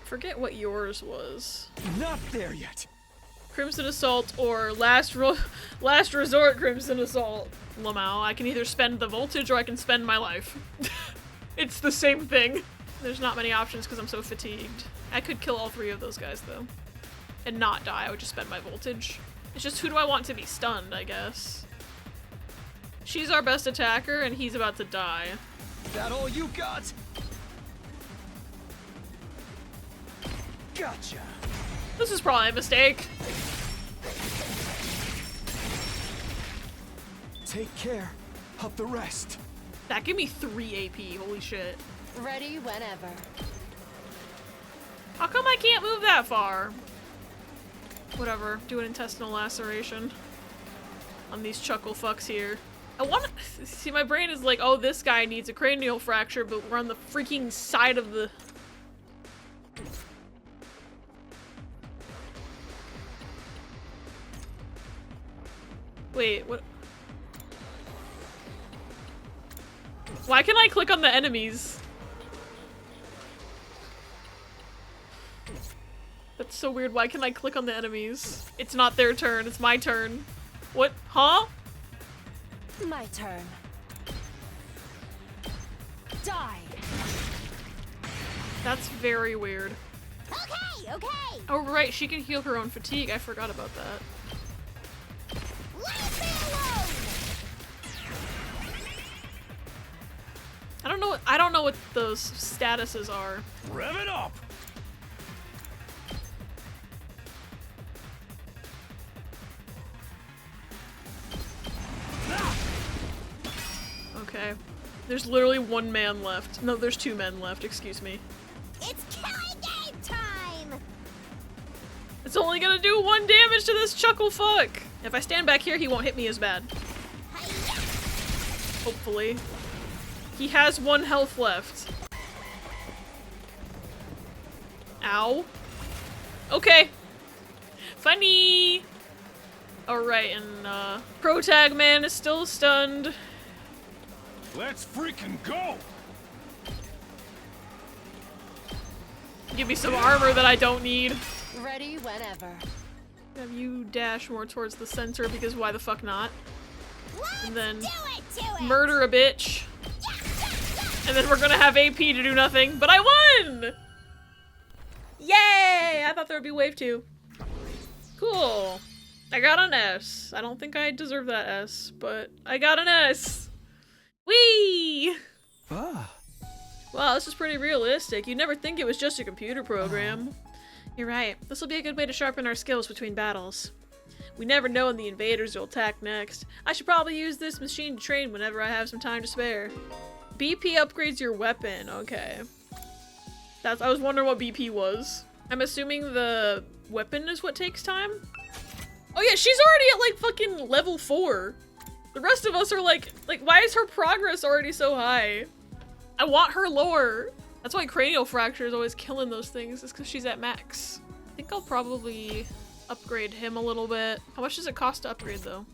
Forget what yours was. Not there yet. Crimson Assault or Last Resort Crimson Assault. Lamau, I can either spend the voltage or I can spend my life. It's the same thing. There's not many options because I'm so fatigued. I could kill all three of those guys though. And not die, I would just spend my voltage. It's just who do I want to be stunned, I guess. She's our best attacker and he's about to die. That all you got? Gotcha. This is probably a mistake. Take care of the rest. That gave me 3 AP, holy shit. Ready whenever. How come I can't move that far? Whatever, do an intestinal laceration on these chuckle fucks here. I want to see, my brain is like, oh, this guy needs a cranial fracture, but we're on the freaking side of the... Wait, what? Why can I click on the enemies? That's so weird. Why can I click on the enemies? It's not their turn. It's my turn. What? Huh? My turn. Die. That's very weird. Okay, okay. Oh, right. She can heal her own fatigue. I forgot about that. Leave me alone. I don't know what those statuses are. Rev it up. Okay. There's literally 1 man left. No, there's 2 men left. Excuse me. It's killing game time. It's only gonna do 1 damage to this chuckle fuck. If I stand back here, he won't hit me as bad. Hiya. Hopefully. He has 1 health left. Ow. Okay. Funny! Alright, and Pro Tag Man is still stunned. Let's freaking go! Give me some armor that I don't need. Ready whenever. Have you dash more towards the center because why the fuck not? And then murder a bitch. And then we're gonna have AP to do nothing, but I won! Yay! I thought there would be wave 2. Cool. I got an S. I don't think I deserve that S, but I got an S. Whee! Ah. Wow, this is pretty realistic. You'd never think it was just a computer program. You're right. This will be a good way to sharpen our skills between battles. We never know when the invaders will attack next. I should probably use this machine to train whenever I have some time to spare. BP upgrades your weapon. Okay. I was wondering what BP was. I'm assuming the weapon is what takes time? Oh yeah, she's already at like fucking level 4. The rest of us are like why is her progress already so high? I want her lower. That's why cranial fracture is always killing those things, is because she's at max. I think I'll probably upgrade him a little bit. How much does it cost to upgrade though?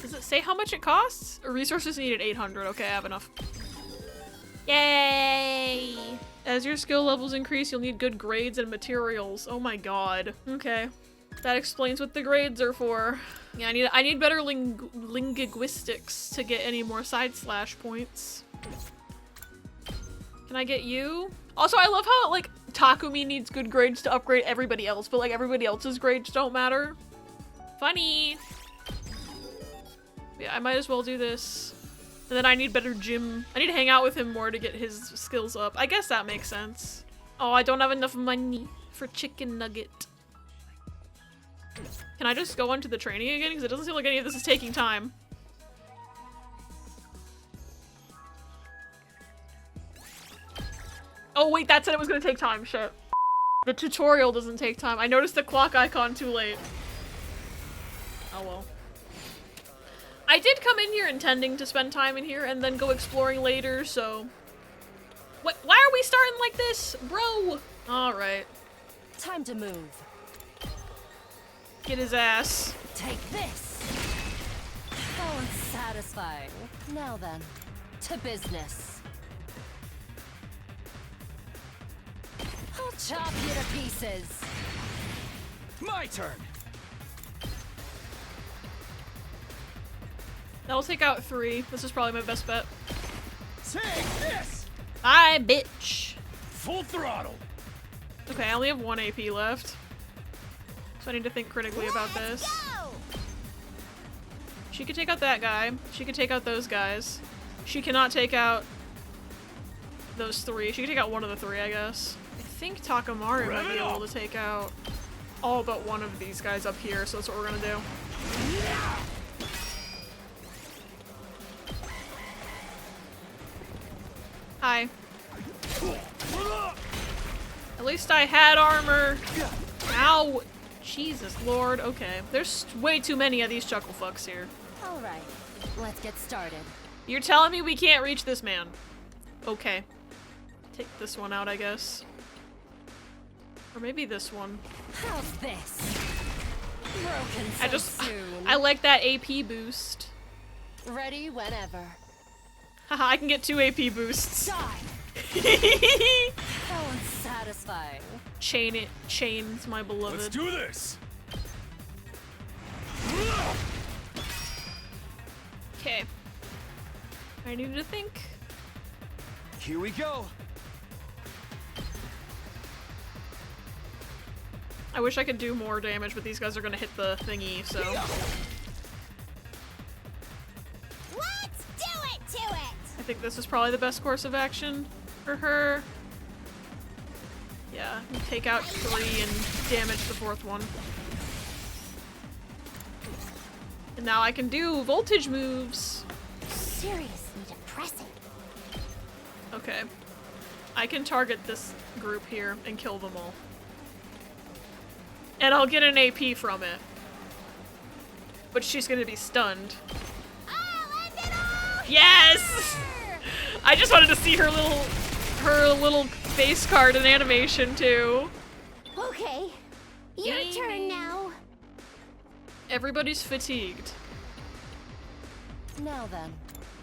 Does it say how much it costs? Resources needed 800. Okay, I have enough. Yay! As your skill levels increase, you'll need good grades and materials. Oh my god. Okay. That explains what the grades are for. Yeah, I need better linguistics to get any more side slash points. Can I get you? Also, I love how, like, Takumi needs good grades to upgrade everybody else, but, like, everybody else's grades don't matter. Funny! Yeah, I might as well do this. And then I need better gym. I need to hang out with him more to get his skills up. I guess that makes sense. Oh, I don't have enough money for chicken nugget. Can I just go on to the training again? Because it doesn't seem like any of this is taking time. Oh wait, that said it was gonna take time, shit. The tutorial doesn't take time. I noticed the clock icon too late. Oh well. I did come in here intending to spend time in here and then go exploring later, so... What? Why are we starting like this? Bro! Alright. Time to move. Get his ass. Take this. How unsatisfying. Now then, to business. I'll chop you to pieces. My turn. That'll take out 3. This is probably my best bet. Take this! Bye, bitch. Full throttle! Okay, I only have 1 AP left. So I need to think critically about this. She could take out that guy. She could take out those guys. She cannot take out those 3. She could take out one of the 3, I guess. I think Takamaru might be able to take out all but one of these guys up here, so that's what we're gonna do. Hi. At least I had armor. Ow! Jesus Lord. Okay. There's way too many of these chuckle fucks here. Alright, let's get started. You're telling me we can't reach this man? Okay. Take this one out, I guess. Or maybe this one. How's this? Broken so soon. I like that AP boost. Ready whenever. Haha, I can get 2 AP boosts. Die! How unsatisfying. Chains, my beloved. Let's do this! Okay. I need to think. Here we go. I wish I could do more damage, but these guys are gonna hit the thingy, so. Let's do it to it! I think this is probably the best course of action for her. Yeah, take out 3 and damage the 4th one. And now I can do voltage moves. Seriously depressing. Okay. I can target this group here and kill them all. And I'll get an AP from it. But she's gonna be stunned. I'll end it all Yes! I just wanted to see her little face card and animation too. Okay, your turn now. Everybody's fatigued. Now then,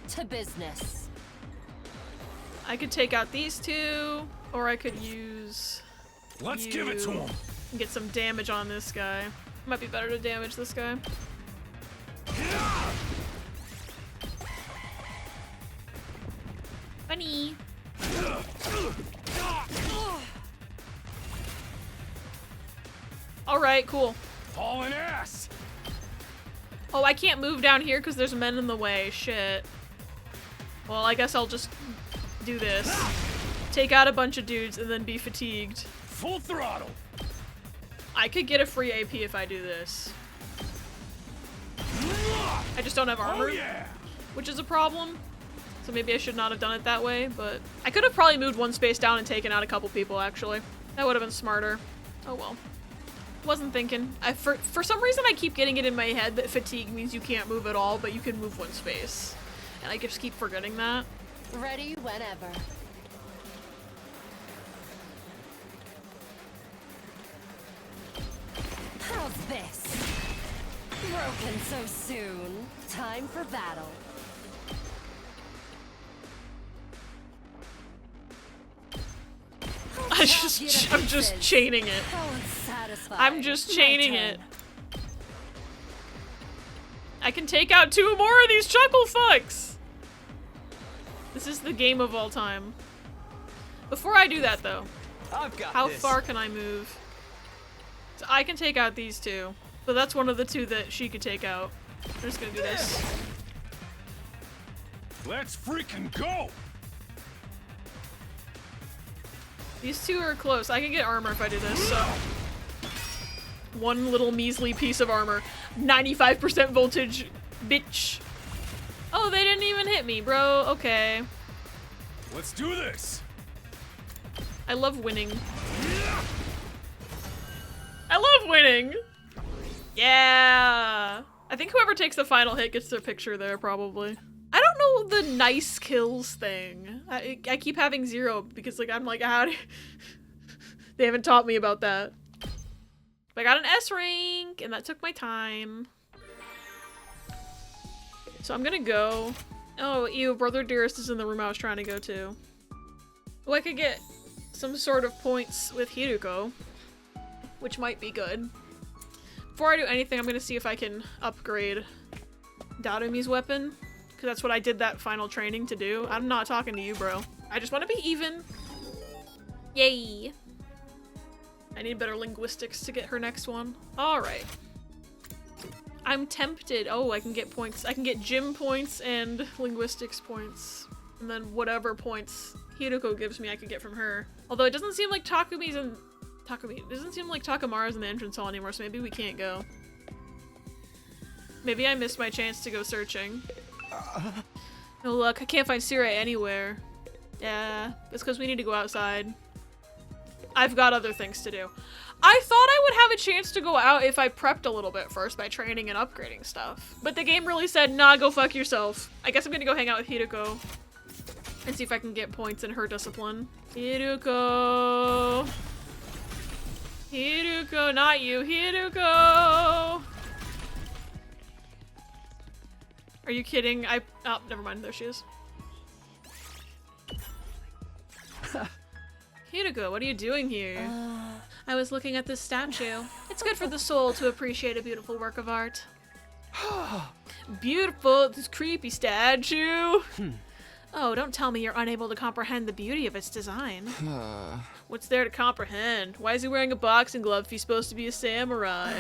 to business. I could take out these two, or I could use Let's give it to you him. and get some damage on this guy. Might be better to damage this guy. Funny. Alright, cool. Hauling ass. Oh, I can't move down here because there's men in the way. Shit. Well, I guess I'll just do this. Take out a bunch of dudes and then be fatigued. Full throttle. I could get a free AP if I do this. I just don't have armor, Oh yeah. which is a problem. So maybe I should not have done it that way, but I could have probably moved one space down and taken out a couple people, actually. That would have been smarter. Oh well. Wasn't thinking. For some reason I keep getting it in my head that fatigue means you can't move at all, but you can move one space. And I just keep forgetting that. Ready whenever. How's this? Broken so soon. Time for battle. I'm just chaining it. How unsatisfying. I'm just My chaining turn. it. I can take out 2 more of these chuckle fucks! This is the game of all time. Before I do that though, I've got how this. far can I move? So I can take out these 2, but that's one of the 2 that she could take out. I'm just gonna do this. Let's freaking go. These 2 are close. I can get armor if I do this, so. One little measly piece of armor. 95% voltage, bitch. Oh, they didn't even hit me, bro. Okay. Let's do this. I love winning. I love winning! Yeah! I think whoever takes the final hit gets their picture there, probably. I don't know the nice kills thing. I keep having 0 because, like, I'm like, how do they haven't taught me about that. But I got an S rank, and that took my time. So I'm gonna go. Oh, ew, Brother Dearest is in the room I was trying to go to. Oh, I could get some sort of points with Hiruko, which might be good. Before I do anything, I'm gonna see if I can upgrade Darumi's weapon, because that's what I did that final training to do. I'm not talking to you, bro. I just want to be even. Yay. I need better linguistics to get her next one. Alright. I'm tempted. Oh, I can get points. I can get gym points and linguistics points. And then whatever points Hiruko gives me, I could get from her. Although it doesn't seem like it doesn't seem like Takamara's in the entrance hall anymore, so maybe we can't go. Maybe I missed my chance to go searching. Oh look, I can't find Sire anywhere. Yeah, it's because we need to go outside. I've got other things to do. I thought I would have a chance to go out if I prepped a little bit first by training and upgrading stuff. But the game really said, nah, go fuck yourself. I guess I'm gonna go hang out with Hiruko and see if I can get points in her discipline. Hiruko. Hiruko, not you. Hiruko. Are you kidding? Oh, never mind. There she is. Hiruko, what are you doing here? I was looking at this statue. It's good for the soul to appreciate a beautiful work of art. Beautiful, this creepy statue. Oh, don't tell me you're unable to comprehend the beauty of its design. What's there to comprehend? Why is he wearing a boxing glove if he's supposed to be a samurai?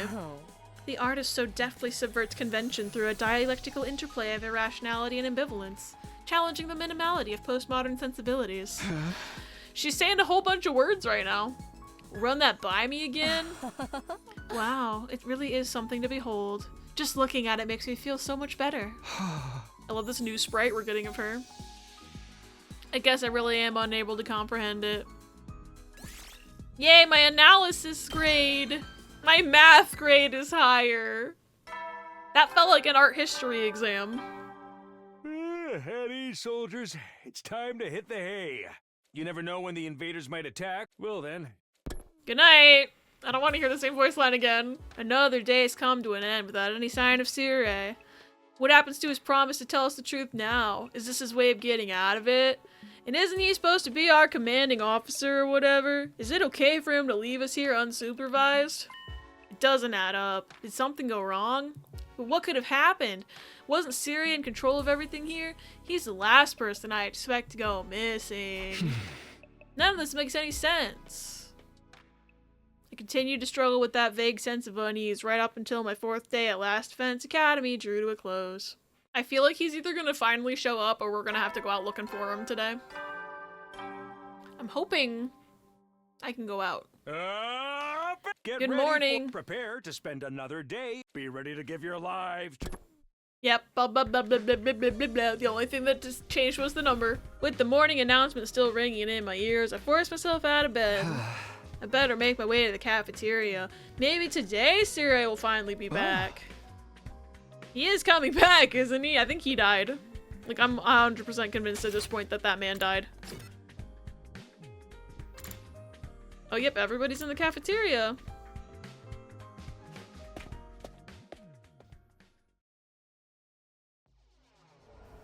The artist so deftly subverts convention through a dialectical interplay of irrationality and ambivalence, challenging the minimality of postmodern sensibilities. She's saying a whole bunch of words right now. Run that by me again? Wow, it really is something to behold. Just looking at it makes me feel so much better. I love this new sprite we're getting of her. I guess I really am unable to comprehend it. Yay, my analysis grade! My math grade is higher. That felt like an art history exam. At ease, soldiers. It's time to hit the hay. You never know when the invaders might attack. Well then. Good night. I don't want to hear the same voice line again. Another day's come to an end without any sign of Sire. What happens to his promise to tell us the truth now? Is this his way of getting out of it? And isn't he supposed to be our commanding officer or whatever? Is it okay for him to leave us here unsupervised? It doesn't add up. Did something go wrong? But what could have happened? Wasn't Siri in control of everything here? He's the last person I expect to go missing. None of this makes any sense. I continued to struggle with that vague sense of unease right up until my 4th day at Last Defense Academy drew to a close. I feel like he's either gonna finally show up or we're gonna have to go out looking for him today. I'm hoping I can go out. Get Good ready morning. Prepare to spend another day. Be ready to give your lives. Yep, blah, blah, blah, blah, blah, blah, blah, blah, blah. The only thing that just changed was the number. With the morning announcement still ringing in my ears, I forced myself out of bed. I better make my way to the cafeteria. Maybe today Siri will finally be back. He is coming back, isn't he? I think he died. Like, I'm 100% convinced at this point that that man died. Oh, yep, everybody's in the cafeteria.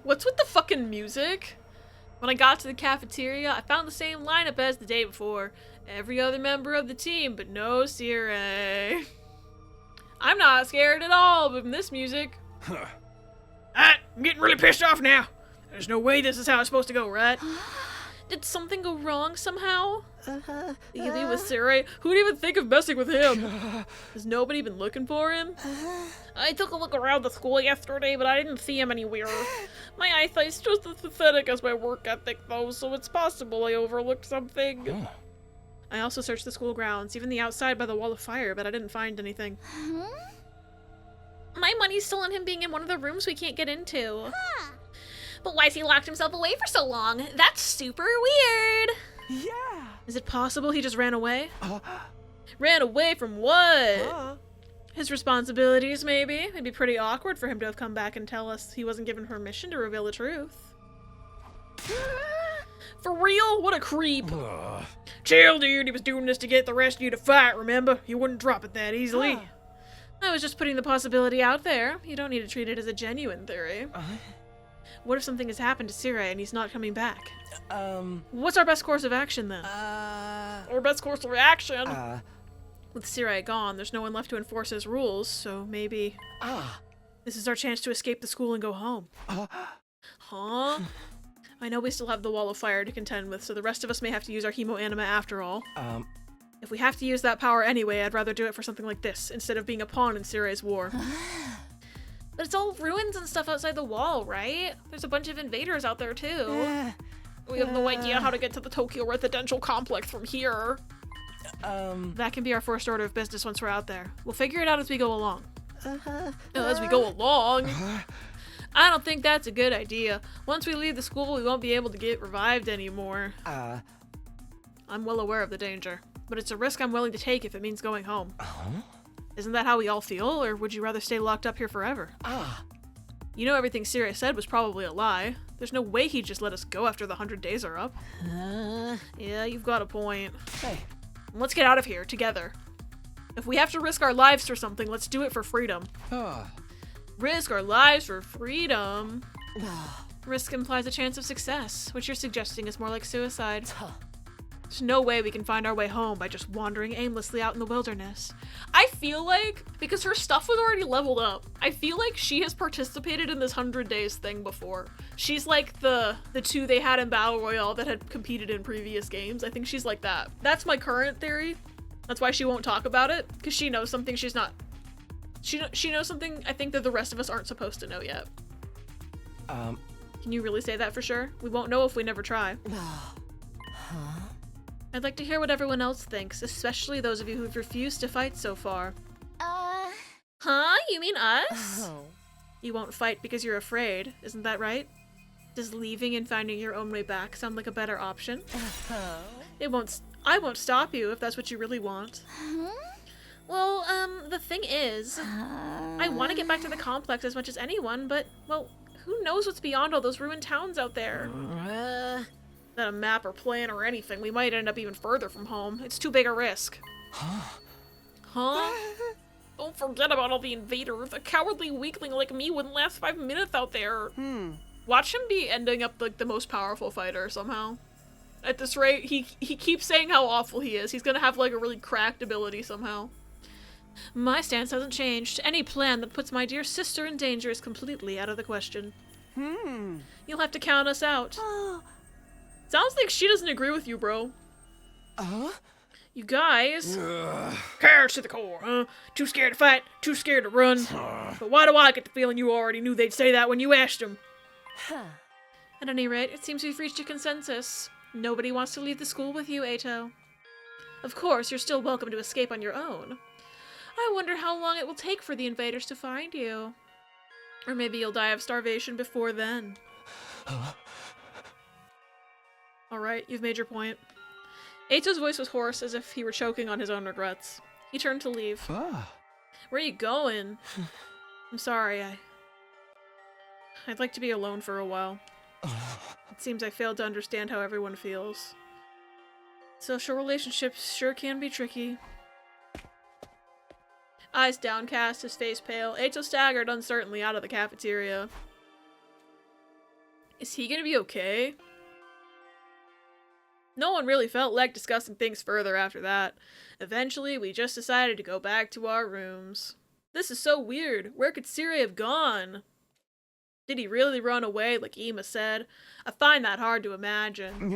What's with the fucking music? When I got to the cafeteria, I found the same lineup as the day before. Every other member of the team, but no Siri. I'm not scared at all from this music. I'm getting really pissed off now. There's no way this is how it's supposed to go, right? Did something go wrong somehow? Leaving with Siri? Who'd even think of messing with him? Has nobody been looking for him? I took a look around the school yesterday, but I didn't see him anywhere. My eyesight's just as pathetic as my work ethic, though, so it's possible I overlooked something. I also searched the school grounds, even the outside by the wall of fire, but I didn't find anything. My money's still on him being in one of the rooms we can't get into. But why's he locked himself away for so long? That's super weird. Yeah. Is it possible he just ran away? Ran away from what? His responsibilities, maybe? It'd be pretty awkward for him to have come back and tell us he wasn't given permission to reveal the truth. For real? What a creep. Chill, dude. He was doing this to get the rest of you to fight, remember? He wouldn't drop it that easily. I was just putting the possibility out there. You don't need to treat it as a genuine theory. What if something has happened to Siri and he's not coming back? What's our best course of action then? Our best course of reaction? With Siri gone, there's no one left to enforce his rules, so maybe... This is our chance to escape the school and go home. Huh? I know we still have the wall of fire to contend with, so the rest of us may have to use our hemo anima after all. If we have to use that power anyway, I'd rather do it for something like this, instead of being a pawn in Siri's war. But it's all ruins and stuff outside the wall, right? There's a bunch of invaders out there, too. We have no idea how to get to the Tokyo residential complex from here. That can be our first order of business once we're out there. We'll figure it out as we go along. As we go along? I don't think that's a good idea. Once we leave the school, we won't be able to get revived anymore. I'm well aware of the danger, but it's a risk I'm willing to take if it means going home. Isn't that how we all feel, or would you rather stay locked up here forever? You know everything Siri said was probably a lie. There's no way he'd just let us go after the 100 days are up. Yeah, you've got a point. Hey. Let's get out of here, together. If we have to risk our lives for something, let's do it for freedom. Risk our lives for freedom? Risk implies a chance of success, which you're suggesting is more like suicide. There's no way we can find our way home by just wandering aimlessly out in the wilderness. I feel like, because her stuff was already leveled up, I feel like she has participated in this 100 days thing before. She's like the two they had in Battle Royale that had competed in previous games. I think she's like that. That's my current theory. That's why she won't talk about it, because she knows something she's not... She knows something I think that the rest of us aren't supposed to know yet. Can you really say that for sure? We won't know if we never try. I'd like to hear what everyone else thinks, especially those of you who've refused to fight so far. Huh? You mean us? You won't fight because you're afraid, isn't that right? Does leaving and finding your own way back sound like a better option? I won't stop you if that's what you really want. Well, the thing is, I want to get back to the complex as much as anyone, but, well, Who knows what's beyond all those ruined towns out there? Not a map or plan or anything. We might end up even further from home. It's too big a risk. Huh? Don't forget about all the invaders. A cowardly weakling like me wouldn't last 5 minutes out there. Watch him be ending up like the most powerful fighter somehow. At this rate, he keeps saying how awful he is. He's gonna have like a really cracked ability somehow. My stance hasn't changed. Any plan that puts my dear sister in danger is completely out of the question. You'll have to count us out. Sounds like she doesn't agree with you, bro. You guys. Courage to the core, huh? Too scared to fight, too scared to run. But why do I get the feeling you already knew they'd say that when you asked them? At any rate, it seems we've reached a consensus. Nobody wants to leave the school with you, Eito. Of course, you're still welcome to escape on your own. I wonder how long it will take for the invaders to find you. Or maybe you'll die of starvation before then. Alright, you've made your point. Eito's voice was hoarse, as if he were choking on his own regrets. He turned to leave. Where are you going? I'm sorry, I'd like to be alone for a while. It seems I failed to understand how everyone feels. Social relationships sure can be tricky. Eyes downcast, his face pale, Eito staggered uncertainly out of the cafeteria. Is he gonna be okay? No one really felt like discussing things further after that. Eventually, we just decided to go back to our rooms. This is so weird. Where could Siri have gone? Did he really run away like Ima said? I find that hard to imagine.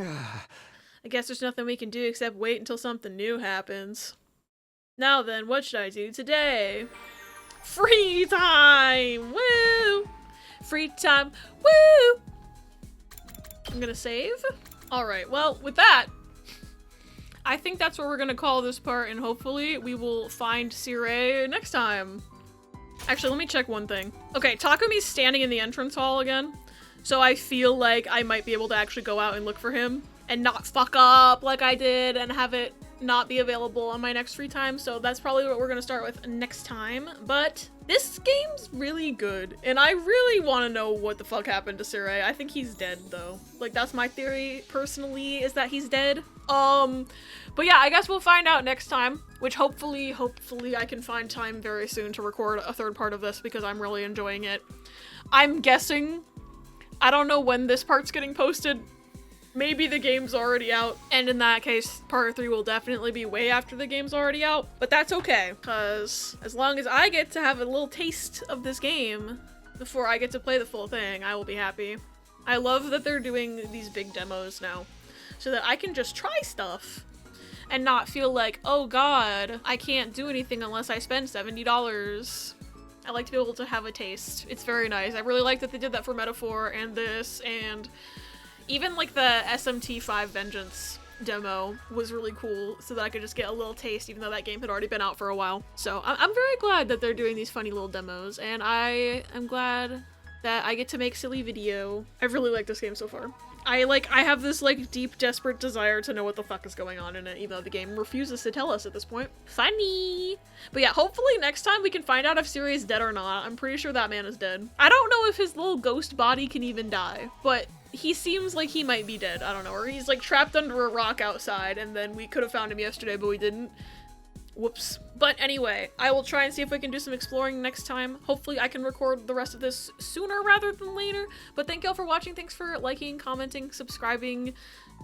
I guess there's nothing we can do except wait until something new happens. Now then, what should I do today? Free time! Woo! Free time! Woo! I'm gonna save. Alright, well, with that, I think that's where we're gonna call this part, and hopefully we will find Sirei next time. Actually, let me check one thing. Okay, Takumi's standing in the entrance hall again, so I feel like I might be able to actually go out and look for him and not fuck up like I did and have it not be available on my next free time, so that's probably what we're gonna start with next time. But this game's really good, and I really want to know what the fuck happened to Sirei. I think he's dead, though. Like, that's my theory, personally, is that he's dead. But yeah, I guess we'll find out next time, which hopefully I can find time very soon to record a third part of this, because I'm really enjoying it. I'm guessing, I don't know when this part's getting posted. Maybe the game's already out, and in that case, part 3 will definitely be way after the game's already out, but that's okay, because as long as I get to have a little taste of this game before I get to play the full thing, I will be happy. I love that they're doing these big demos now, so that I can just try stuff and not feel like, oh god, I can't do anything unless I spend $70. I like to be able to have a taste. It's very nice. I really like that they did that for Metaphor and this, and even like the SMT5 Vengeance demo was really cool, so that I could just get a little taste, even though that game had already been out for a while. So I'm very glad that they're doing these funny little demos, and I am glad that I get to make silly video. I really like this game so far. I have this like deep, desperate desire to know what the fuck is going on in it, even though the game refuses to tell us at this point. Funny! But yeah, hopefully next time we can find out if Siri is dead or not. I'm pretty sure that man is dead. I don't know if his little ghost body can even die, but he seems like he might be dead. I don't know, or he's like trapped under a rock outside, and then we could have found him yesterday, but we didn't. Whoops. But anyway, I will try and see if we can do some exploring next time. Hopefully I can record the rest of this sooner rather than later. But thank y'all for watching. Thanks for liking, commenting, subscribing.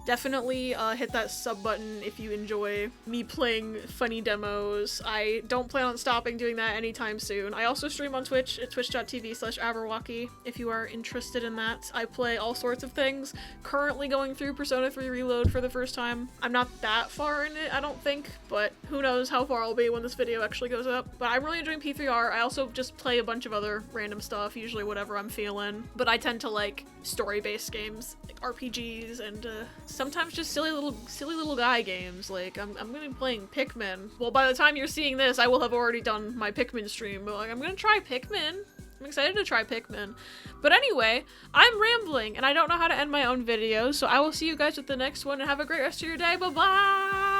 Definitely hit that sub button if you enjoy me playing funny demos. I don't plan on stopping doing that anytime soon. I also stream on Twitch at twitch.tv/Aberwalkie if you are interested in that. I play all sorts of things. Currently going through Persona 3 Reload for the first time. I'm not that far in it, I don't think, but who knows how far I'll be when this video actually goes up. But I'm really enjoying P3R. I also just play a bunch of other random stuff, usually whatever I'm feeling. But I tend to like story-based games, like RPGs, and sometimes just silly little guy games. Like I'm gonna be playing Pikmin. Well, by the time you're seeing this, I will have already done my Pikmin stream, but like I'm gonna try Pikmin. I'm excited to try Pikmin. But anyway, I'm rambling and I don't know how to end my own videos, so I will see you guys with the next one, and have a great rest of your day. Bye bye.